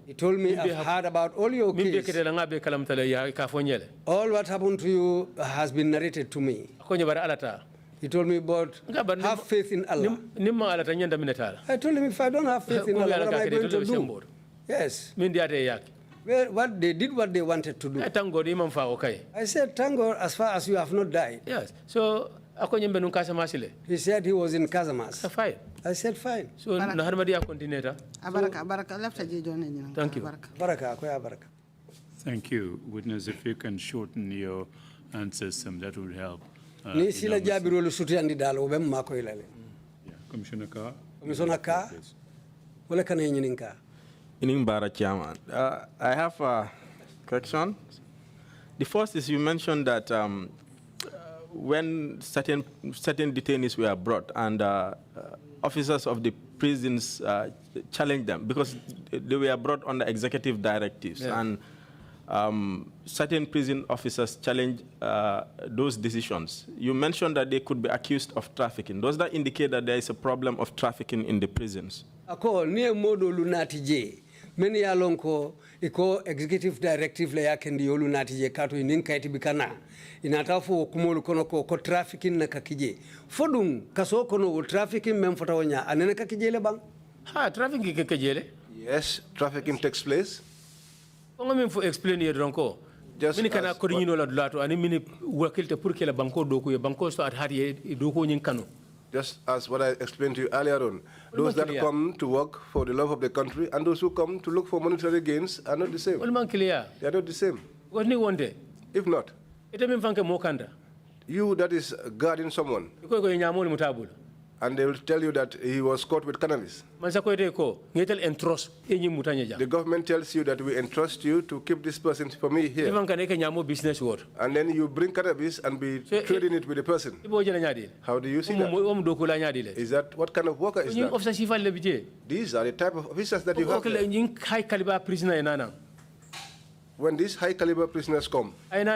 He told me, I've heard about all your cases. All what happened to you has been narrated to me. He told me, but have faith in Allah. I told him, if I don't have faith in Allah, what am I going to do? Yes. Well, what they did what they wanted to do. I said, thank God, as far as you have not died. Yes. So, he said he was in Casamas. Fine. I said, fine. So, thank you. Thank you. Witness, if you can shorten your answers, that would help. Commissioner Carr. Commissioner Carr. Chairman. I have a correction. The first is you mentioned that when certain detainees were brought and officers of the prisons challenged them because they were brought under executive directives, yeah. And certain prison officers challenged those decisions. You mentioned that they could be accused of trafficking. Does that indicate that there is a problem of trafficking in the prisons? Many alonko iko executive directive la yake ndi yolu natije kato ininka itibikana inatafu kumolu kono ko trafficking na kakije fodum kaso kono trafficking memfota wonya anene kakije le bang ha trafficking kakije le Yes, trafficking takes place. Explain it, Ronco. Just mini kana korinino la dulato ani mini wakilte pour que la banco doku banco so at hadi doko nyin kanu. Just as what I explained to you earlier on, those that come to work for the love of the country and those who come to look for monetary gains are not the same. They are not the same. If not, you that is guarding someone, and they will tell you that he was caught with cannabis. The government tells you that we entrust you to keep this person for me here. And then you bring cannabis and be trading it with the person. How do you see that? Is that, what kind of worker is that? These are the type of officers that you have there. When these high caliber prisoners come, and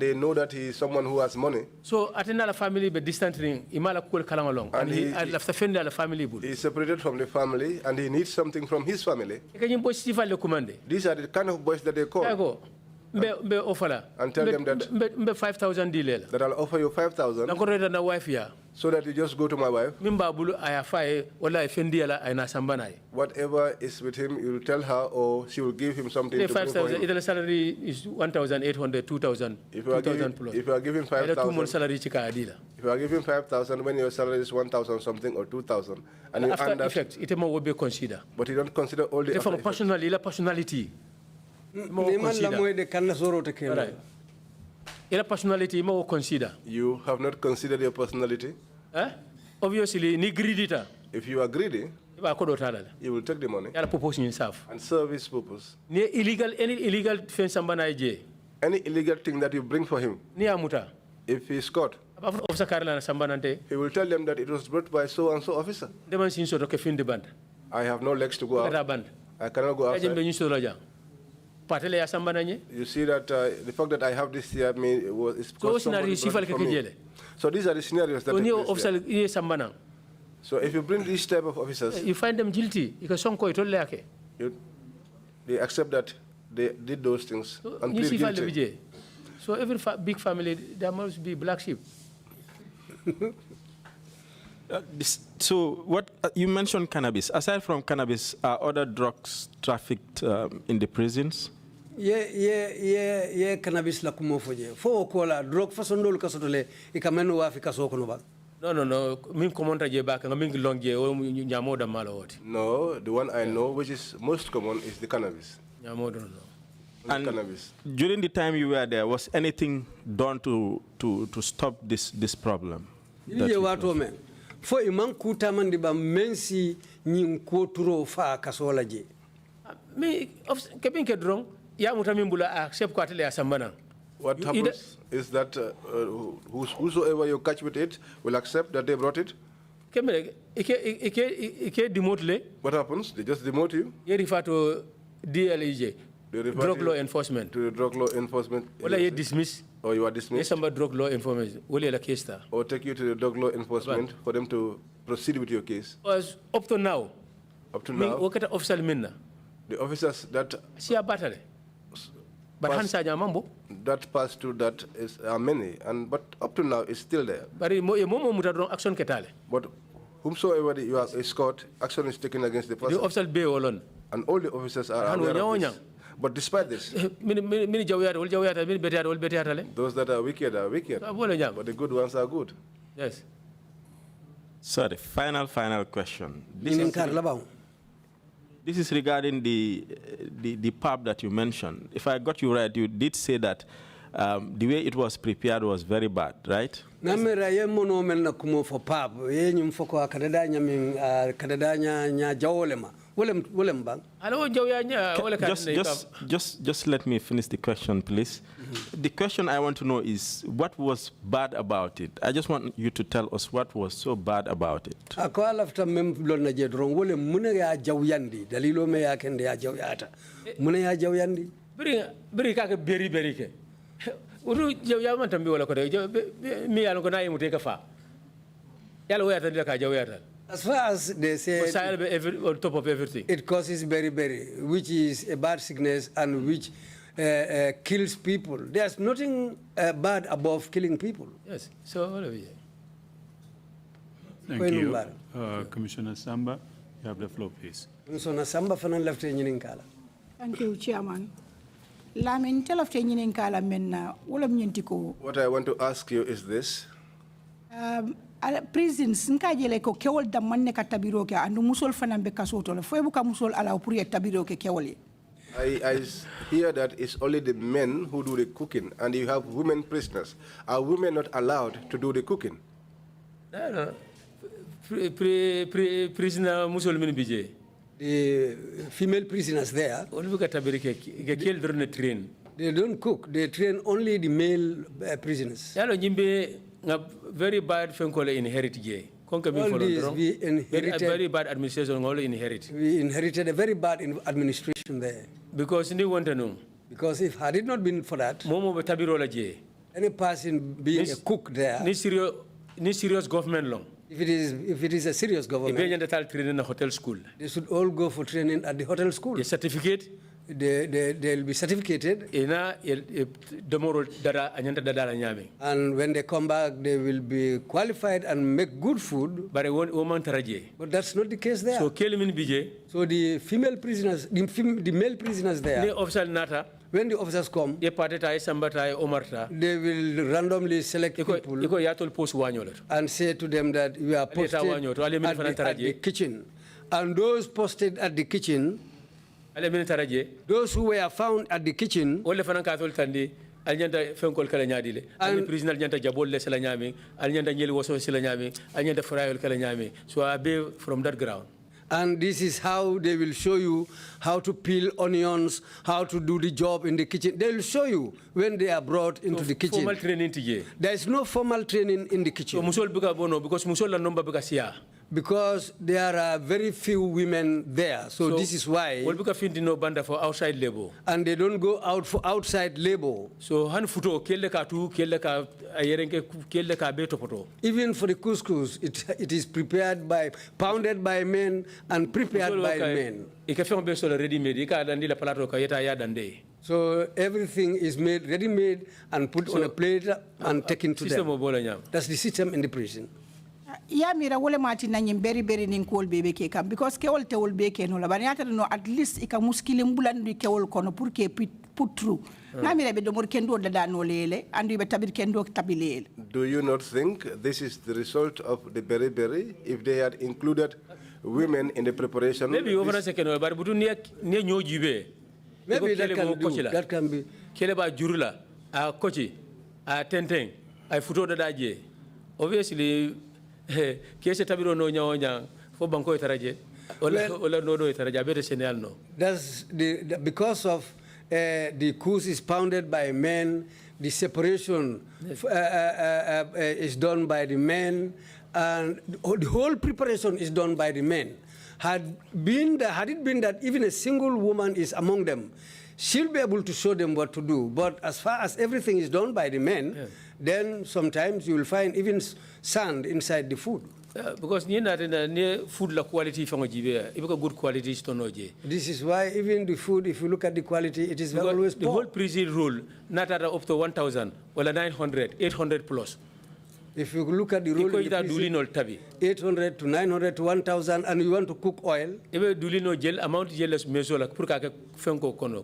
they know that he is someone who has money. So atena la family be distant ring imala kul kalangalong and he left the family bull. He is separated from the family and he needs something from his family. These are the kind of boys that they call. And tell them that 5,000 that I'll offer you 5,000. So that you just go to my wife. Whatever is with him, you will tell her, or she will give him something. The 5,000. The salary is 1,800, 2,000. If you are giving 5,000, if you are giving 5,000 when your salary is 1,000 something or 2,000, and after that, effect, it will be considered. But you don't consider all the from personality. You have not considered your personality. Obviously, if you are greedy, you will take the money and serve his purpose. Any illegal thing that you bring for him, if he is caught, he will tell them that it was brought by so and so officer. I have no legs to go out. I cannot go outside. You see that the fact that I have this here is because somebody brought it for me. So these are the scenarios that take place there. So if you bring these type of officers, you find them guilty. They accept that they did those things and plead guilty. So every big family, there must be black sheep. So what you mentioned cannabis. Aside from cannabis, are other drugs trafficked in the prisons? Yeah, cannabis la kumofoje. Fo kola drug fasondol kasotole ikameno wa fika soko no ba. No. Min komonta je ba nga min longje o nyamoda malo woti. No, the one I know which is most common is the cannabis. Nyamoda no. And cannabis. During the time you were there, was anything done to stop this problem? Ye wato men. Fo iman kuta mandi ba mensi nyin ko turo fa kasola je. Me kepin ke drong ya mutamimbula accept ko atele asambana. What happens is that whosoever you catch with it will accept that they brought it. What happens? They just demote you. You refer to DLEJ, drug law enforcement. To the drug law enforcement. Well, you dismiss. Or you are dismissed. Somebody drug law enforcement. Or take you to the drug law enforcement for them to proceed with your case. Up to now. Up to now. The officers that that passed through that are many, but up to now it's still there. But whomsoever you are escort, action is taken against the person. And all the officers are aware of this. But despite this, those that are wicked are wicked, but the good ones are good. Yes. Sorry, final question. This is regarding the pub that you mentioned. If I got you right, you did say that the way it was prepared was very bad, right? Namera ye mono mel na kumo fo pub ye nyum foko akadadanya min kadadanya nya jawolema wolem bang alo jawya wala just let me finish the question, please. The question I want to know is what was bad about it. I just want you to tell us what was so bad about it. Akwala after mem lon na je dron wole mune ya jawyandi dalilo me ya kende ya jawyata mune ya jawyandi biri ka beri ke uru jawya man tambi wala ko de mi yalo ko nayi muteka fa yalo wayata de ka jawyata. As far as they say, on top of everything, it causes beriberi, which is a bad sickness and which kills people. There's nothing bad above killing people. Yes. So all of you. Thank you, Commissioner Samba. you have the floor, please. Thank you, Chairman. Lamin, tell of What I want to ask you is this. Prisons nkajele ko kewol da manne ka tabiro ke andu musol fanan be kasoto le fo buka musol ala pour ye tabiro ke kewol. I hear that it's only the men who do the cooking, and you have women prisoners. Are women not allowed to do the cooking? No. Prisoner musol min bije. The female prisoners there, they don't cook. They train only the male prisoners. Very bad inherit. All these we inherited. Very bad administration only inherit. We inherited a very bad administration there. Because if had it not been for that, any person being a cook there, serious government long. If it is a serious government, they should all go for training at the hotel school. The certificate, they'll be certificated. And when they come back, they will be qualified and make good food. But that's not the case there. So the female prisoners, the male prisoners there, when the officers come, they will randomly select people and say to them that you are posted at the kitchen. And those posted at the kitchen, those who were found at the kitchen, from that ground. And this is how they will show you how to peel onions, how to do the job in the kitchen. They will show you when they are brought into the kitchen. Formal training there is no formal training in the kitchen. Because there are very few women there. So this is why. For outside labor. And they don't go out for outside labor. So even for the couscous, it is prepared by, pounded by men and prepared by men. So everything is made ready-made and put on a plate and taken to them. That's the system in the prison. Ya mira wole mati na very nin kol bebe ke kam because ke wol te wol be ke no la bani ata no at least ika muskile mbulandu ke wol kono pour que put through na mira be do mor kendo da no lele andu be tabir kendo tabilele. Do you not think this is the result of the berry if they had included women in the preparation? Maybe over a second but butu ne nyojibe. Maybe that can be Keleba jurula a kochi a tenteng a futo da daje. Obviously that's because of the course is pounded by men, the separation is done by the men, and the whole preparation is done by the men. Had it been that even a single woman is among them, she'll be able to show them what to do. But as far as everything is done by the men, then sometimes you will find even sand inside the food. Because food la quality from good quality. This is why even the food, if you look at the quality, it is always the whole prison rule, not at up to 1,000, well 900, 800 plus. If you look at the rule, 800 to 900 to 1,000, and you want to cook oil,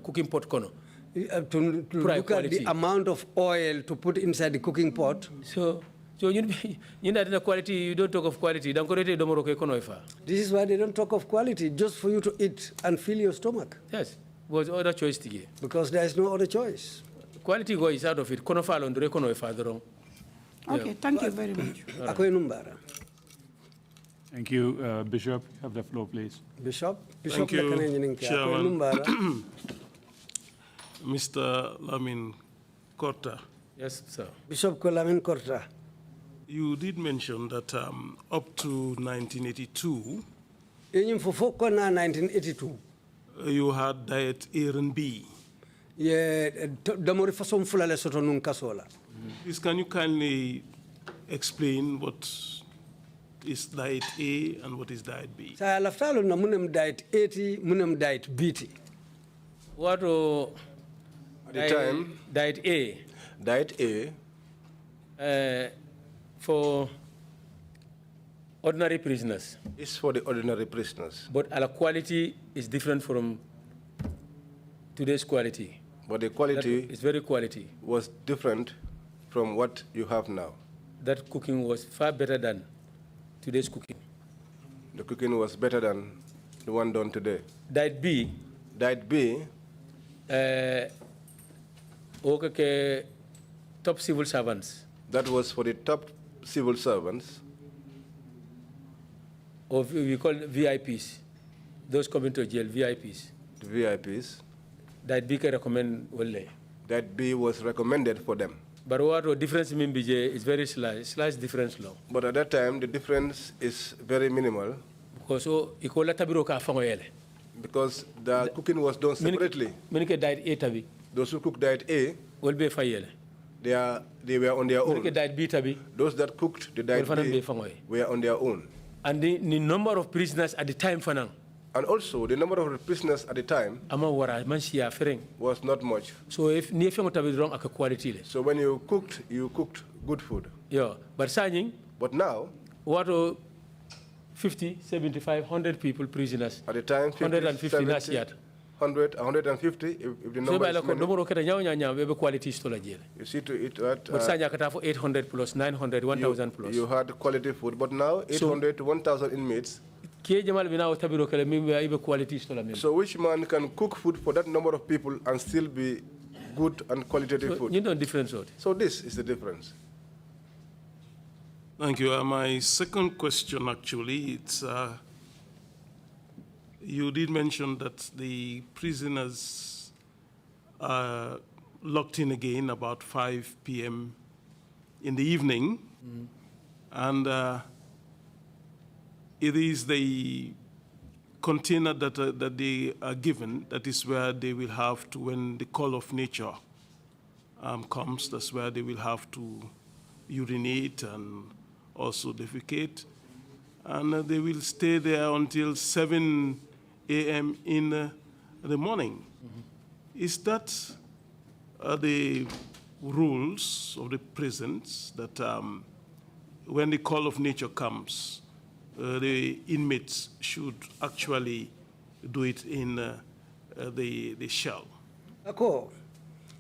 cooking pot kono. To look at the amount of oil to put inside the cooking pot. So you know the quality. You don't talk of quality. This is why they don't talk of quality, just for you to eat and fill your stomach. Yes, was other choice to get. Because there is no other choice. Quality goes out of it. Okay, thank you very much. Thank you, Bishop. You have the floor, please. Bishop. Thank you, Chairman. Mr. Lamin Korta. Yes, sir. Bishop Lamin Korta. You did mention that up to 1982, you had diet A and B. Please, can you kindly explain what is diet A and what is diet B? Diet B. What at the time? Diet A. Diet A. For ordinary prisoners. It's for the ordinary prisoners. But our quality is different from today's quality. But the quality is very quality. Was different from what you have now. That cooking was far better than today's cooking. The cooking was better than the one done today. Diet B. Diet B. Okay, top civil servants. That was for the top civil servants. Or we call VIPs. Those coming to jail, VIPs. The VIPs. Diet B can recommend well. Diet B was recommended for them. But what the difference in BJ is very slight difference low. But at that time, the difference is very minimal. Because the cooking was done separately. Diet A tabi. Those who cook diet A, will be fayele. They were on their own. Diet B tabi. Those that cooked the diet B were on their own. And the number of prisoners at the time fanang. And also, the number of prisoners at the time was not much. So if wrong quality. So when you cooked good food. Yeah, but now, what 50, 75, 100 people prisoners. At the time, 50, 150 70, 100, 150, if the number is many. Quality you see to it that... But 800 plus, 900, 1,000 plus. You had quality food, but now 800 to 1,000 inmates. So which man can cook food for that number of people and still be good and qualitative food? You know difference. So this is the difference. Thank you. My second question, actually, it's you did mention that the prisoners are locked in again about 5 p.m. in the evening, and it is the container that they are given, that is where they will have to, when the call of nature comes, that's where they will have to urinate and also defecate. And they will stay there until 7 a.m. in the morning. Is that the rules of the prisons, that when the call of nature comes, the inmates should actually do it in the shell? Ako,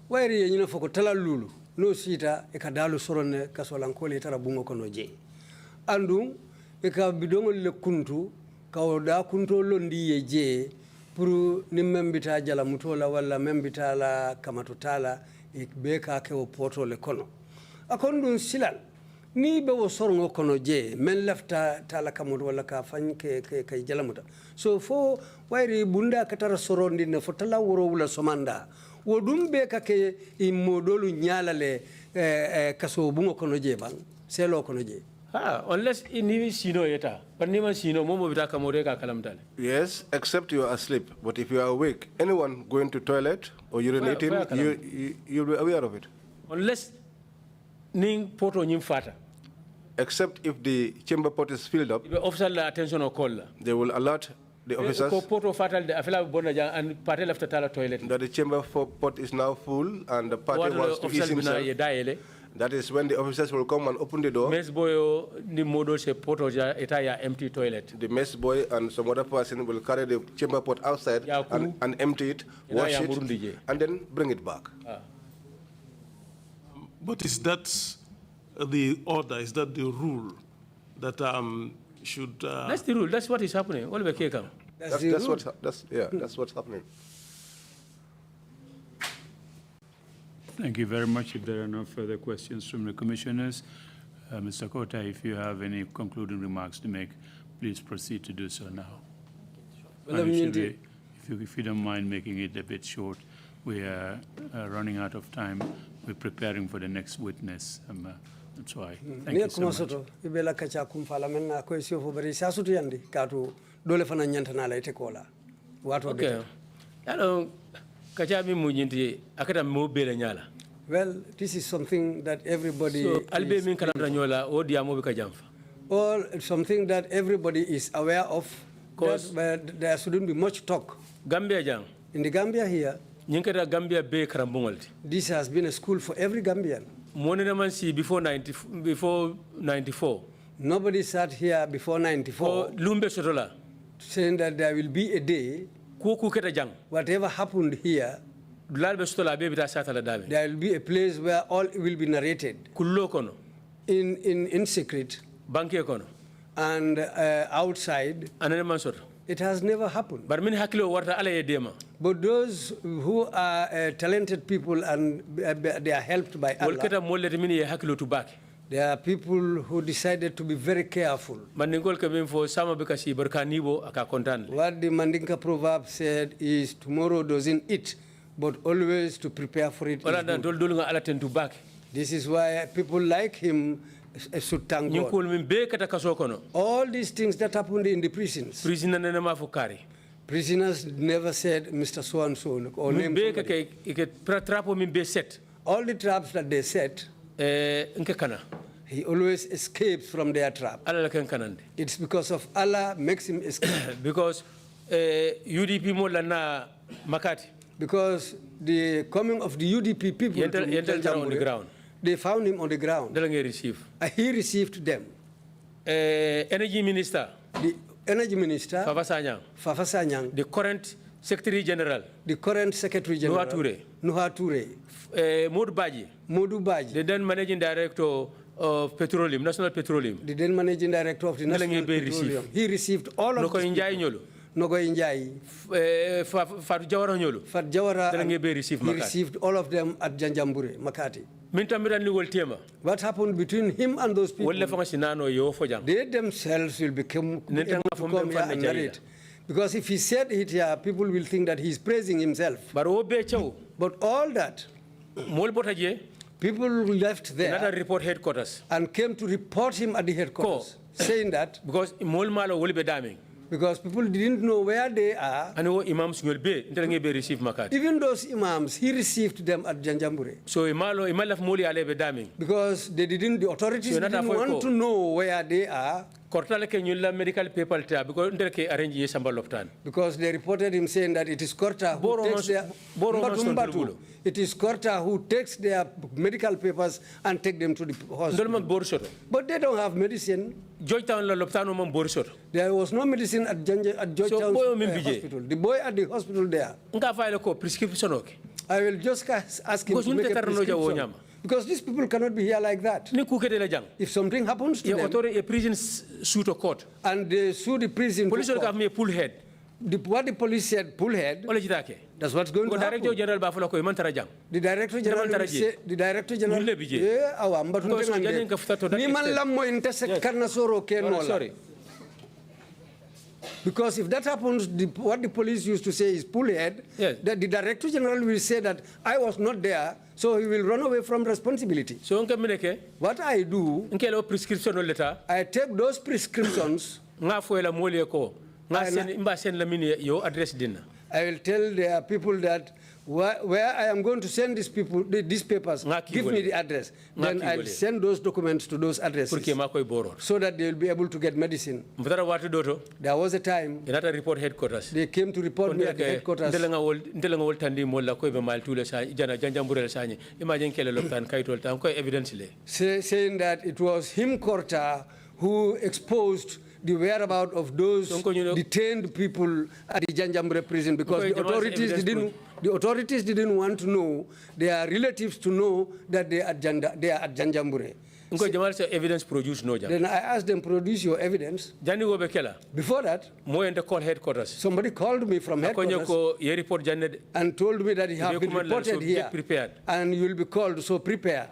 wairi yenyina foko tala lulu, no sita ekadalu sorone kasolankole tara bungo kono je. Andu eka bidongo le kuntu kawda kunto londi ye je puru ni membita jala mutola wala membita la kamatutala ikbeka ke poto le kono. Akondun silal ni be wo sorongo kono je men lafta tala kamoto wala ka fan ke jalamuta so fo wairi bunda katara sorondi ne fo tala woro wala somanda wo dum be ka ke imodolu nyalale kaso bungo kono je bang selo kono je unless ni sino yeta but ni man sino momo bita kamore ka kalamtale. Yes, except you are asleep, but if you are awake, anyone going to toilet or urinating, you'll be aware of it. Unless ning poto nyim fata. Except if the chamber pot is filled up, officer attention or call. They will alert the officers that the chamber pot is now full and the party wants to ease himself. That is when the officers will come and open the door. Empty toilet. The mess boy and some other person will carry the chamber pot outside and empty it, wash it, and then bring it back. But is that the order? Is that the rule that should? That's the rule. That's what is happening. That's what's happening. Thank you very much. If there are no further questions from the commissioners, Mr. Korta, if you have any concluding remarks to make, please proceed to do so now. Well, if you don't mind making it a bit short, we are running out of time. We're preparing for the next witness. That's why. Thank you so much. Okay. Well, this is something that everybody or something that everybody is aware of, because there shouldn't be much talk. Gambia in the Gambia here, this has been a school for every Gambian. Before 94, Nobody sat here before 94 saying that there will be a day, whatever happened here, there will be a place where all will be narrated in secret and outside. It has never happened. But those who are talented people and they are helped by Allah, there are people who decided to be very careful. What the Mandinka proverb said is, tomorrow doesn't eat, but always to prepare for it. This is why people like him should thank God. All these things that happened in the prisons, prisoners never said Mr. So-and-so or name somebody. All the traps that they set, he always escapes from their trap. It's because of Allah makes him escape. Because UDP Makati. Because the coming of the UDP people on the ground. They found him on the ground. He received them. Energy Minister. The Energy Minister. Fafasanyang. The current Secretary General. The current Secretary General. Nuha Ture. Modu Baji. The then Managing Director of Petroleum, National Petroleum. The then Managing Director of the National Petroleum. He received all of them. Nogo Injai. Fat Jawara Nyolu. Fat Jawara. He received all of them at Janjambure, Makati. What happened between him and those people? They themselves will become able to come here and narrate. Because if he said it here, people will think that he's praising himself. But all that, people left there report headquarters and came to report him at the headquarters, saying that because people didn't know where they are. Even those imams, he received them at Janjambure. So because the authorities didn't want to know where they are. Medical paper Because they reported him saying that it is Korta who takes their it is Korta who takes their medical papers and take them to the hospital. But they don't have medicine. There was no medicine at Georgetown hospital. The boy at the hospital there. I will just ask him to make a prescription. Because these people cannot be here like that. If something happens to them, a prison suit or court, and they sue the prison police will have me a pull head. What the police said, pull head, that's what's going to happen. The Director General will say, the Director General, sorry. Because if that happens, what the police used to say is pull head, that the Director General will say that I was not there, so he will run away from responsibility. So what I do, I take those prescriptions, I will tell the people that where I am going to send these people, these papers, give me the address. Then I'll send those documents to those addresses so that they'll be able to get medicine. There was a time they came to report me at the headquarters. Saying that it was him, Korta, who exposed the whereabouts of those detained people at the Janjambure prison because the authorities didn't want to know, their relatives to know that they are at Janjambure. Evidence produced no. Then I asked them, produce your evidence. Before that, somebody called me from headquarters and told me that he has been reported here and you will be called, so prepare.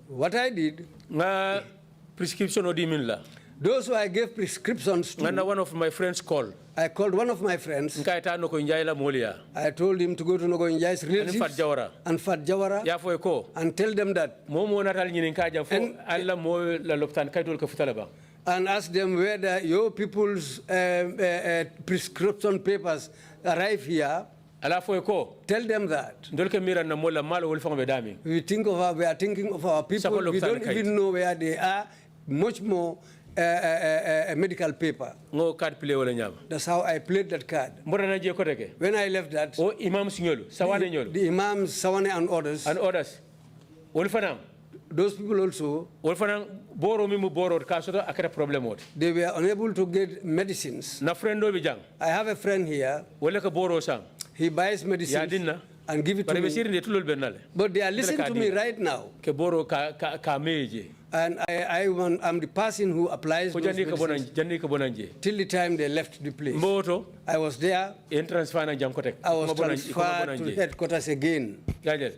What I did, those who I gave prescriptions to, one of my friends called. I called one of my friends. I told him to go to Nogo Njai's relatives and Fat Jawara and tell them that. And ask them whether your people's prescription papers arrive here. Tell them that. We are thinking of our people. We don't even know where they are, much more a medical paper. That's how I played that card. When I left that, the imams, Sawane and others, Those people also, they were unable to get medicines. I have a friend here. He buys medicines and give it to me. But they are listening to me right now. And I'm the person who applies those medicines till the time they left the place. I was there. I was transferred to headquarters again. I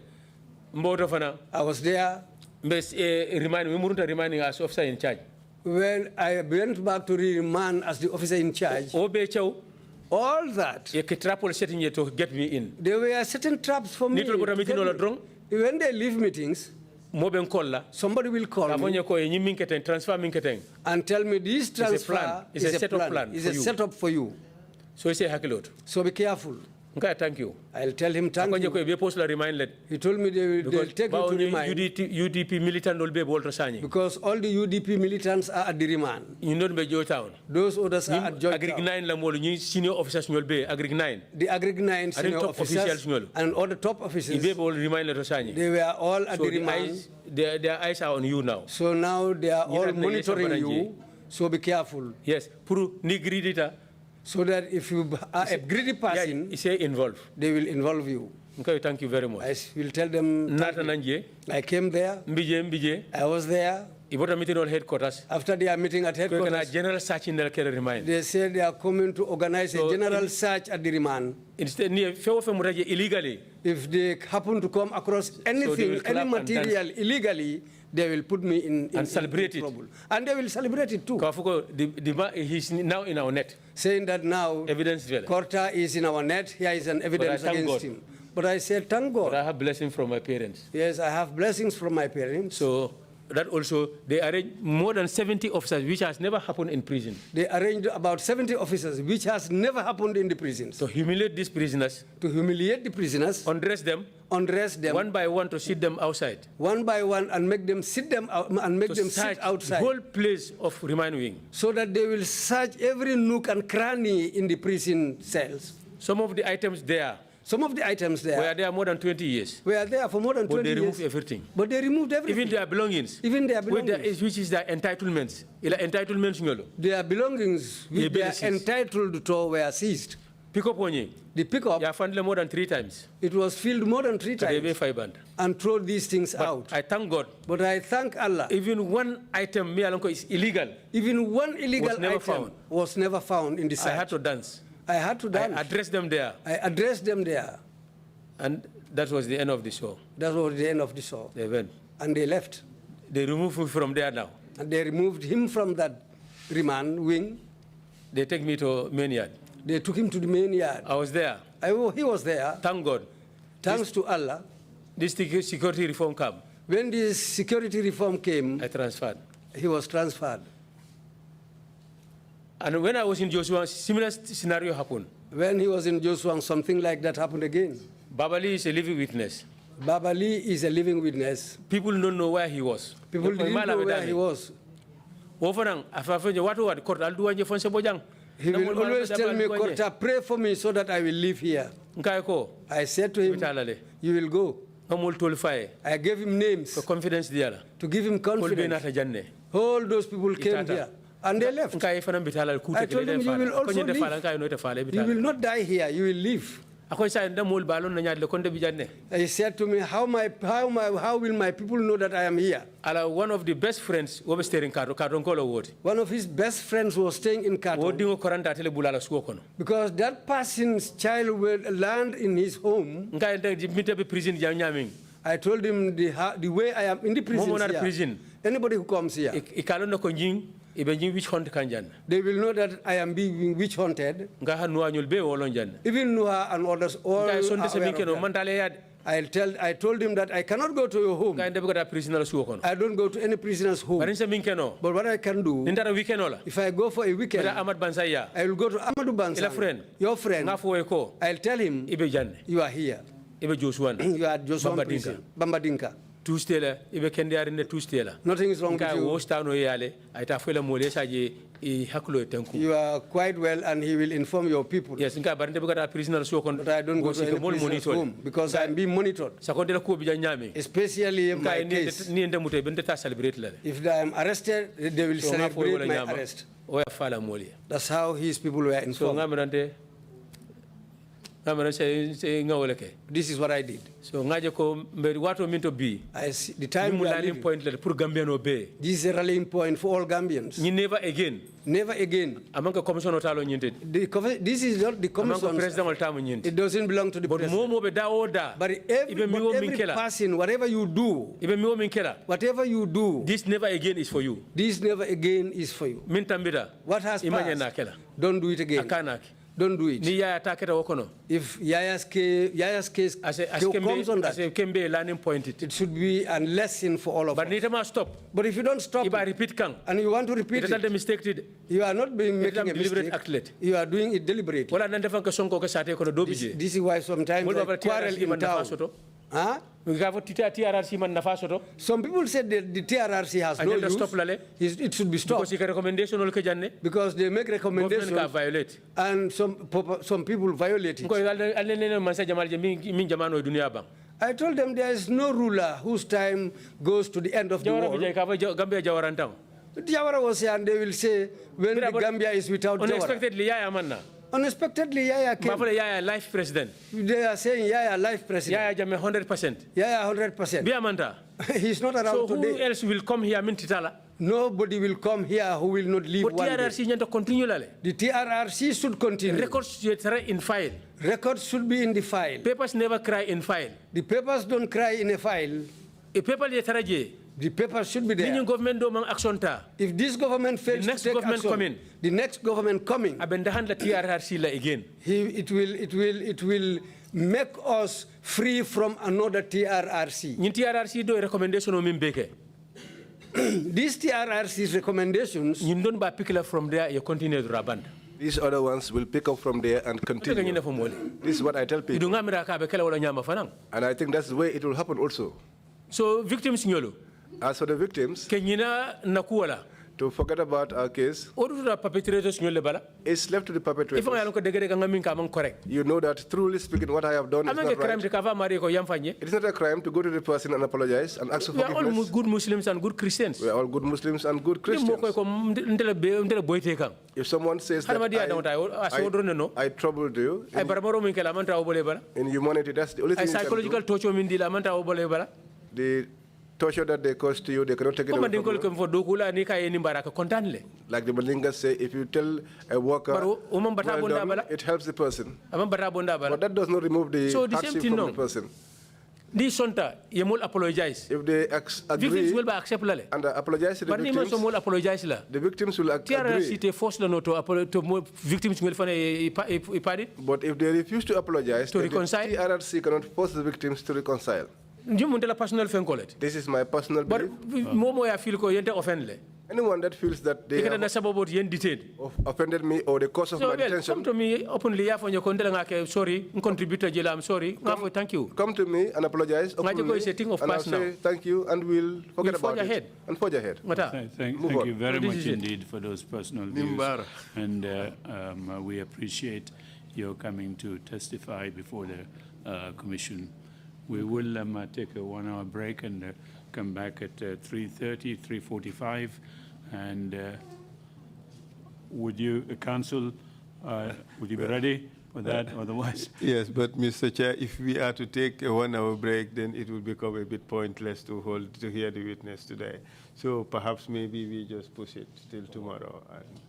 was there. Reminding us officer in charge. When I went back to remand as the officer in charge, all that, to get me in. There were certain traps for me. When they leave meetings, somebody will call me and tell me this transfer is a plan, is a setup for you. So be careful. Thank you. I'll tell him thank you. He told me they'll take me to remand. UDP militant because all the UDP militants are at the remand. Those others are at Georgetown. Senior officers the Agric 9 senior officers and all the top officers. They were all at the remand. Their eyes are on you now. So now they are all monitoring you. So be careful. Yes. So that if you are a greedy person, they will involve you. Okay, thank you very much. I will tell them. I came there. I was there. After their meeting at headquarters, they said they are coming to organize a general search at the remand. If they happen to come across anything, any material illegally, they will put me in trouble. And they will celebrate it too. He's now in our net. Saying that now evidence Korta is in our net, here is an evidence against him. But I said, thank God. But I have blessings from my parents. Yes, I have blessings from my parents. So that also, they arranged more than 70 officers, which has never happened in prison. They arranged about 70 officers, which has never happened in the prisons. To humiliate these prisoners. To humiliate the prisoners. Undress them. One by one to sit them outside. One by one and make them sit them out and make them sit outside. The whole place of remand wing. So that they will search every nook and cranny in the prison cells. Some of the items there. Were there more than 20 years. Were there for more than 20 years. But they removed everything. But they removed everything. Even their belongings. Which is their entitlements. Their belongings which they are entitled to were seized. The pickup. You found more than 3 times. It was filled more than 3 times. And throw these things out. I thank God. But I thank Allah. Even one item is illegal. Even one illegal item was never found in the site. I had to dance. I addressed them there. And that was the end of the show. They went. And they left. They removed him from there now. And they removed him from that remand wing. They take me to main yard. They took him to the main yard. I was there. He was there. Thank God. Thanks to Allah. This security reform came. When this security reform came, I transferred. He was transferred. And when I was in Joshua, similar scenario happened. When he was in Joshua, something like that happened again. Babali is a living witness. Babali is a living witness. People don't know where he was. People didn't know where he was. He will always tell me, Korta, pray for me so that I will live here. I said to him, you will go. I gave him names to give him confidence. All those people came here. And they left. I told him, you will also live. You will not die here, you will live. He said to me, how will my people know that I am here? One of the best friends was staying in Korta. One of his best friends was staying in Korta. Because that person's child will land in his home. I told him the way I am in the prison. Anybody who comes here, they will know that I am being witch hunted. Even Noah and others all I told him that I cannot go to your home. I don't go to any prisoner's home. But what I can do, if I go for a weekend, I will go to Amadou Bansang, your friend. I'll tell him, you are here. You are Joshua prison, Bambadinka. two-stela, ibe kendi are in the two-stela. Nothing is wrong with you. You are quite well, and he will inform your people. Yes, but I don't go to any prisoner's home because I'm being monitored. Especially in my case. If I am arrested, they will celebrate my arrest. That's how his people were informed. This is what I did. So what mean to be? The time we are living, point for Gambian obey. This is a rallying point for all Gambians. Never again. Never again. Among the commission this is not the commission. It doesn't belong to the president. But every person, whatever you do, whatever you do, this never again is for you. This never again is for you. What has passed, don't do it again. Don't do it. If Yaya's case comes on that, it should be a lesson for all of us. But if you don't stop, and you want to repeat it, you are not making a mistake. You are doing it deliberately. This is why sometimes I quarrel in town. Huh? Some people said that the TRRC has no use. It should be stopped. Because they make recommendations and some people violate it. I told them there is no ruler whose time goes to the end of the world. Jawara was here and they will say when the Gambia is without Jawara. Unexpectedly, Yaya came. Yaya life president. They are saying Yaya life president. Yaya jame 100%. Yaya 100%. Biamanta. He's not around today. So who else will come here? Nobody will come here who will not leave one day. The TRRC should continue. Records in file. Records should be in the file. Papers never cry in file. The papers don't cry in a file. A paper the papers should be there. If this government fails to take action, the next government coming, it will make us free from another TRRC. These TRRC's recommendations, from there, you continue to Raband. These other ones will pick up from there and continue. This is what I tell people. And I think that's the way it will happen also. So victims nyolo. As for the victims, to forget about our case, it's left to the perpetrators. You know that truly speaking, what I have done is not right. It is not a crime to go to the person and apologize and ask for forgiveness. We are all good Muslims and good Christians. We are all good Muslims and good Christians. If someone says that I troubled you, in humanity, that's the only thing psychological torture the torture that they cause to you, they cannot take it away from you. Like the Malingas say, if you tell a worker, well done, it helps the person. But that does not remove the hardship from the person. If they agree victims will accept and apologize to the victims will agree. But if they refuse to apologize, the TRRC cannot force the victims to reconcile. This is my personal belief. Anyone that feels that they have offended me or the cause of my detention, come to me openly. Sorry, contributor, I'm sorry. Thank you. Come to me and apologize openly, and I'll say thank you, and we'll forget about it and forge ahead. Thank you very much indeed for those personal views, and we appreciate your coming to testify before the Commission. We will take a 1 hour break and come back at 3:30, 3:45. And would you, Council, would you be ready for that? Otherwise? Yes, but Mr. Chair, if we are to take a 1 hour break, then it will become a bit pointless to hear the witness today. So perhaps maybe we just push it till tomorrow. And,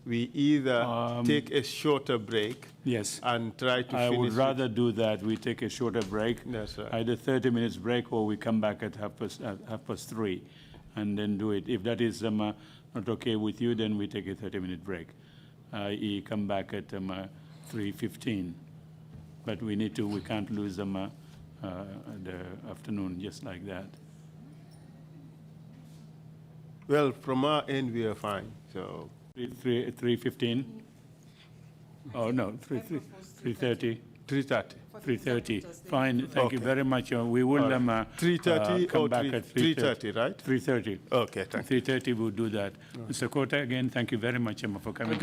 we either take a shorter break, yes, and try to finish. I would rather do that. We take a shorter break, yes, sir. Either 30 minutes break, or we come back at half past 3, and then do it. If that is not okay with you, then we take a 30-minute break. I.e., come back at 3:15. But we can't lose the afternoon just like that. Well, from our end, we are fine. So 3:15. Oh no, 3:30. 3:30. 3:30. Fine. Thank you very much. We will 3:30 come or back at 3:30, right? 3:30. Okay, thank you. 3:30 we'll do that. Mr. Korta, again, thank you very much, Emma, for coming.